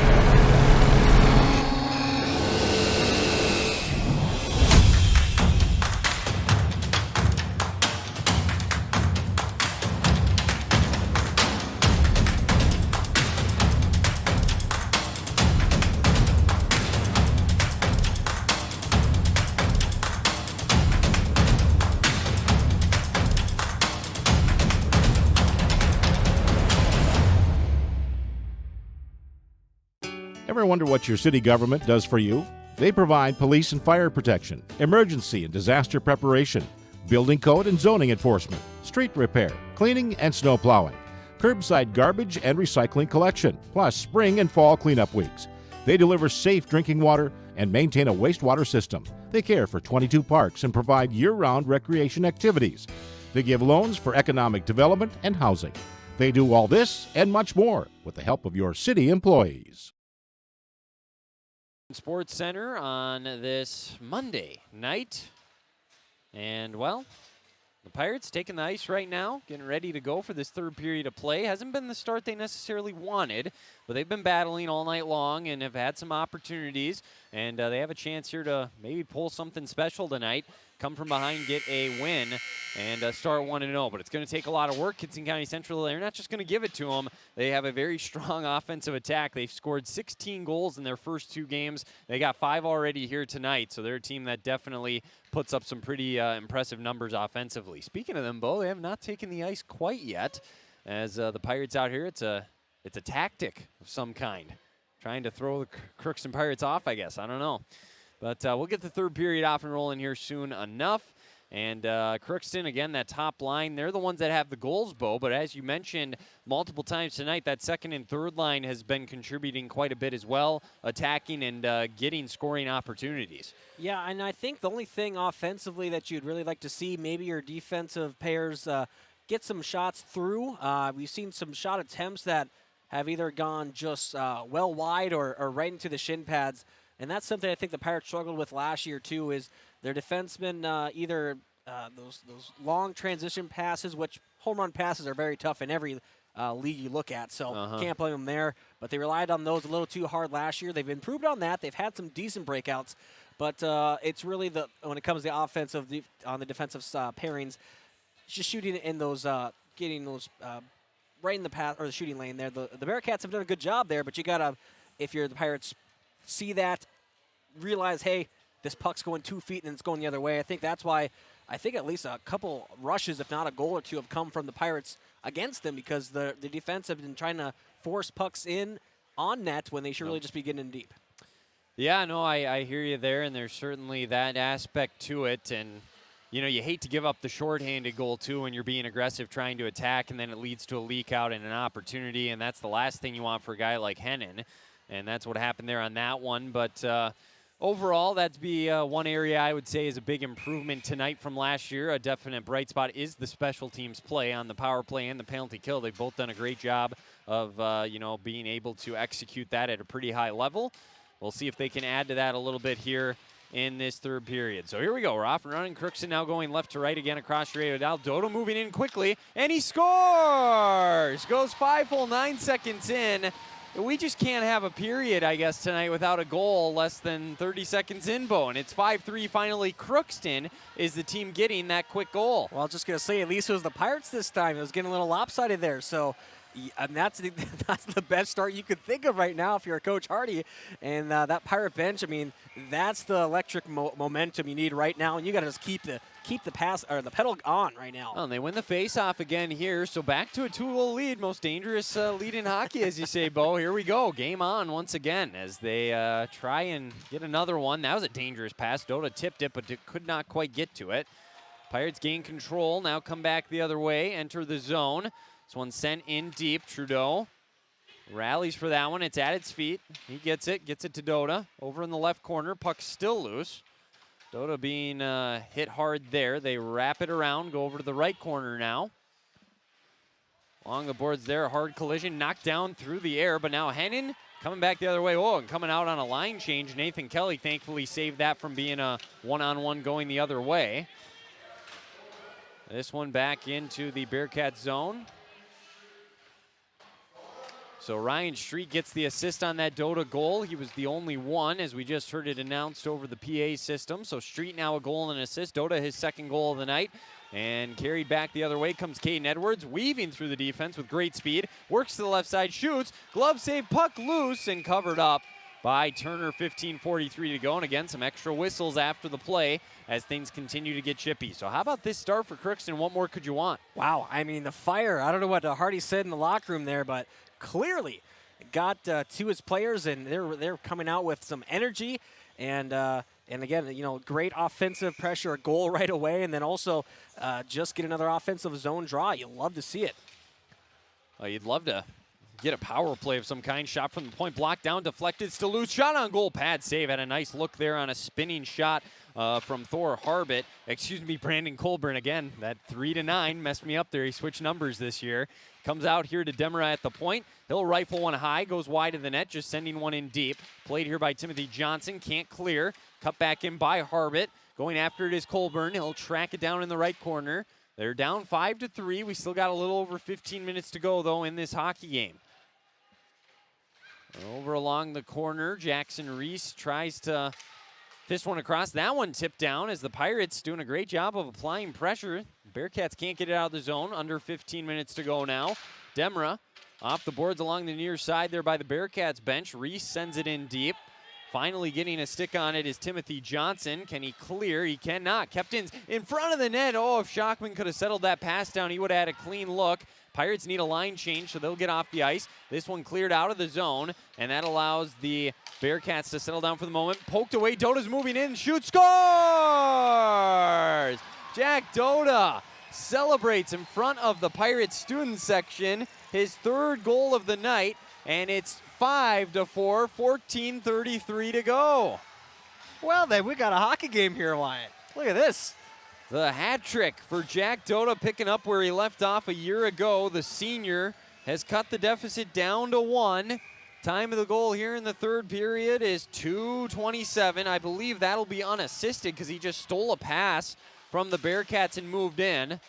S7: Ever wonder what your city government does for you? They provide police and fire protection, emergency and disaster preparation, building code and zoning enforcement, street repair, cleaning and snow plowing, curbside garbage and recycling collection, plus spring and fall cleanup weeks. They deliver safe drinking water and maintain a wastewater system. They care for 22 parks and provide year-round recreation activities. They give loans for economic development and housing. They do all this and much more with the help of your city employees.
S1: Sports Center on this Monday night. And, well, the Pirates taking the ice right now, getting ready to go for this third period of play. Hasn't been the start they necessarily wanted, but they've been battling all night long and have had some opportunities. And they have a chance here to maybe pull something special tonight, come from behind, get a win, and start 1-0. But it's going to take a lot of work. Kittson County Central, they're not just going to give it to them. They have a very strong offensive attack. They've scored 16 goals in their first 2 games. They got 5 already here tonight, so they're a team that definitely puts up some pretty impressive numbers offensively. Speaking of them, Bo, they have not taken the ice quite yet. As the Pirates out here, it's a tactic of some kind. Trying to throw the Crookston Pirates off, I guess. I don't know. But we'll get the third period off and rolling here soon enough. And Crookston, again, that top line, they're the ones that have the goals, Bo. But as you mentioned multiple times tonight, that second and third line has been contributing quite a bit as well, attacking and getting scoring opportunities.
S9: Yeah, and I think the only thing offensively that you'd really like to see, maybe your defensive pairs get some shots through. We've seen some shot attempts that have either gone just well wide or right into the shin pads. And that's something I think the Pirates struggled with last year, too, is their defensemen either those long transition passes, which home run passes are very tough in every league you look at, so can't blame them there. But they relied on those a little too hard last year. They've improved on that. They've had some decent breakouts. But it's really when it comes to the offensive, on the defensive pairings, just shooting in those, getting those right in the path or the shooting lane there. The Bearcats have done a good job there, but you gotta, if you're the Pirates, see that, realize, hey, this puck's going 2 feet and it's going the other way. I think that's why I think at least a couple rushes, if not a goal or two, have come from the Pirates against them, because the defense have been trying to force pucks in on net when they should really just be getting in deep.
S1: Yeah, no, I hear you there, and there's certainly that aspect to it. And, you know, you hate to give up the shorthanded goal, too, when you're being aggressive trying to attack, and then it leads to a leak out and an opportunity, and that's the last thing you want for a guy like Hennon. And that's what happened there on that one. But overall, that'd be one area I would say is a big improvement tonight from last year. A definite bright spot is the special teams play on the power play and the penalty kill. They've both done a great job of, being able to execute that at a pretty high level. We'll see if they can add to that a little bit here in this third period. So here we go. We're off and running. Crookston now going left to right again across your radar. Dodo moving in quickly, and he scores! Goes 5 full 9 seconds in. We just can't have a period, I guess, tonight without a goal less than 30 seconds in, Bo. And it's 5-3 finally. Crookston is the team getting that quick goal.
S9: Well, I was just going to say, at least it was the Pirates this time. It was getting a little lopsided there. So and that's the best start you could think of right now if you're Coach Hardy. And that Pirate bench, I mean, that's the electric momentum you need right now. And you got to just keep the pass or the pedal on right now.
S1: Well, and they win the face-off again here. So back to a 2-goal lead, most dangerous lead in hockey, as you say, Bo. Here we go. Game on once again as they try and get another one. That was a dangerous pass. Doda tipped it, but could not quite get to it. Pirates gain control. Now come back the other way. Enter the zone. This one sent in deep. Trudeau rallies for that one. It's at its feet. He gets it to Doda. Over in the left corner. Puck's still loose. Doda being hit hard there. They wrap it around, go over to the right corner now. Along the boards there, a hard collision, knocked down through the air, but now Hennon coming back the other way. Oh, and coming out on a line change. Nathan Kelly thankfully saved that from being a one-on-one going the other way. This one back into the Bearcat zone. So Ryan Street gets the assist on that Doda goal. He was the only one, as we just heard it announced over the PA system. So Street now a goal and an assist. Doda his second goal of the night. And carried back the other way comes Caden Edwards, weaving through the defense with great speed. Works to the left side, shoots. Glove save, puck loose, and covered up by Turner. 15:43 to go. And again, some extra whistles after the play as things continue to get chippy. So how about this start for Crookston? What more could you want?
S9: Wow, I mean, the fire. I don't know what Hardy said in the locker room there, but clearly got to his players, and they're coming out with some energy, and again, great offensive pressure, a goal right away, and then also just get another offensive zone draw. You love to see it.
S1: Well, you'd love to get a power play of some kind. Shot from the point, blocked down, deflected, still loose. Shot on goal, pad save. Had a nice look there on a spinning shot from Thor Harbit. Brandon Colburn again. That 3-9 messed me up there. He switched numbers this year. Comes out here to Demera at the point. He'll rifle one high, goes wide of the net, just sending one in deep. Played here by Timothy Johnson, can't clear. Cut back in by Harbit. Going after it is Colburn. He'll track it down in the right corner. They're down 5-3. We still got a little over 15 minutes to go, though, in this hockey game. Over along the corner, Jackson Reese tries to fist one across. That one tipped down as the Pirates doing a great job of applying pressure. Bearcats can't get it out of the zone. Under 15 minutes to go now. Demera off the boards along the near side there by the Bearcats bench. Reese sends it in deep. Finally getting a stick on it is Timothy Johnson. Can he clear? He cannot. Kept in front of the net. Oh, if Shockman could have settled that pass down, he would have had a clean look. Pirates need a line change, so they'll get off the ice. This one cleared out of the zone, and that allows the Bearcats to settle down for the moment. Poked away. Doda's moving in. Shoots. Scores! Jack Doda celebrates in front of the Pirates student section. His third goal of the night, and it's 5-4, 14:33 to go.
S9: Well, then we got a hockey game here, Wyatt. Look at this.
S1: The hat trick for Jack Doda, picking up where he left off a year ago. The senior has cut the deficit down to 1. Time of the goal here in the third period is 2:27. I believe that'll be unassisted because he just stole a pass from the Bearcats and moved in.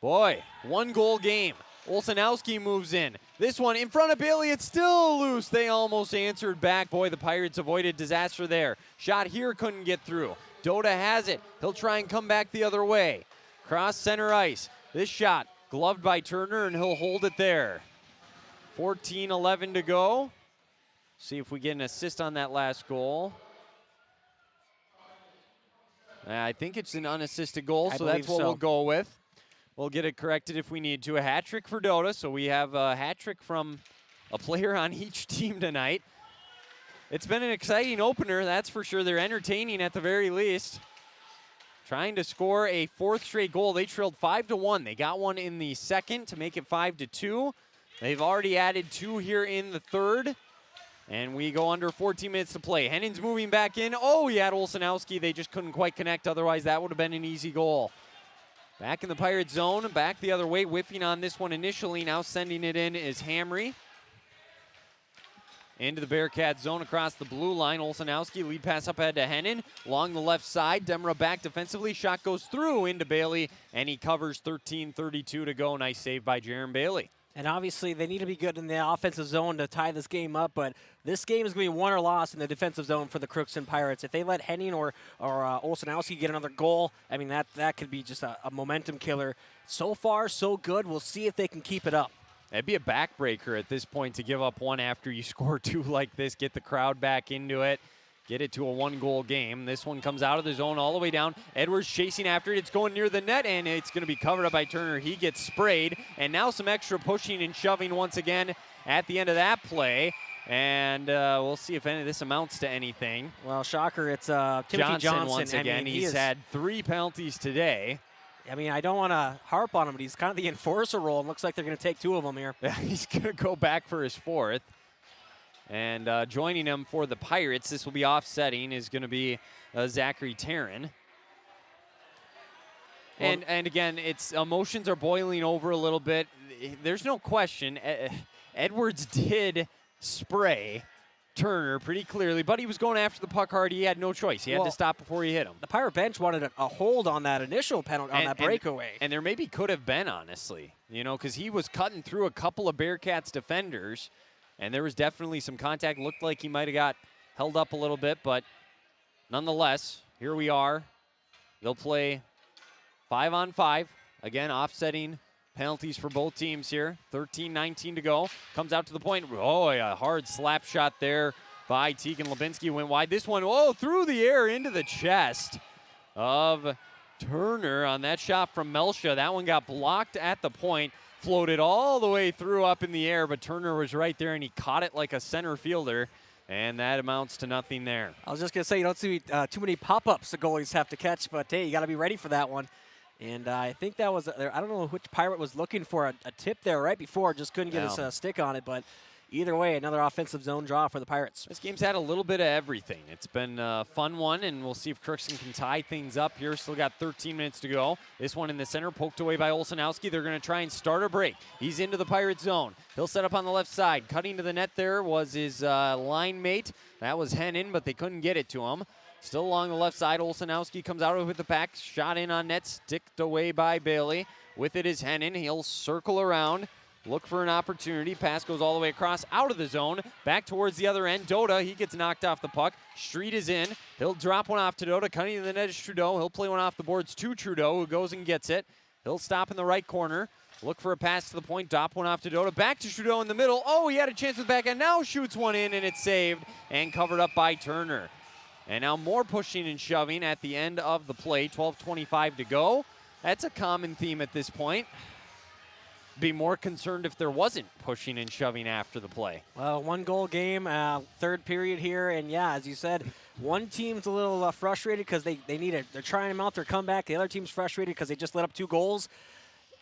S1: Boy, 1-goal game. Olsenowski moves in. This one in front of Bailey. It's still loose. They almost answered back. Boy, the Pirates avoided disaster there. Shot here, couldn't get through. Doda has it. He'll try and come back the other way. Cross center ice. This shot Gloved by Turner, and he'll hold it there. 14-11 to go. See if we get an assist on that last goal. I think it's an unassisted goal, so that's what we'll go with. We'll get it corrected if we need to. A hat trick for Dota, so we have a hat trick from a player on each team tonight. It's been an exciting opener, that's for sure. They're entertaining at the very least. Trying to score a 4th straight goal. They trailed 5-1. They got one in the second to make it 5-2. They've already added 2 here in the third. And we go under 14 minutes to play. Hennon's moving back in. Oh, he had Olsenowski. They just couldn't quite connect. Otherwise, that would have been an easy goal. Back in the Pirate zone. Back the other way. Whiffing on this one initially. Now sending it in is Hamry. Into the Bearcat zone across the blue line. Olsenowski, lead pass up ahead to Hennon. Along the left side. Demra back defensively. Shot goes through into Bailey. And he covers 13:32 to go. Nice save by Jaron Bailey.
S9: And obviously, they need to be good in the offensive zone to tie this game up, but this game is going to be won or lost in the defensive zone for the Crookston Pirates. If they let Henning or Olsenowski get another goal, I mean, that could be just a momentum killer. So far, so good. We'll see if they can keep it up.
S1: It'd be a backbreaker at this point to give up one after you score 2 like this, get the crowd back into it. Get it to a 1-goal game. This one comes out of the zone all the way down. Edwards chasing after it. It's going near the net, and it's going to be covered up by Turner. He gets sprayed, and now some extra pushing and shoving once again at the end of that play. And we'll see if any of this amounts to anything.
S9: Well, shocker, it's Timothy Johnson.
S1: Once again. I mean, he's had 3 penalties today.
S9: I mean, I don't want to harp on him, but he's kind of the enforcer role, and looks like they're going to take 2 of them here.
S1: Yeah, he's going to go back for his 4th. And joining him for the Pirates, this will be offsetting, is going to be Zachary Taryn. Well, and again, it's emotions are boiling over a little bit. There's no question. Edwards did spray Turner pretty clearly, but he was going after the puck hard. He had no choice. He had to stop before he hit him.
S9: The Pirate bench wanted a hold on that initial penalty, on that breakaway.
S1: And there maybe could have been, honestly, because he was cutting through a couple of Bearcats defenders. And there was definitely some contact. Looked like he might have got held up a little bit, but nonetheless, here we are. They'll play 5-on-5. Again, offsetting penalties for both teams here. 13-19 to go. Comes out to the point. Oh, a hard slap shot there by Tegan Lubinski. Went wide. This one, through the air into the chest of Turner on that shot from Melsha. That one got blocked at the point. Floated all the way through up in the air, but Turner was right there, and he caught it like a center fielder, and that amounts to nothing there.
S9: I was just going to say, you don't see too many pop-ups the goalies have to catch, but, hey, you got to be ready for that one. And I think that was, I don't know which Pirate was looking for a tip there right before, just couldn't get his stick on it, but either way, another offensive zone draw for the Pirates.
S1: This game's had a little bit of everything. It's been a fun one, and we'll see if Crookston can tie things up here. Still got 13 minutes to go. This one in the center, poked away by Olsenowski. They're going to try and start a break. He's into the Pirate zone. He'll set up on the left side. Cutting to the net there was his line mate. That was Hennon, but they couldn't get it to him. Still along the left side, Olsenowski comes out with the pack. Shot in on net, sticked away by Bailey. With it is Hennon. He'll circle around. Look for an opportunity. Pass goes all the way across, out of the zone, back towards the other end. Dota, he gets knocked off the puck. Street is in. He'll drop one off to Dota. Cutting to the net is Trudeau. He'll play one off the boards to Trudeau, who goes and gets it. He'll stop in the right corner. Look for a pass to the point. Drop one off to Dota. Back to Trudeau in the middle. Oh, he had a chance with the backhand. Now shoots one in, and it's saved and covered up by Turner. And now more pushing and shoving at the end of the play. 12:25 to go. That's a common theme at this point. Be more concerned if there wasn't pushing and shoving after the play.
S9: Well, 1-goal game, third period here, and yeah, as you said, one team's a little frustrated because they need it. They're trying to mount their comeback. The other team's frustrated because they just let up 2 goals.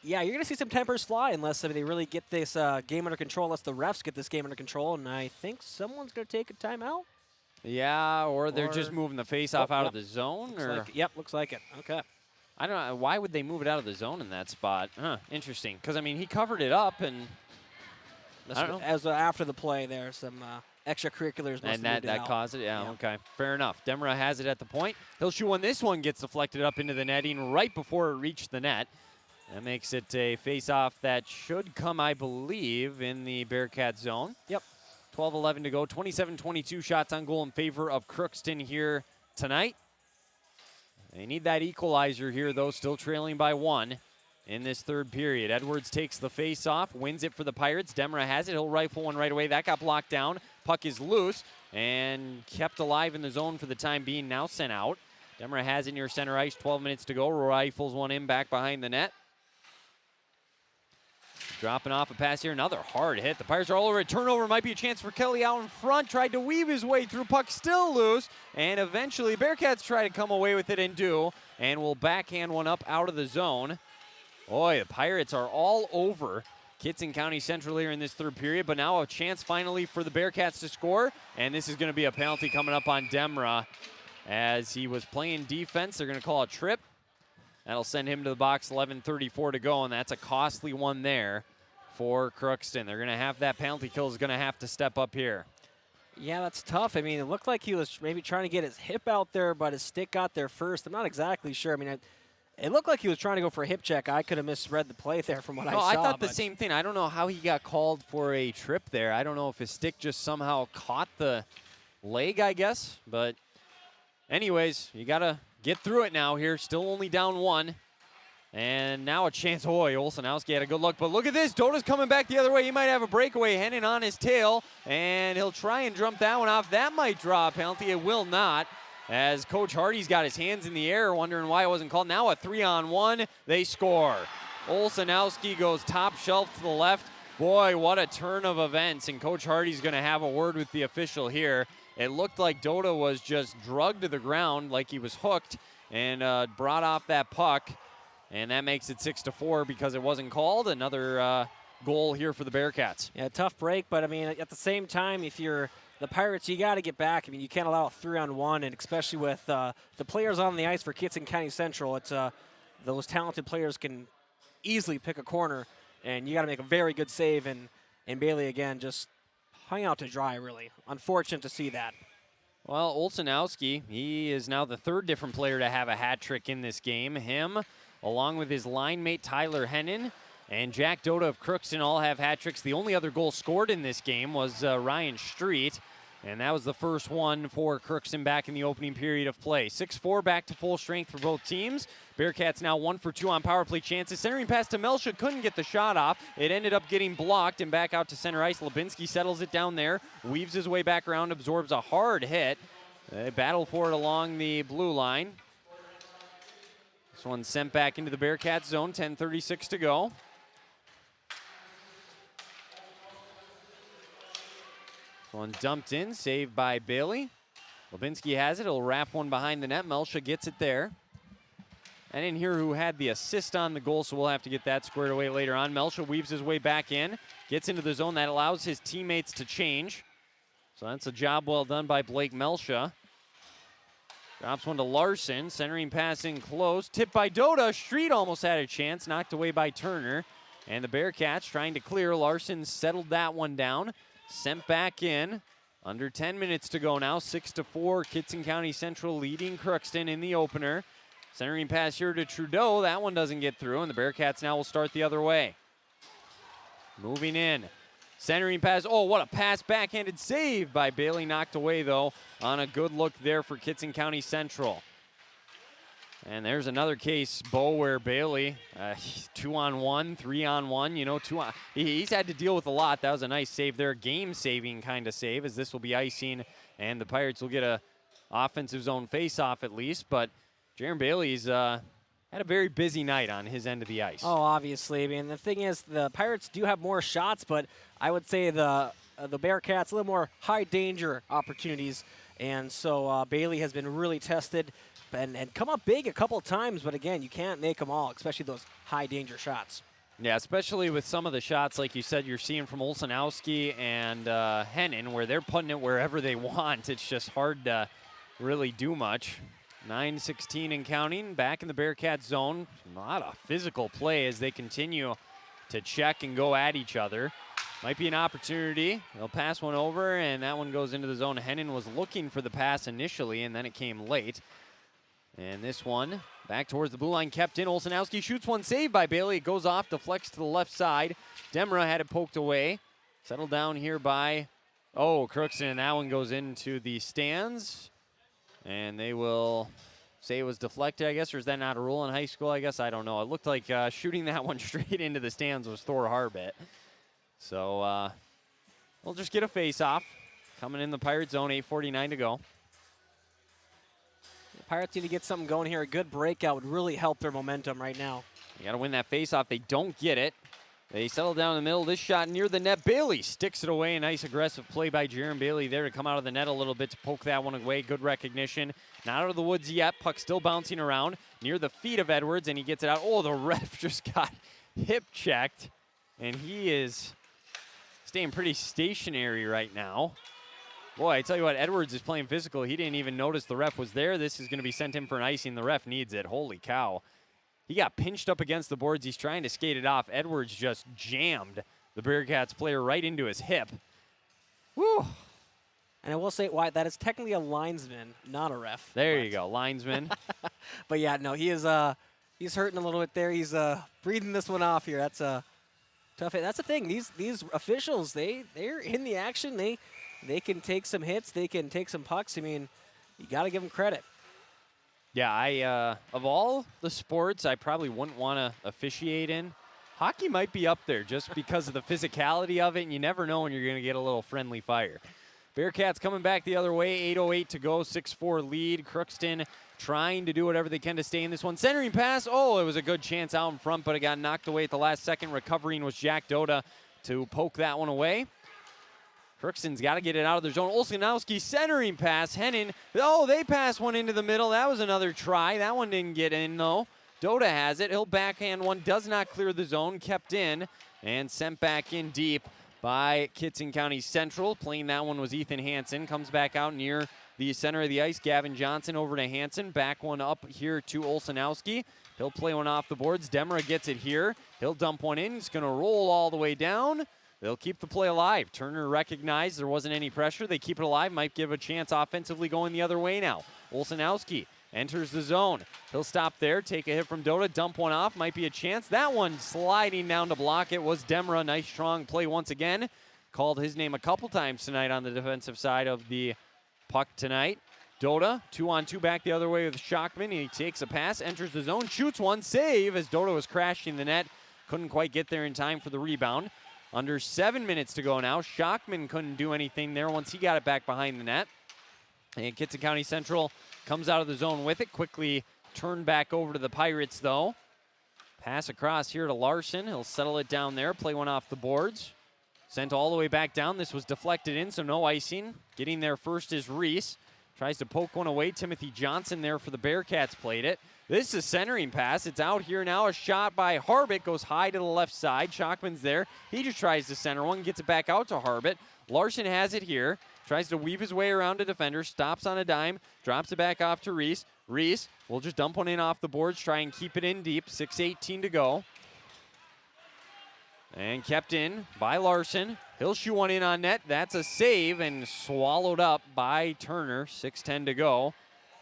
S9: Yeah, you're going to see some tempers fly unless they really get this game under control, unless the refs get this game under control, and I think someone's going to take a timeout.
S1: Yeah, or they're just moving the face-off out of the zone.
S9: Looks like it. Okay.
S1: I don't know. Why would they move it out of the zone in that spot? Interesting. Because, I mean, he covered it up, and I don't know.
S9: As after the play, there's some extracurriculars.
S1: And that caused it? Yeah, okay. Fair enough. Demra has it at the point. He'll shoot one. This one gets deflected up into the netting right before it reached the net. That makes it a face-off that should come, I believe, in the Bearcat zone.
S9: Yep.
S1: 12:11 to go. 27-22 shots on goal in favor of Crookston here tonight. They need that equalizer here, though, still trailing by 1 in this third period. Edwards takes the face-off, wins it for the Pirates. Demra has it. He'll rifle one right away. That got blocked down. Puck is loose and kept alive in the zone for the time being. Now sent out. Demra has it near center ice. 12 minutes to go. Rifles one in back behind the net. Dropping off a pass here. Another hard hit. The Pirates are all over it. Turnover might be a chance for Kelly out in front. Tried to weave his way through. Puck still loose. And eventually Bearcats try to come away with it and do. And will backhand one up out of the zone. Boy, the Pirates are all over Kittson County Central here in this third period. But now a chance finally for the Bearcats to score. And this is going to be a penalty coming up on Demra. As he was playing defense, they're going to call a trip. That'll send him to the box, 11:34 to go, and that's a costly one there for Crookston. They're going to have that penalty kill is going to have to step up here.
S9: Yeah, that's tough. I mean, it looked like he was maybe trying to get his hip out there, but his stick got there first. I'm not exactly sure. I mean, it looked like he was trying to go for a hip check. I could have misread the play there from what I saw.
S1: I thought the same thing. I don't know how he got called for a trip there. I don't know if his stick just somehow caught the leg, I guess. But anyways, you got to get through it now here. Still only down one. And now a chance. Olsenowski had a good look. But look at this. Doda's coming back the other way. He might have a breakaway. Hennon on his tail. And he'll try and jump that one off. That might draw a penalty. It will not. As Coach Hardy's got his hands in the air, wondering why it wasn't called. Now a 3-on-1. They score. Olsenowski goes top shelf to the left. Boy, what a turn of events. And Coach Hardy's going to have a word with the official here. It looked like Doda was just drugged to the ground like he was hooked and brought off that puck. And that makes it 6-4 because it wasn't called. Another goal here for the Bearcats.
S9: Yeah, tough break, but I mean, at the same time, if you're the Pirates, you got to get back. I mean, you can't allow a 3-on-1, and especially with the players on the ice for Kittson County Central, it's those talented players can easily pick a corner, and you got to make a very good save. And Bailey again just hung out to dry, really. Unfortunate to see that.
S1: Well, Olsenowski, he is now the third different player to have a hat trick in this game. Him, along with his line mate Tyler Hennon and Jack Doda of Crookston, all have hat tricks. The only other goal scored in this game was Ryan Street, and that was the first one for Crookston back in the opening period of play. 6-4 back to full strength for both teams. Bearcats now 1 for 2 on power play chances. Centering pass to Melsha, couldn't get the shot off. It ended up getting blocked and back out to center ice. Lubinski settles it down there, weaves his way back around, absorbs a hard hit. They battle for it along the blue line. This one sent back into the Bearcats zone, 10:36 to go. This one dumped in, saved by Bailey. Lubinski has it, he'll wrap one behind the net. Melsha gets it there. I didn't hear who had the assist on the goal, so we'll have to get that squared away later on. Melsha weaves his way back in, gets into the zone. That allows his teammates to change. So that's a job well done by Blake Melsha. Drops one to Larson, centering pass in close. Tipped by Doda. Street almost had a chance, knocked away by Turner. And the Bearcats trying to clear. Larson settled that one down. Sent back in. Under 10 minutes to go now. 6-4. Kittson County Central leading Crookston in the opener. Centering pass here to Trudeau. That one doesn't get through, and the Bearcats now will start the other way. Moving in. Centering pass. Oh, what a pass. Backhanded save by Bailey. Knocked away, though, on a good look there for Kittson County Central. And there's another case, Bo, where Bailey, 2-on-1, 3-on-1, you know, he's had to deal with a lot. That was a nice save there, game-saving kind of save, as this will be icing, and the Pirates will get a offensive zone face-off at least. But Jaron Bailey's had a very busy night on his end of the ice.
S9: Oh, obviously. I mean, the thing is, the Pirates do have more shots, but I would say the Bearcats a little more high-danger opportunities. And so Bailey has been really tested and come up big a couple of times, but again, you can't make them all, especially those high-danger shots.
S1: Yeah, especially with some of the shots, like you said, you're seeing from Olsenowski and Hennon, where they're putting it wherever they want. It's just hard to really do much. 9:16 and counting, back in the Bearcats zone. A lot of physical play as they continue to check and go at each other. Might be an opportunity. They'll pass one over, and that one goes into the zone. Hennon was looking for the pass initially, and then it came late. And this one, back towards the blue line, kept in. Olsenowski shoots one, saved by Bailey. It goes off, deflects to the left side. Demra had it poked away. Settled down here by, Crookston, and that one goes into the stands. And they will say it was deflected, I guess, or is that not a rule in high school? I guess I don't know. It looked like shooting that one straight into the stands was Thor Harbit. So we'll just get a face-off. Coming in the Pirate zone, 8:49 to go.
S9: The Pirates need to get something going here. A good breakout would really help their momentum right now.
S1: You got to win that face-off. They don't get it. They settle down in the middle. This shot near the net. Bailey sticks it away. A nice aggressive play by Jaron Bailey there to come out of the net a little bit to poke that one away. Good recognition. Not out of the woods yet. Puck still bouncing around near the feet of Edwards, and he gets it out. Oh, the ref just got hip checked, and he is staying pretty stationary right now. Boy, I tell you what, Edwards is playing physical. He didn't even notice the ref was there. This is going to be sent in for an icing. The ref needs it. Holy cow. He got pinched up against the boards. He's trying to skate it off. Edwards just jammed the Bearcats player right into his hip. Woo.
S9: And I will say, Wyatt, that is technically a linesman, not a ref.
S1: There you go, linesman.
S9: But yeah, no, he's hurting a little bit there. He's breathing this one off here. That's a tough hit. That's the thing. These officials, they're in the action. They can take some hits. They can take some pucks. I mean, you got to give them credit.
S1: Yeah, of all the sports I probably wouldn't want to officiate in, hockey might be up there just because of the physicality of it, and you never know when you're going to get a little friendly fire. Bearcats coming back the other way, 8:08 to go, 6-4 lead. Crookston trying to do whatever they can to stay in this one. Centering pass, it was a good chance out in front, but it got knocked away at the last second. Recovering was Jack Doda to poke that one away. Crookston's got to get it out of their zone. Olsanowski centering pass. Hennon, they pass one into the middle. That was another try. That one didn't get in, though. Doda has it. He'll backhand one. Does not clear the zone. Kept in and sent back in deep by Kittson County Central. Playing that one was Ethan Hansen. Comes back out near the center of the ice. Gavin Johnson over to Hansen. Back one up here to Olsanowski. He'll play one off the boards. Demera gets it here. He'll dump one in. He's going to roll all the way down. They'll keep the play alive. Turner recognized there wasn't any pressure. They keep it alive. Might give a chance offensively going the other way now. Olsanowski enters the zone. He'll stop there, take a hit from Doda, dump one off. Might be a chance. That one sliding down to block it was Demera. Nice strong play once again. Called his name a couple times tonight on the defensive side of the puck tonight. Doda, 2-on-2 back the other way with Shockman. He takes a pass, enters the zone, shoots one, save as Doda was crashing the net. Couldn't quite get there in time for the rebound. Under 7 minutes to go now. Shockman couldn't do anything there once he got it back behind the net. And Kittson County Central comes out of the zone with it. Quickly turned back over to the Pirates, though. Pass across here to Larson. He'll settle it down there. Play one off the boards. Sent all the way back down. This was deflected in, so no icing. Getting there first is Reese. Tries to poke one away. Timothy Johnson there for the Bearcats played it. This is a centering pass. It's out here now. A shot by Harbit goes high to the left side. Shockman's there. He just tries to center one, gets it back out to Harbit. Larson has it here. Tries to weave his way around a defender. Stops on a dime. Drops it back off to Reese. Reese will just dump one in off the boards. Try and keep it in deep. 6:18 to go. And kept in by Larson. He'll shoot one in on net. That's a save and swallowed up by Turner. 6:10 to go.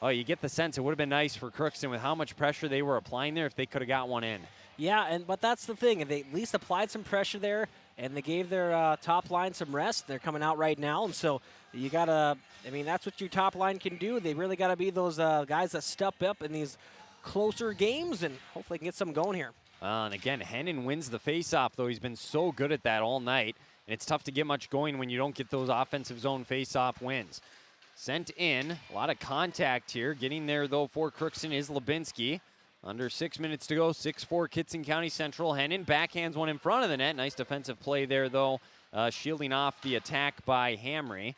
S1: Oh, you get the sense it would have been nice for Crookston with how much pressure they were applying there if they could have got one in.
S9: Yeah, but that's the thing. They at least applied some pressure there, and they gave their top line some rest. They're coming out right now, and so you got to, that's what your top line can do. They really got to be those guys that step up in these closer games, and hopefully they can get something going here.
S1: And again, Hennon wins the faceoff, though. He's been so good at that all night, and it's tough to get much going when you don't get those offensive zone faceoff wins. Sent in. A lot of contact here. Getting there, though, for Crookston is Lubinsky. Under 6 minutes to go. 6-4 Kittson County Central. Hennon backhands one in front of the net. Nice defensive play there, though. Shielding off the attack by Hamry.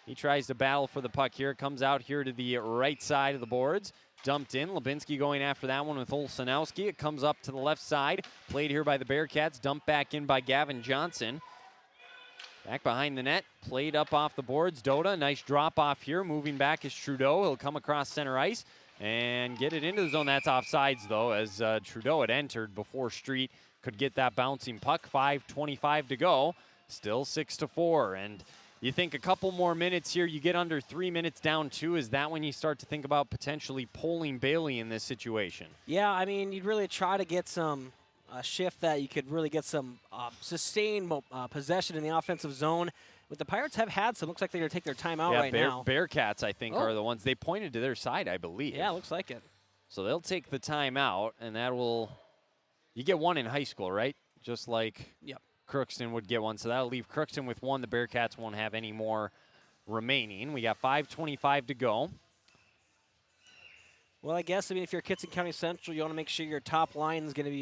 S1: He tries to battle for the puck here. Comes out here to the right side of the boards. Dumped in. Lubinsky going after that one with Olsanowski. It comes up to the left side. Played here by the Bearcats. Dumped back in by Gavin Johnson. Back behind the net, played up off the boards. Doda, nice drop off here. Moving back is Trudeau. He'll come across center ice and get it into the zone. That's offsides, though, as Trudeau had entered before Street could get that bouncing puck. 5:25 to go. Still 6-4. And you think a couple more minutes here, you get under 3 minutes down, too. Is that when you start to think about potentially pulling Bailey in this situation?
S9: Yeah, you'd really try to get some shift that you could really get some sustained possession in the offensive zone. But the Pirates have had some. Looks like they're going to take their time out
S1: yeah,
S9: now.
S1: Bearcats, I think, are the ones. They pointed to their side, I believe.
S9: Yeah, looks like it.
S1: So they'll take the time out, and that will – you get one in high school, right? Just like Crookston would get one. So that'll leave Crookston with one. The Bearcats won't have any more remaining. We got 5:25 to go.
S9: Well, I guess, if you're Kittson County Central, you want to make sure your top line is going to be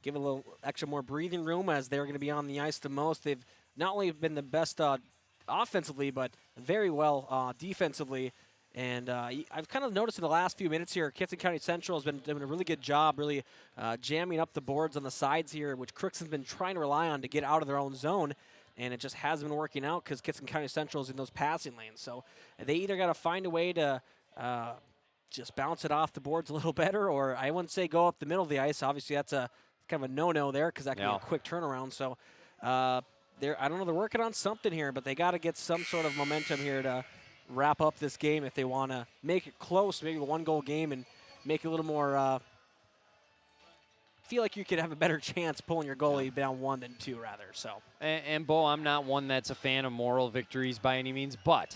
S9: give a little extra more breathing room, as they're going to be on the ice the most. They've not only been the best offensively, but very well defensively. And I've kind of noticed in the last few minutes here, Kittson County Central has been doing a really good job, really jamming up the boards on the sides here, which Crookston's been trying to rely on to get out of their own zone. And it just hasn't been working out because Kittson County Central is in those passing lanes. So they either got to find a way to just bounce it off the boards a little better, or I wouldn't say go up the middle of the ice. Obviously, that's a kind of a no-no there, because that can be a quick turnaround. So I don't know, they're working on something here, but they got to get some sort of momentum here to wrap up this game if they want to make it close, maybe a one-goal game, and make it a little more feel like you could have a better chance pulling your goalie down 1 than 2, rather. So.
S1: And Bo, I'm not one that's a fan of moral victories by any means, but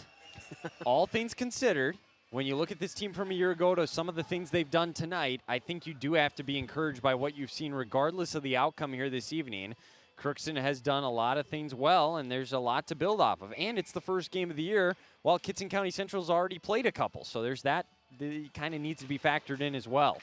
S1: all things considered, when you look at this team from a year ago to some of the things they've done tonight, I think you do have to be encouraged by what you've seen regardless of the outcome here this evening. Crookston has done a lot of things well, and there's a lot to build off of. And it's the first game of the year, while Kittson County Central's already played a couple. So there's that kind of needs to be factored in as well.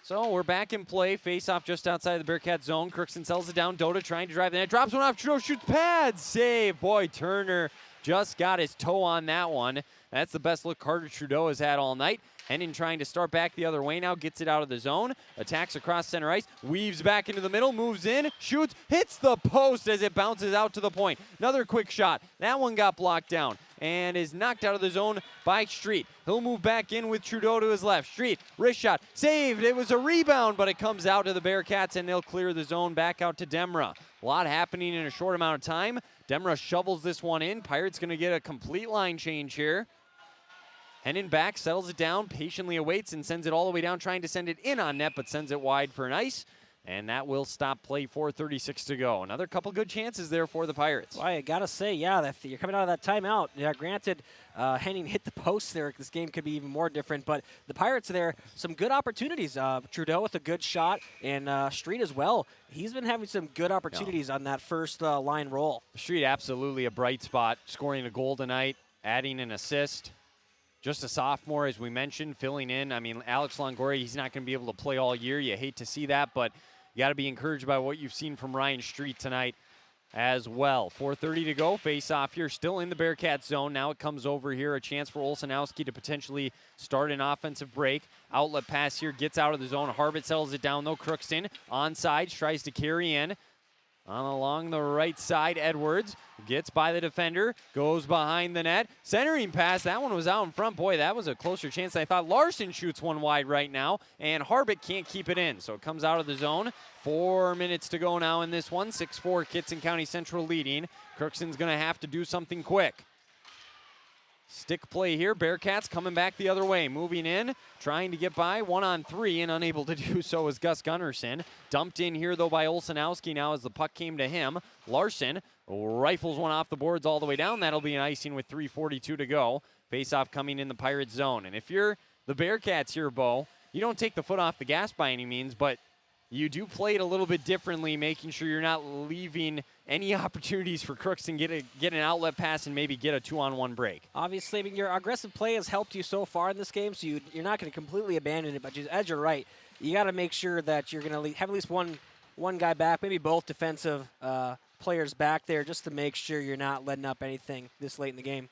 S1: So we're back in play. Face-off just outside of the Bearcat zone. Crookston sells it down. Dota trying to drive the net. Drops one off. Trudeau shoots pad. Save. Boy, Turner just got his toe on that one. That's the best look Carter Trudeau has had all night. Henning trying to start back the other way now. Gets it out of the zone. Attacks across center ice. Weaves back into the middle. Moves in. Shoots. Hits the post as it bounces out to the point. Another quick shot. That one got blocked down and is knocked out of the zone by Street. He'll move back in with Trudeau to his left. Street, wrist shot, saved. It was a rebound, but it comes out to the Bearcats, and they'll clear the zone back out to Demra. A lot happening in a short amount of time. Demra shovels this one in. Pirates going to get a complete line change here. Henning back, settles it down, patiently awaits, and sends it all the way down, trying to send it in on net, but sends it wide for an ice. And that will stop play. 4:36 to go. Another couple good chances there for the Pirates.
S9: Well, I got to say, that you're coming out of that timeout. Yeah, granted, Henning hit the post there. This game could be even more different. But the Pirates there, some good opportunities. Trudeau with a good shot, and Street as well. He's been having some good opportunities on that first line roll.
S1: Street absolutely a bright spot, scoring a goal tonight, adding an assist. Just a sophomore, as we mentioned, filling in. I mean, Alex Longoria, he's not going to be able to play all year. You hate to see that, but you got to be encouraged by what you've seen from Ryan Street tonight as well. 4:30 to go. Face off here, still in the Bearcat zone. Now it comes over here. A chance for Olsenowski to potentially start an offensive break. Outlet pass here, gets out of the zone. Harbit settles it down, though. Crookston onside, tries to carry in. Along the right side, Edwards gets by the defender, goes behind the net. Centering pass, that one was out in front. Boy, that was a closer chance than I thought. Larson shoots one wide right now, and Harbit can't keep it in. So it comes out of the zone. 4 minutes to go now in this one. 6-4 Kittson County Central leading. Crookston's going to have to do something quick. Stick play here. Bearcats coming back the other way. Moving in, trying to get by 1-on-3, and unable to do so is Gus Gunnarsson. Dumped in here, though, by Olsenowski now as the puck came to him. Larson rifles one off the boards all the way down. That'll be an icing with 3:42 to go. Face-off coming in the Pirates zone. And if you're the Bearcats here, Bo, you don't take the foot off the gas by any means, but you do play it a little bit differently, making sure you're not leaving any opportunities for Crookston get an outlet pass and maybe get a 2-on-1 break.
S9: Obviously, I mean, your aggressive play has helped you so far in this game, so you're not going to completely abandon it. But as you're right, you got to make sure that you're going to have at least one guy back, maybe both defensive players back there, just to make sure you're not letting up anything this late in the game.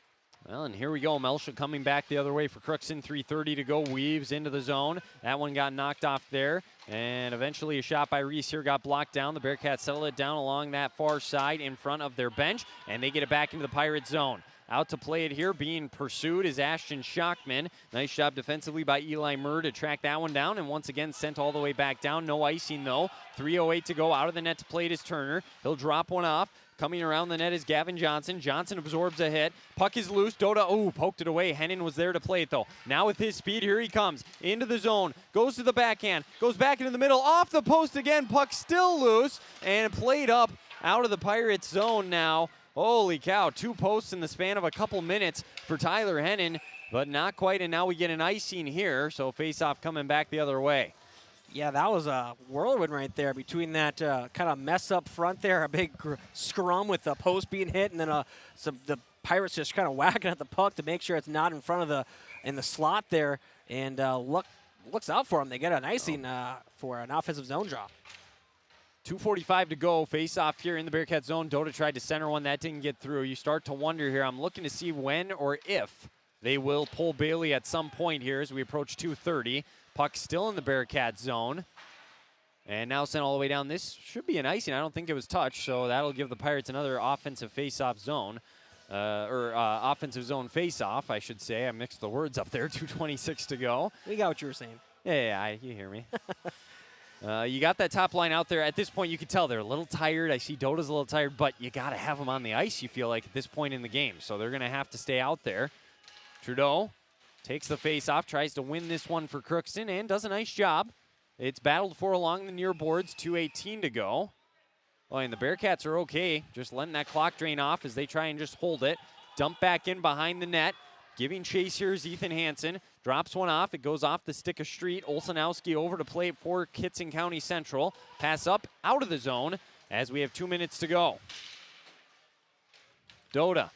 S1: Well, and here we go. Melsha coming back the other way for Crookston. 3:30 to go. Weaves into the zone. That one got knocked off there. And eventually a shot by Reese here got blocked down. The Bearcats settle it down along that far side in front of their bench. And they get it back into the Pirates zone. Out to play it here, being pursued, is Ashton Schockman. Nice job defensively by Eli Murr to track that one down. And once again, sent all the way back down. No icing, though. 3:08 to go. Out of the net to play it is Turner. He'll drop one off. Coming around the net is Gavin Johnson. Johnson absorbs a hit. Puck is loose. Dota, poked it away. Henning was there to play it, though. Now with his speed, here he comes. Into the zone. Goes to the backhand. Goes back into the middle. Off the post again. Puck still loose. And played up out of the Pirates zone now. Holy cow, 2 posts in the span of a couple minutes for Tyler Hennon, but not quite, and now we get an icing here, so face-off coming back the other way.
S9: Yeah, that was a whirlwind right there between that kind of mess up front there, a big scrum with the post being hit, and then the Pirates just kind of whacking at the puck to make sure it's not in front of in the slot there, and looks out for them. They get an icing for an offensive zone draw.
S1: 2:45 to go, face-off here in the Bearcat zone. Dota tried to center one, that didn't get through. You start to wonder here, I'm looking to see when or if they will pull Bailey at some point here as we approach 2:30. Puck still in the Bearcat zone. And now sent all the way down. This should be an icing. I don't think it was touched, so that'll give the Pirates another offensive face-off zone. Offensive zone face-off, I should say. I mixed the words up there. 2:26 to go.
S9: We got what you were saying.
S1: Yeah, you hear me. You got that top line out there. At this point, you can tell they're a little tired. I see Dota's a little tired, but you got to have them on the ice, you feel like, at this point in the game. So they're going to have to stay out there. Trudeau takes the face-off, tries to win this one for Crookston, and does a nice job. It's battled for along the near boards, 2:18 to go. Oh, and the Bearcats are okay, just letting that clock drain off as they try and just hold it. Dump back in behind the net. Giving chase here is Ethan Hansen. Drops one off. It goes off the stick of Street. Olsenowski over to play for Kittson County Central. Pass up out of the zone as we have 2 minutes to go. Dota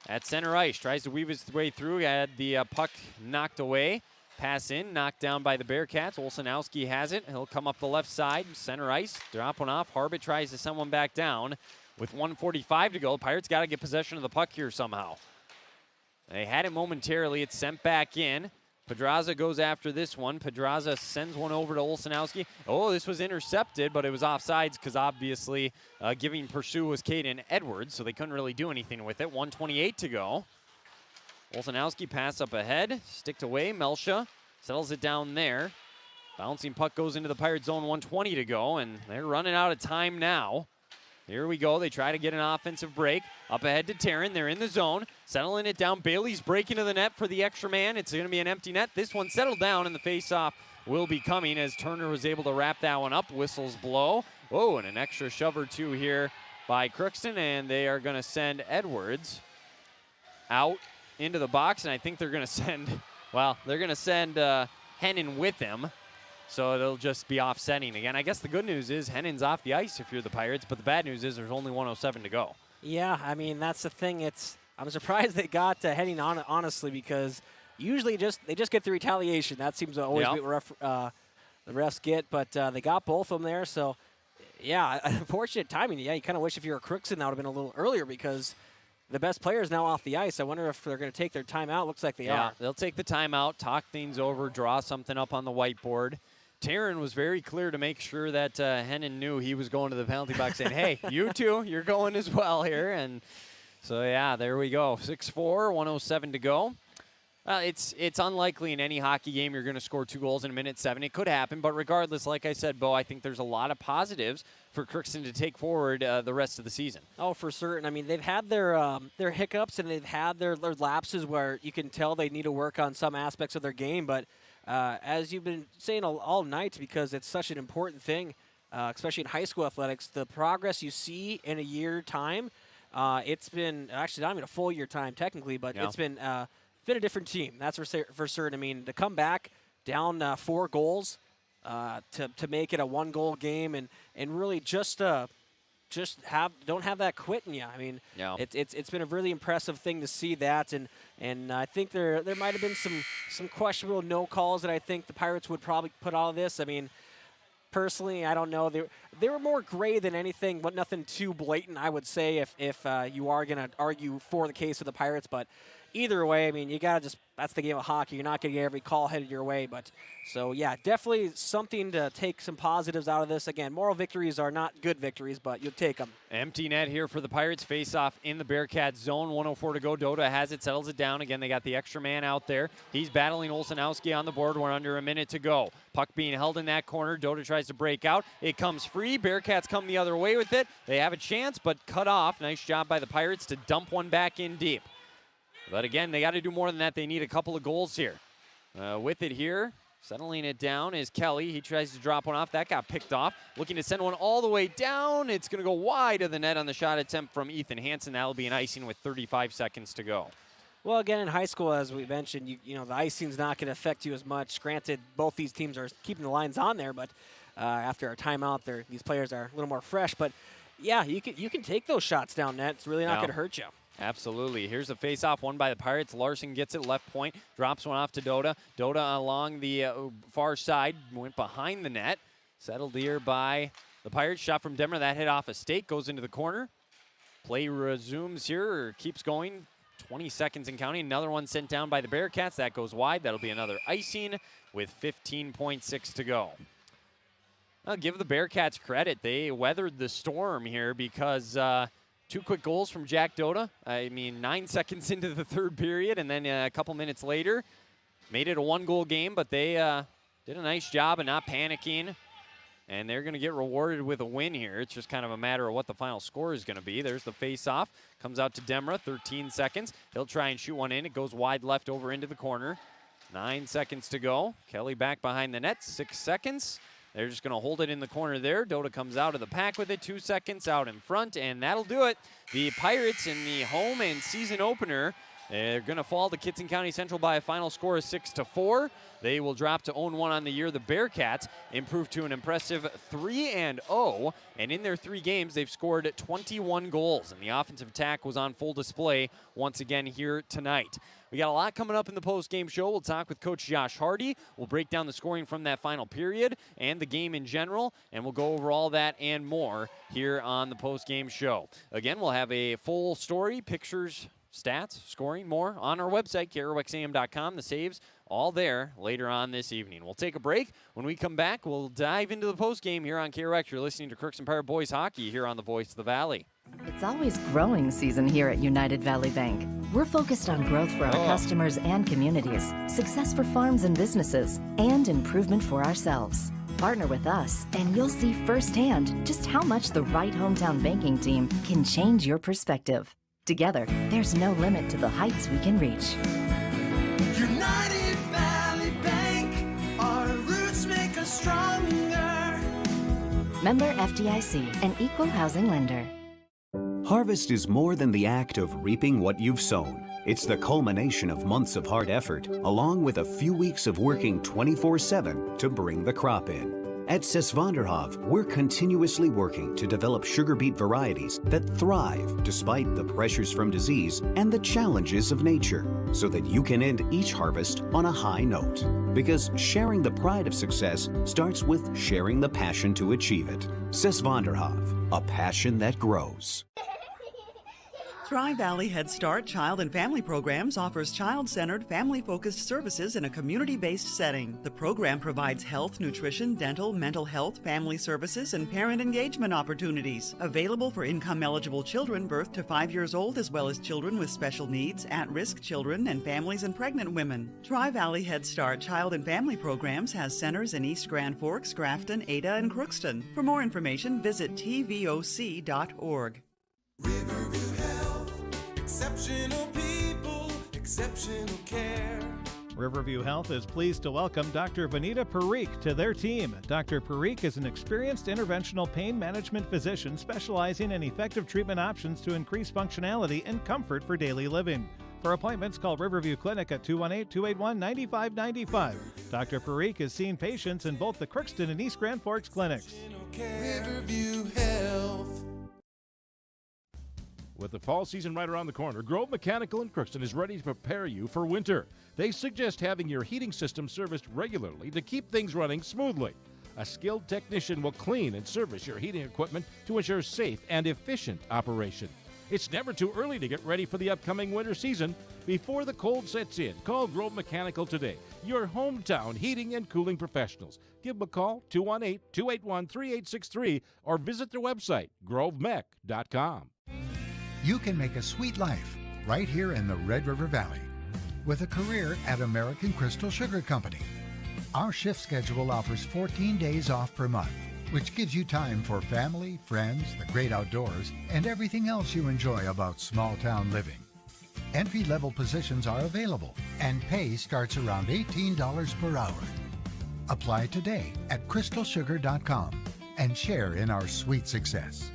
S1: at center ice. Tries to weave his way through. Had the puck knocked away. Pass in. Knocked down by the Bearcats. Olsenowski has it. He'll come up the left side. Center ice. Drop one off. Harbit tries to send one back down. With 1:45 to go, Pirates got to get possession of the puck here somehow. They had it momentarily. It's sent back in. Pedraza goes after this one. Pedraza sends one over to Olsenowski. Oh, this was intercepted, but it was offsides because obviously giving pursuit was Caden Edwards, so they couldn't really do anything with it. 1:28 to go. Olsenowski pass up ahead. Sticked away. Melsha settles it down there. Bouncing puck goes into the Pirate zone. 1:20 to go, and they're running out of time now. Here we go. They try to get an offensive break. Up ahead to Taryn. They're in the zone. Settling it down. Bailey's breaking to the net for the extra man. It's going to be an empty net. This one settled down, and the face-off will be coming as Turner was able to wrap that one up. Whistles blow. Whoa, and an extra shove or two here by Crookston, and they are going to send Edwards out into the box, and I think they're going to send, Hennon with him. So it'll just be offsetting again. I guess the good news is Hennon's off the ice if you're the Pirates, but the bad news is there's only 1:07 to go.
S9: Yeah, I mean, that's the thing. I'm surprised they got Henning on it, honestly, because usually they just get the retaliation. That seems to always be what the refs get, but they got both of them there. So, yeah, unfortunate timing. Yeah, you kind of wish if you were Crookston that would have been a little earlier because the best player is now off the ice. I wonder if they're going to take their timeout. Looks like they are.
S1: Yeah, they'll take the timeout, talk things over, draw something up on the whiteboard. Taryn was very clear to make sure that Hennon knew he was going to the penalty box saying, hey, you too, you're going as well here. And so, yeah, there we go. 6-4, 1:07 to go. It's unlikely in any hockey game you're going to score 2 goals in a minute 7. It could happen, but regardless, like I said, Bo, I think there's a lot of positives for Crookston to take forward the rest of the season.
S9: Oh, for certain. I mean, they've had their hiccups and they've had their lapses where you can tell they need to work on some aspects of their game, but as you've been saying all night, because it's such an important thing, especially in high school athletics, the progress you see in a year time, it's been actually not even a full year time technically, but it's been a different team. That's for certain. I mean, to come back down 4 goals to make it a 1-goal game and really don't have that quit in you. I mean, it's been a really impressive thing to see that, and I think there might have been some questionable no calls that I think the Pirates would probably put out of this. I mean, personally, I don't know. They were more gray than anything, but nothing too blatant, I would say, if you are going to argue for the case of the Pirates. But either way, I mean, you got to that's the game of hockey. You're not going to get every call headed your way. But so, yeah, definitely something to take some positives out of this. Again, moral victories are not good victories, but you'll take them.
S1: Empty net here for the Pirates. Face off in the Bearcats zone. 1:04 to go. Dota has it, settles it down. Again, they got the extra man out there. He's battling Olsenowski on the board. We're under a minute to go. Puck being held in that corner. Dota tries to break out. It comes free. Bearcats come the other way with it. They have a chance, but cut off. Nice job by the Pirates to dump one back in deep. But again, they got to do more than that. They need a couple of goals here. With it here, Settling it down is Kelly. He tries to drop one off. That got picked off. Looking to send one all the way down. It's going to go wide of the net on the shot attempt from Ethan Hansen. That'll be an icing with 35 seconds to go.
S9: Well, again, in high school, as we mentioned, you know, the icing's not going to affect you as much. Granted, both these teams are keeping the lines on there, but after our timeout, these players are a little more fresh. But, yeah, you can take those shots down net. It's really not going to hurt you.
S1: Absolutely. Here's a face-off won by the Pirates. Larson gets it left point, drops one off to Doda. Doda along the far side, went behind the net. Settled here by the Pirates. Shot from Demmer. That hit off a stake, goes into the corner. Play resumes here, or keeps going. 20 seconds and counting. Another one sent down by the Bearcats. That goes wide. That'll be another icing with 15.6 to go. I'll give the Bearcats credit. They weathered the storm here because 2 quick goals from Jack Doda. 9 seconds into the third period, and then a couple minutes later, made it a 1-goal game, but they did a nice job of not panicking, and they're going to get rewarded with a win here. It's just kind of a matter of what the final score is going to be. There's the face-off. Comes out to Demra, 13 seconds. He'll try and shoot one in. It goes wide left over into the corner. 9 seconds to go. Kelly back behind the net, 6 seconds. They're just going to hold it in the corner there. Doda comes out of the pack with it, 2 seconds out in front, and that'll do it. The Pirates in the home and season opener, they're going to fall to Kittson County Central by a final score of 6-4. They will drop to 0-1 on the year. The Bearcats improved to an impressive 3-0, and in their 3 games, they've scored 21 goals, and the offensive attack was on full display once again here tonight. We got a lot coming up in the post-game show. We'll talk with Coach Josh Hardy. We'll break down the scoring from that final period and the game in general, and we'll go over all that and more here on the post-game show. Again, we'll have a full story, pictures, stats, scoring, more on our website, KROXAM.com. The saves all there later on this evening. We'll take a break. When we come back, we'll dive into the postgame here on KROX. You're listening to Crookston Pirate Boys Hockey here on the Voice of the Valley.
S2: It's always growing season here at United Valley Bank. We're focused on growth for our customers and communities, success for farms and businesses, and improvement for ourselves. Partner with us, and you'll see firsthand just how much the right hometown banking team can change your perspective. Together, there's no limit to the heights we can reach.
S3: United Valley Bank, our roots make us stronger.
S2: Member FDIC, an equal housing lender.
S4: Harvest is more than the act of reaping what you've sown. It's the culmination of months of hard effort, along with a few weeks of working 24/7 to bring the crop in. At Sesvanderhof, we're continuously working to develop sugar beet varieties that thrive despite the pressures from disease and the challenges of nature, so that you can end each harvest on a high note. Because sharing the pride of success starts with sharing the passion to achieve it. Sesvanderhof, a passion that grows.
S5: Tri-Valley Head Start Child and Family Programs offers child-centered, family-focused services in a community-based setting. The program provides health, nutrition, dental, mental health, family services, and parent engagement opportunities. Available for income-eligible children birth to 5 years old, as well as children with special needs, at-risk children, and families and pregnant women. Tri-Valley Head Start Child and Family Programs has centers in East Grand Forks, Grafton, Ada, and Crookston. For more information, visit tvoc.org.
S3: Riverview Health, exceptional people, exceptional care.
S6: Riverview Health is pleased to welcome Dr. Vanita Parikh to their team. Dr. Parikh is an experienced interventional pain management physician specializing in effective treatment options to increase functionality and comfort for daily living. For appointments, call Riverview Clinic at 218-281-9595. Dr. Parikh is seeing patients in both the Crookston and East Grand Forks clinics.
S3: Riverview Health.
S7: With the fall season right around the corner, Grove Mechanical in Crookston is ready to prepare you for winter. They suggest having your heating system serviced regularly to keep things running smoothly. A skilled technician will clean and service your heating equipment to ensure safe and efficient operation. It's never too early to get ready for the upcoming winter season. Before the cold sets in, call Grove Mechanical today, your hometown heating and cooling professionals. Give them a call, 218-281-3863, or visit their website, grovemech.com.
S8: You can make a sweet life right here in the Red River Valley with a career at American Crystal Sugar Company. Our shift schedule offers 14 days off per month, which gives you time for family, friends, the great outdoors, and everything else you enjoy about small town living. Entry-level positions are available, and pay starts around $18 per hour. Apply today at crystalsugar.com and share in our sweet success.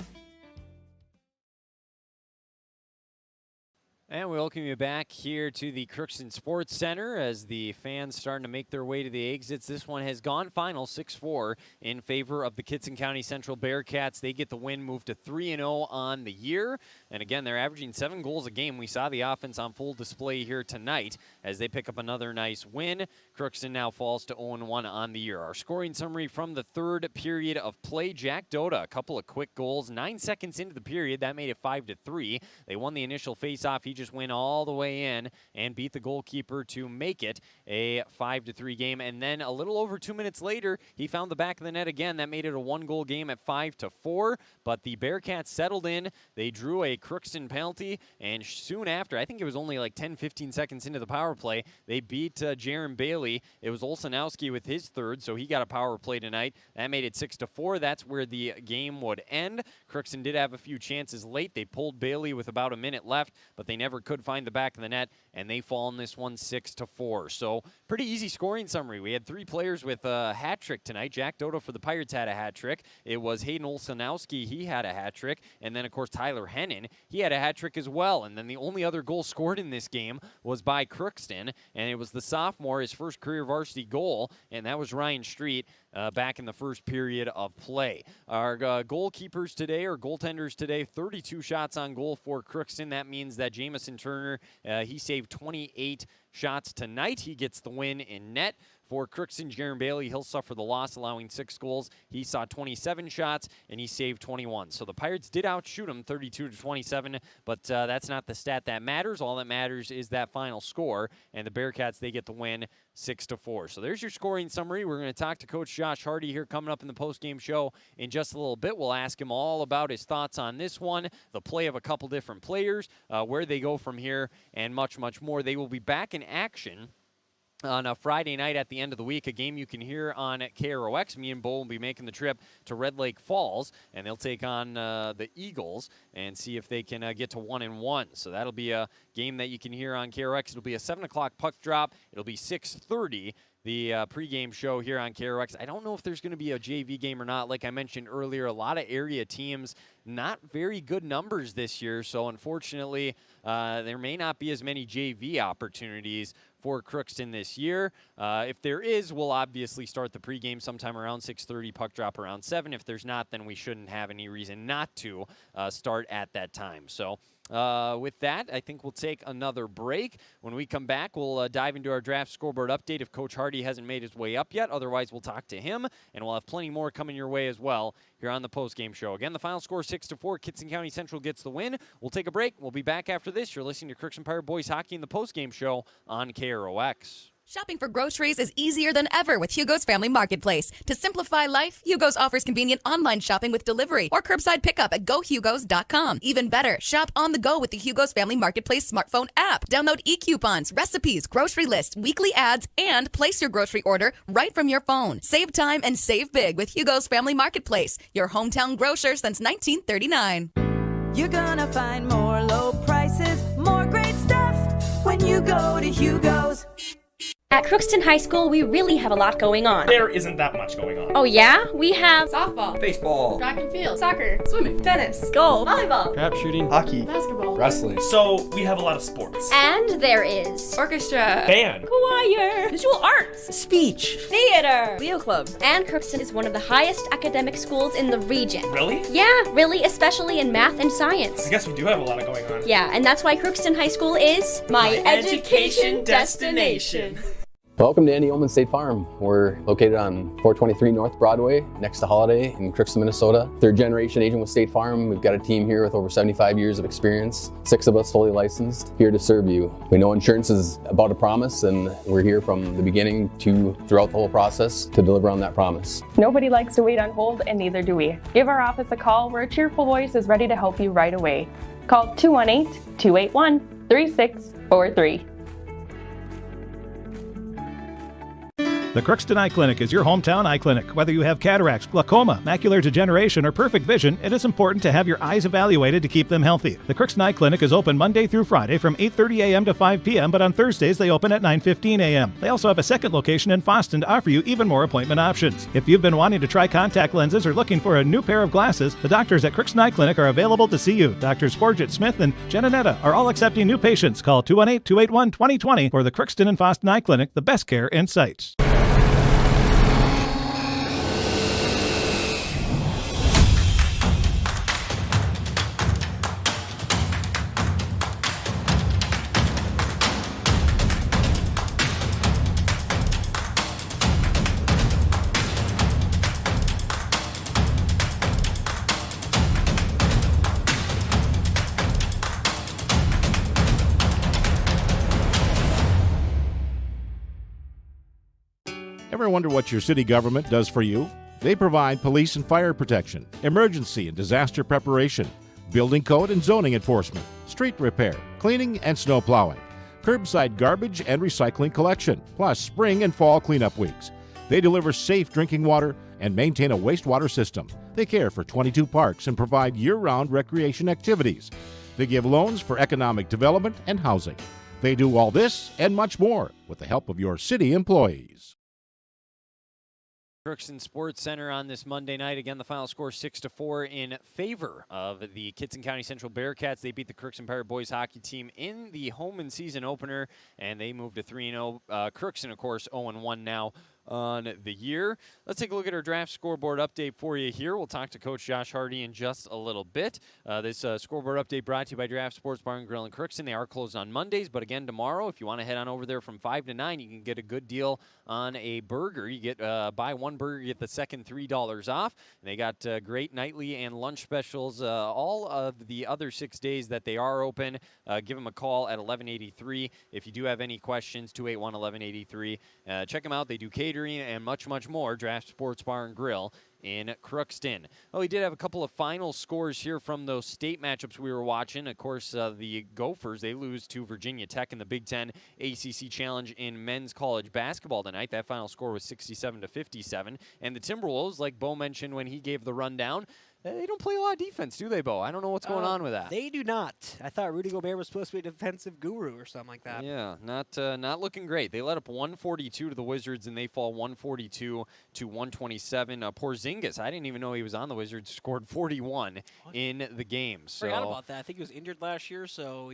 S1: And we welcome you back here to the Crookston Sports Center as the fans starting to make their way to the exits. This one has gone final 6-4 in favor of the Kittson County Central Bearcats. They get the win, move to 3-0 on the year. And again, they're averaging 7 goals a game. We saw the offense on full display here tonight as they pick up another nice win. Crookston now falls to 0-1 on the year. Our scoring summary from the third period of play. Jack Doda, a couple of quick goals. 9 seconds into the period, that made it 5-3. They won the initial faceoff. He just went all the way in and beat the goalkeeper to make it a 5-3 game. And then a little over 2 minutes later, he found the back of the net again. That made it a 1-goal game at 5-4. But the Bearcats settled in. They drew a Crookston penalty, and soon after, I think it was only like 10-15 seconds into the power play, they beat Jaron Bailey. It was Olsenowski with his third, so he got a power play tonight. That made it 6-4. That's where the game would end. Crookston did have a few chances late. They pulled Bailey with about a minute left, but they never could find the back of the net, and they fall in this one 6-4. So pretty easy scoring summary. We had 3 players with a hat trick tonight. Jack Doda for the Pirates had a hat trick. It was Hayden Olsenowski. He had a hat trick. And then, of course, Tyler Hennon. He had a hat trick as well. And then the only other goal scored in this game was by Crookston, and it was the sophomore, his first career varsity goal, and that was Ryan Street back in the first period of play. Our goalkeepers today, or goaltenders today, 32 shots on goal for Crookston. That means that Jamison Turner, he saved 28 shots tonight. He gets the win in net. For Crookston, Jaron Bailey, he'll suffer the loss, allowing 6 goals. He saw 27 shots, and he saved 21. So the Pirates did outshoot him 32-27, but that's not the stat that matters. All that matters is that final score, and the Bearcats, they get the win 6-4. So there's your scoring summary. We're going to talk to Coach Josh Hardy here coming up in the postgame show in just a little bit. We'll ask him all about his thoughts on this one, the play of a couple different players, where they go from here, and much, much more. They will be back in action on a Friday night at the end of the week, a game you can hear on KROX. Me and Bo will be making the trip to Red Lake Falls, and they'll take on the Eagles and see if they can get to 1-1. So that'll be a game that you can hear on KROX. It'll be a 7 o'clock puck drop. It'll be 6:30. The pregame show here on KROX. I don't know if there's going to be a JV game or not. Like I mentioned earlier, a lot of area teams, not very good numbers this year. So unfortunately, there may not be as many JV opportunities for Crookston this year. If there is, we'll obviously start the pregame sometime around 6:30, puck drop around 7. If there's not, then we shouldn't have any reason not to start at that time. So with that, I think we'll take another break. When we come back, we'll dive into our draft scoreboard update if Coach Hardy hasn't made his way up yet. Otherwise, we'll talk to him, and we'll have plenty more coming your way as well here on the postgame show. Again, the final score 6-4. Kittson County Central gets the win. We'll take a break. We'll be back after this. You're listening to Crookston Pirate Boys Hockey in the postgame show on KROX.
S10: Shopping for groceries is easier than ever with Hugo's Family Marketplace. To simplify life, Hugo's offers convenient online shopping with delivery or curbside pickup at gohugos.com. Even better, shop on the go with the Hugo's Family Marketplace smartphone app. Download e-coupons, recipes, grocery lists, weekly ads, and place your grocery order right from your phone. Save time and save big with Hugo's Family Marketplace, your hometown grocer since 1939.
S11: You're gonna find more low prices, more great stuff when you go to Hugo's.
S12: At Crookston High School, we really have a lot going on.
S13: There isn't that much going on.
S12: Oh yeah? We have
S22: softball,
S13: baseball,
S22: track and field, soccer, swimming, tennis,
S12: golf,
S22: volleyball,
S13: crap shooting, hockey,
S22: basketball,
S13: wrestling. So we have a lot of sports.
S12: And there is
S22: orchestra,
S13: band,
S12: choir,
S22: visual arts,
S11: speech,
S12: theater,
S22: Leo Club.
S12: And Crookston is one of the highest academic schools in the region.
S13: Really?
S12: Yeah, really, especially in math and science.
S13: I guess we do have a lot going on.
S12: Yeah, and that's why Crookston High School is
S22: my education destination.
S15: Welcome to Andy Oman State Farm. We're located on 423 North Broadway, next to Holiday in Crookston, Minnesota. Third generation agent with State Farm. We've got a team here with over 75 years of experience, 6 of us fully licensed, here to serve you. We know insurance is about a promise, and we're here from the beginning to throughout the whole process to deliver on that promise.
S14: Nobody likes to wait on hold, and neither do we. Give our office a call where a cheerful voice is ready to help you right away. Call 218-281-3643.
S6: The Crookston Eye Clinic is your hometown eye clinic. Whether you have cataracts, glaucoma, macular degeneration, or perfect vision, it is important to have your eyes evaluated to keep them healthy. The Crookston Eye Clinic is open Monday through Friday from 8:30 a.m. to 5 p.m., but on Thursdays they open at 9:15 a.m. They also have a second location in Boston to offer you even more appointment options. If you've been wanting to try contact lenses or looking for a new pair of glasses, the doctors at Crookston Eye Clinic are available to see you. Doctors Forget Smith and Jananetta are all accepting new patients. Call 218-281-2020 for the Crookston and Boston Eye Clinic, the best care in sight.
S7: Ever wonder what your city government does for you? They provide police and fire protection, emergency and disaster preparation, building code and zoning enforcement, street repair, cleaning and snow plowing, curbside garbage and recycling collection, plus spring and fall cleanup weeks. They deliver safe drinking water and maintain a wastewater system. They care for 22 parks and provide year-round recreation activities. They give loans for economic development and housing. They do all this and much more with the help of your city employees.
S1: Crookston Sports Center on this Monday night. Again, the final score 6-4 in favor of the Kittson County Central Bearcats. They beat the Crookston Pirate boys hockey team in the home and season opener, and they moved to 3-0. Crookston, of course, 0-1 now on the year. Let's take a look at our draft scoreboard update for you here. We'll talk to Coach Josh Hardy in just a little bit. This scoreboard update brought to you by Draft Sports Bar and Grill in Crookston. They are closed on Mondays, but again tomorrow, if you want to head on over there from 5 to 9, you can get a good deal on a burger. You get buy one burger, you get the second $3 off. And they got great nightly and lunch specials all of the other 6 days that they are open. Give them a call at 1183 if you do have any questions. 281-1183. Check them out. They do catering and much, much more. Draft Sports Bar and Grill in Crookston. Oh, we did have a couple of final scores here from those state matchups we were watching. Of course, the Gophers, they lose to Virginia Tech in the Big Ten ACC Challenge in men's college basketball tonight. That final score was 67-57. And the Timberwolves, like Bo mentioned when he gave the rundown, they don't play a lot of defense, do they, Bo? I don't know what's going on with that.
S9: They do not. I thought Rudy Gobert was supposed to be a defensive guru or something like that.
S1: Yeah, not looking great. They let up 142 to the Wizards, and they fall 142 to 127. Porzingis, I didn't even know he was on the Wizards, scored 41 in the game. So
S9: forgot about that. I think he was injured last year, so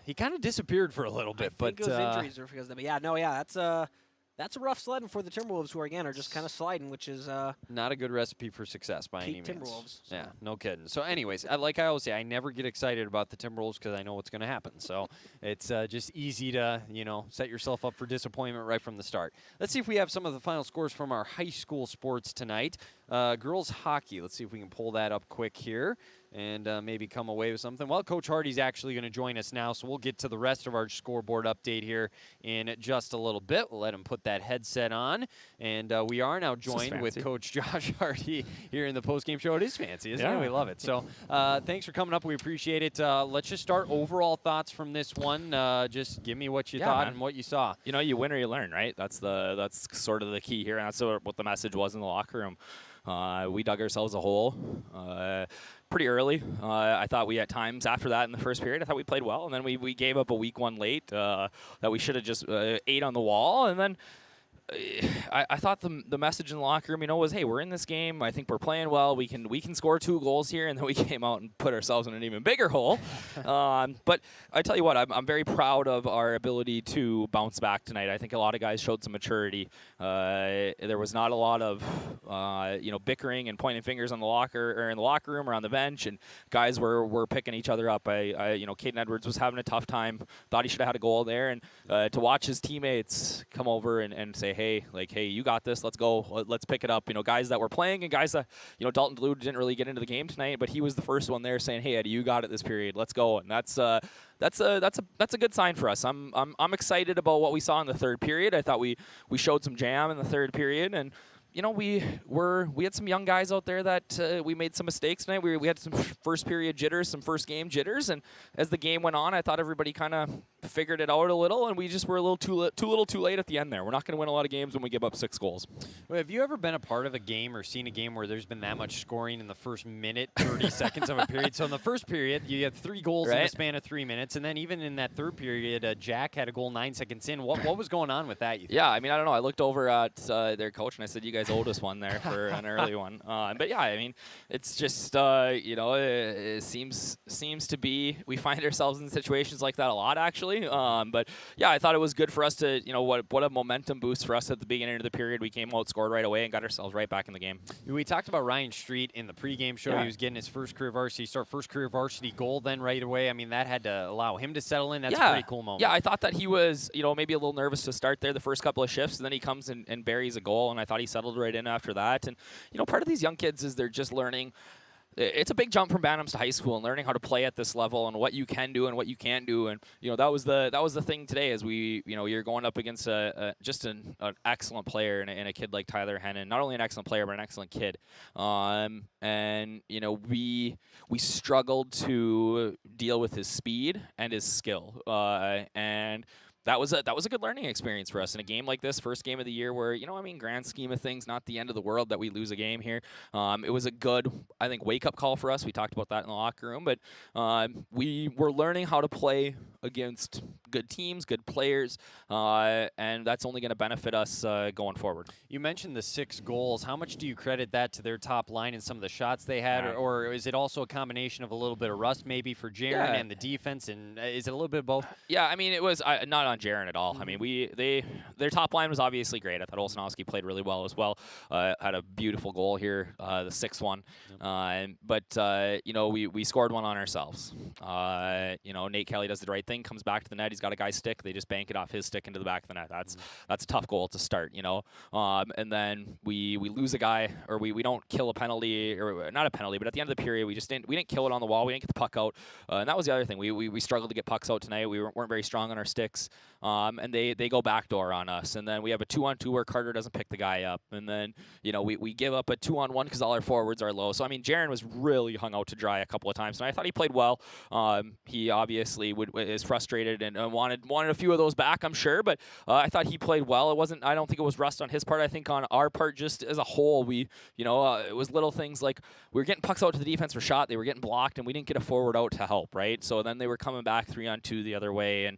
S1: he kind of disappeared for a little bit.
S9: I think it was injuries or because of that. But that's a rough sledding for the Timberwolves, who again are just kind of sliding, which is
S1: not a good recipe for success by any means.
S9: Timberwolves. So.
S1: Yeah, no kidding. So, anyways, like I always say, I never get excited about the Timberwolves because I know what's going to happen. So it's just easy to set yourself up for disappointment right from the start. Let's see if we have some of the final scores from our high school sports tonight. Girls hockey. Let's see if we can pull that up quick here and maybe come away with something. Well, Coach Hardy's actually going to join us now, so we'll get to the rest of our scoreboard update here in just a little bit. We'll let him put that headset on, and we are now joined with Coach Josh Hardy here in the postgame show. It is fancy, isn't it? We love it. So thanks for coming up. We appreciate it. Let's just start overall thoughts from this one. Just give me what you thought and what you saw.
S16: You win or you learn, right? That's sort of the key here, and that's what the message was in the locker room. We dug ourselves a hole pretty early. I thought we at times after that in the first period, I thought we played well, and then we gave up a week one late that we should have just ate on the wall, and then I thought the message in the locker room, was, hey, we're in this game. I think we're playing well. We can score 2 goals here, and then we came out and put ourselves in an even bigger hole. But I tell you what, I'm very proud of our ability to bounce back tonight. I think a lot of guys showed some maturity. There was not a lot of bickering and pointing fingers on the in the locker room or on the bench, and guys were picking each other up. Caden Edwards was having a tough time. Thought he should have had a goal there, and to watch his teammates come over and say, hey, you got this. Let's go. Let's pick it up. Guys that were playing and guys that, Dalton Duluth didn't really get into the game tonight, but he was the first one there saying, hey, Eddie, you got it this period. Let's go. And that's a good sign for us. I'm excited about what we saw in the third period. I thought we showed some jam in the third period, and we had some young guys out there that we made some mistakes tonight. We had some first period jitters, some first game jitters, and as the game went on, I thought everybody kind of figured it out a little, and we just were a little too late at the end there. We're not going to win a lot of games when we give up 6 goals.
S1: Well, have you ever been a part of a game or seen a game where there's been that much scoring in the first minute, 30 seconds of a period? So in the first period, you had 3 goals in the span of 3 minutes, and then even in that third period, Jack had a goal 9 seconds in. What was going on with that, you think?
S16: Yeah, I mean, I don't know. I looked over at their coach, and I said, you guys owed us one there for an early one. But, yeah, I mean, it's just, it seems to be we find ourselves in situations like that a lot, actually. But, yeah, I thought it was good for us to, what a momentum boost for us at the beginning of the period. We came out, scored right away, and got ourselves right back in the game.
S1: We talked about Ryan Street in the pregame show. Yeah. He was getting his first career varsity goal then right away. I mean, that had to allow him to settle in. That's a pretty cool moment.
S16: Yeah, I thought that he was, maybe a little nervous to start there the first couple of shifts, and then he comes and buries a goal, and I thought he settled right in after that. And, part of these young kids is they're just learning. It's a big jump from Bantams to high school and learning how to play at this level and what you can do and what you can't do. And that was the thing today as we you're going up against just an excellent player and a kid like Tyler Hennon. Not only an excellent player but an excellent kid. And we struggled to deal with his speed and his skill. And that was a good learning experience for us in a game like this, first game of the year where, grand scheme of things, not the end of the world that we lose a game here. It was a good, I think, wake-up call for us. We talked about that in the locker room, but we were learning how to play against good teams, good players, and that's only going to benefit us going forward.
S1: You mentioned the 6 goals. How much do you credit that to their top line and some of the shots they had, or is it also a combination of a little bit of rust maybe for Jaron and the defense, and is it a little bit of both?
S16: Yeah, I mean, it was not on Jaron at all. Mm-hmm. I mean, their top line was obviously great. I thought Olsenowski played really well as well. Had a beautiful goal here, the 6th one. But we scored one on ourselves. Nate Kelly does the right thing, comes back to the net. He's got a guy's stick. They just bank it off his stick into the back of the net. That's a tough goal to start, And then we lose a guy, or we don't kill a penalty, or not a penalty, but at the end of the period, we didn't kill it on the wall. We didn't get the puck out. And that was the other thing. We struggled to get pucks out tonight. We weren't very strong on our sticks. And they go backdoor on us. And then we have a 2-on-2 where Carter doesn't pick the guy up. And then, we give up a 2-on-1 because all our forwards are low. So, I mean, Jaron was really hung out to dry a couple of times. And I thought he played well. He obviously is frustrated and wanted a few of those back, I'm sure. But I thought he played well. I don't think it was rust on his part. I think on our part, just as a whole, it was little things like we were getting pucks out to the defense for shot. They were getting blocked, and we didn't get a forward out to help, right? So then they were coming back 3-on-2 the other way. And,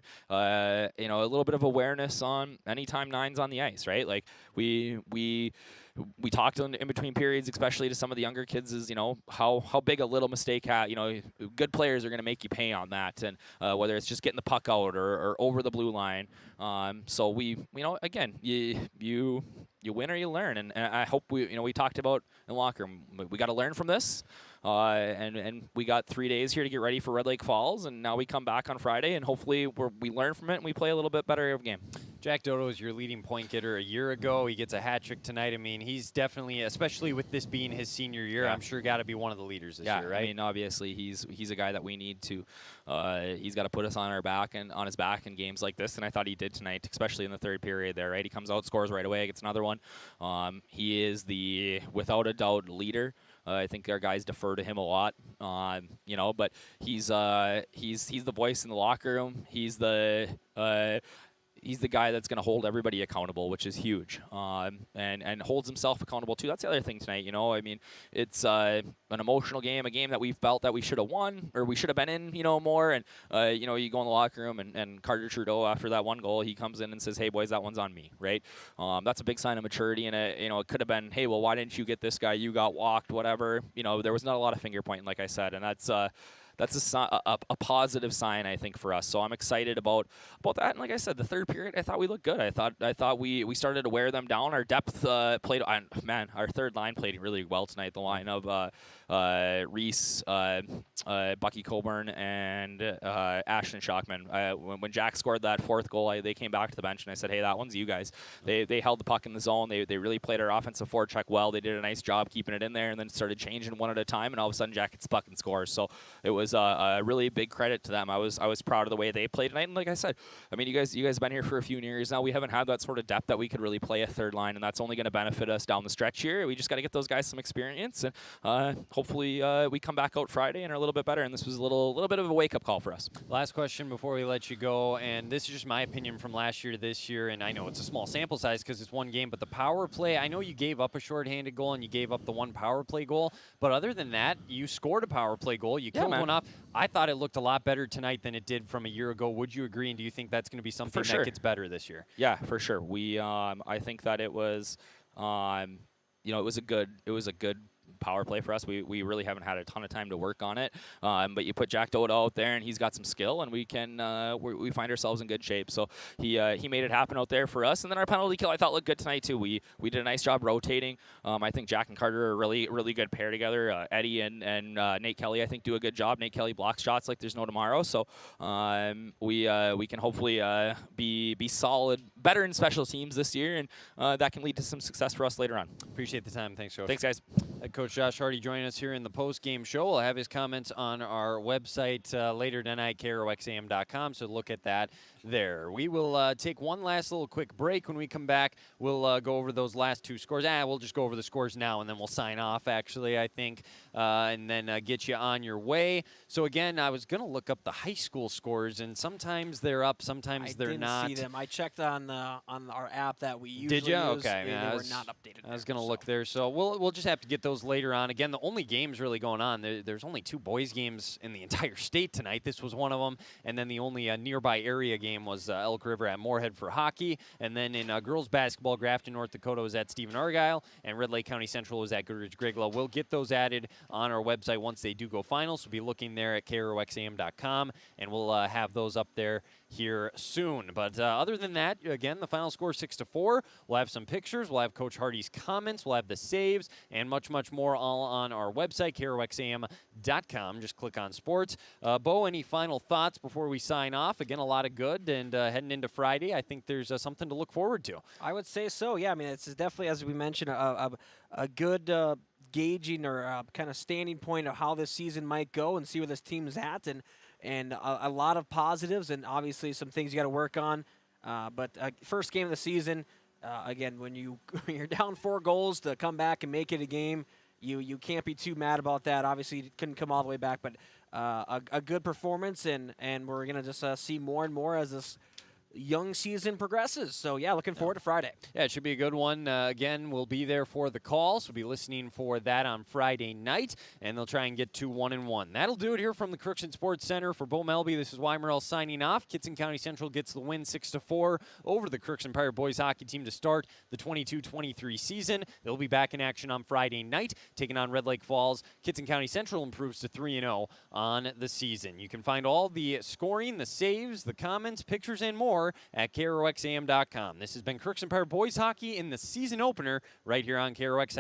S16: a little bit of awareness on anytime 9's on the ice, right? Like we talked in between periods, especially to some of the younger kids, is how big a little mistake good players are going to make you pay on that, and whether it's just getting the puck out or over the blue line. So again, you win or you learn, and I hope we talked about in the locker room, we got to learn from this. And we got 3 days here to get ready for Red Lake Falls, and now we come back on Friday, and hopefully we learn from it and we play a little bit better of a game.
S1: Jack Dodo is your leading point getter a year ago. He gets a hat trick tonight. I mean, he's definitely, especially with this being his senior year, I'm sure got to be one of the leaders this year, right?
S16: I mean, obviously he's a guy that we need to. He's got to put us on his back in games like this, and I thought he did tonight, especially in the third period there. Right, he comes out, scores right away, gets another one. He is the without a doubt leader. I think our guys defer to him a lot, but he's the voice in the locker room. He's the guy that's going to hold everybody accountable, which is huge, and holds himself accountable too. That's the other thing tonight. I mean, it's an emotional game, a game that we felt that we should have won or we should have been in, more. And you go in the locker room and Carter Trudeau, after that one goal, he comes in and says, "Hey boys, that one's on me," right? That's a big sign of maturity, and it could have been, "Hey, well, why didn't you get this guy? You got walked, whatever." There was not a lot of finger pointing, like I said, and that's a positive sign, I think, for us. So I'm excited about that. And like I said, the third period, I thought we looked good. I thought we started to wear them down. Our depth played. Our third line played really well tonight. The line of Reese, Bucky Coburn, and Ashton Shockman. When Jack scored that 4th goal, they came back to the bench, and I said, "Hey, that one's you guys." They held the puck in the zone. They really played our offensive forecheck well. They did a nice job keeping it in there, and then started changing one at a time. And all of a sudden, Jack gets the puck and scores. So it was was a really big credit to them. I was proud of the way they played tonight. And like I said, I mean, you guys have been here for a few years now. We haven't had that sort of depth that we could really play a third line, and that's only going to benefit us down the stretch here. We just got to get those guys some experience, and hopefully we come back out Friday and are a little bit better. And this was a little bit of a wake-up call for us.
S1: Last question before we let you go, and this is just my opinion from last year to this year, and I know it's a small sample size because it's one game, but the power play, I know you gave up a shorthanded goal and you gave up the one power play goal, but other than that, you scored a power play goal. You killed one off. I thought it looked a lot better tonight than it did from a year ago. Would you agree, and do you think that's going to be something that gets better this year?
S16: Yeah, for sure. We I think that it was it was a good power play for us. We really haven't had a ton of time to work on it, but you put Jack Doda out there and he's got some skill, and we can we find ourselves in good shape. So he made it happen out there for us. And then our penalty kill I thought looked good tonight too. We did a nice job rotating. I think Jack and Carter are a really good pair together. Eddie and Nate Kelly I think do a good job. Nate Kelly blocks shots like there's no tomorrow. So we can hopefully be solid, better in special teams this year, and that can lead to some success for us later on.
S1: Appreciate the time. Thanks, Coach.
S16: Thanks, guys.
S1: Coach Josh Hardy joining us here in the post-game show. We'll have his comments on our website later tonight, KROXAM.com, so look at that there. We will take one last little quick break. When we come back, we'll go over those last two scores. We'll just go over the scores now, and then we'll sign off, actually, I think, and then get you on your way. So, again, I was going to look up the high school scores, and sometimes they're up, sometimes they're not.
S9: I didn't see them. I checked on our app that we usually
S1: Did you?
S9: use.
S1: Okay.
S9: They were not updated.
S1: I was going to look there, so we'll just have to get those later on. Again, the only games really going on, there's only 2 boys games in the entire state tonight. This was one of them, and then the only nearby area game was Elk River at Moorhead for hockey, and then in girls basketball, Grafton, North Dakota was at Stephen Argyle, and Red Lake County Central was at Goodrich Grigla. We'll get those added on our website once they do go final, so be looking there at KROXAM.com, and we'll have those up there here soon. But other than that, again, the final score 6-4. We'll have some pictures. We'll have Coach Hardy's comments. We'll have the saves and much more all on our website, KROXAM.com. Just click on sports. Bo, any final thoughts before we sign off? Again, a lot of good, and heading into Friday, I think there's something to look forward to.
S9: I would say so, yeah. I mean, it's definitely, as we mentioned, a good gauging or kind of standing point of how this season might go and see where this team's at, and a lot of positives and obviously some things you got to work on. But first game of the season, again, when you're down 4 goals to come back and make it a game, you can't be too mad about that. Obviously, you couldn't come all the way back, but a good performance, and we're going to just see more and more as this young season progresses. So, yeah, looking forward to Friday.
S1: Yeah, it should be a good one. Again, we'll be there for the calls. We'll be listening for that on Friday night, and they'll try and get to 1-1. That'll do it here from the Crookston Sports Center. For Bo Melby, this is Weimerl signing off. Kittson County Central gets the win 6-4 over the Crookston Pirate boys hockey team to start the 22-23 season. They'll be back in action on Friday night, taking on Red Lake Falls. Kittson County Central improves to 3-0 on the season. You can find all the scoring, the saves, the comments, pictures, and more at KROXAM.com. This has been Crookston Pirate boys hockey in the season opener right here on KROX.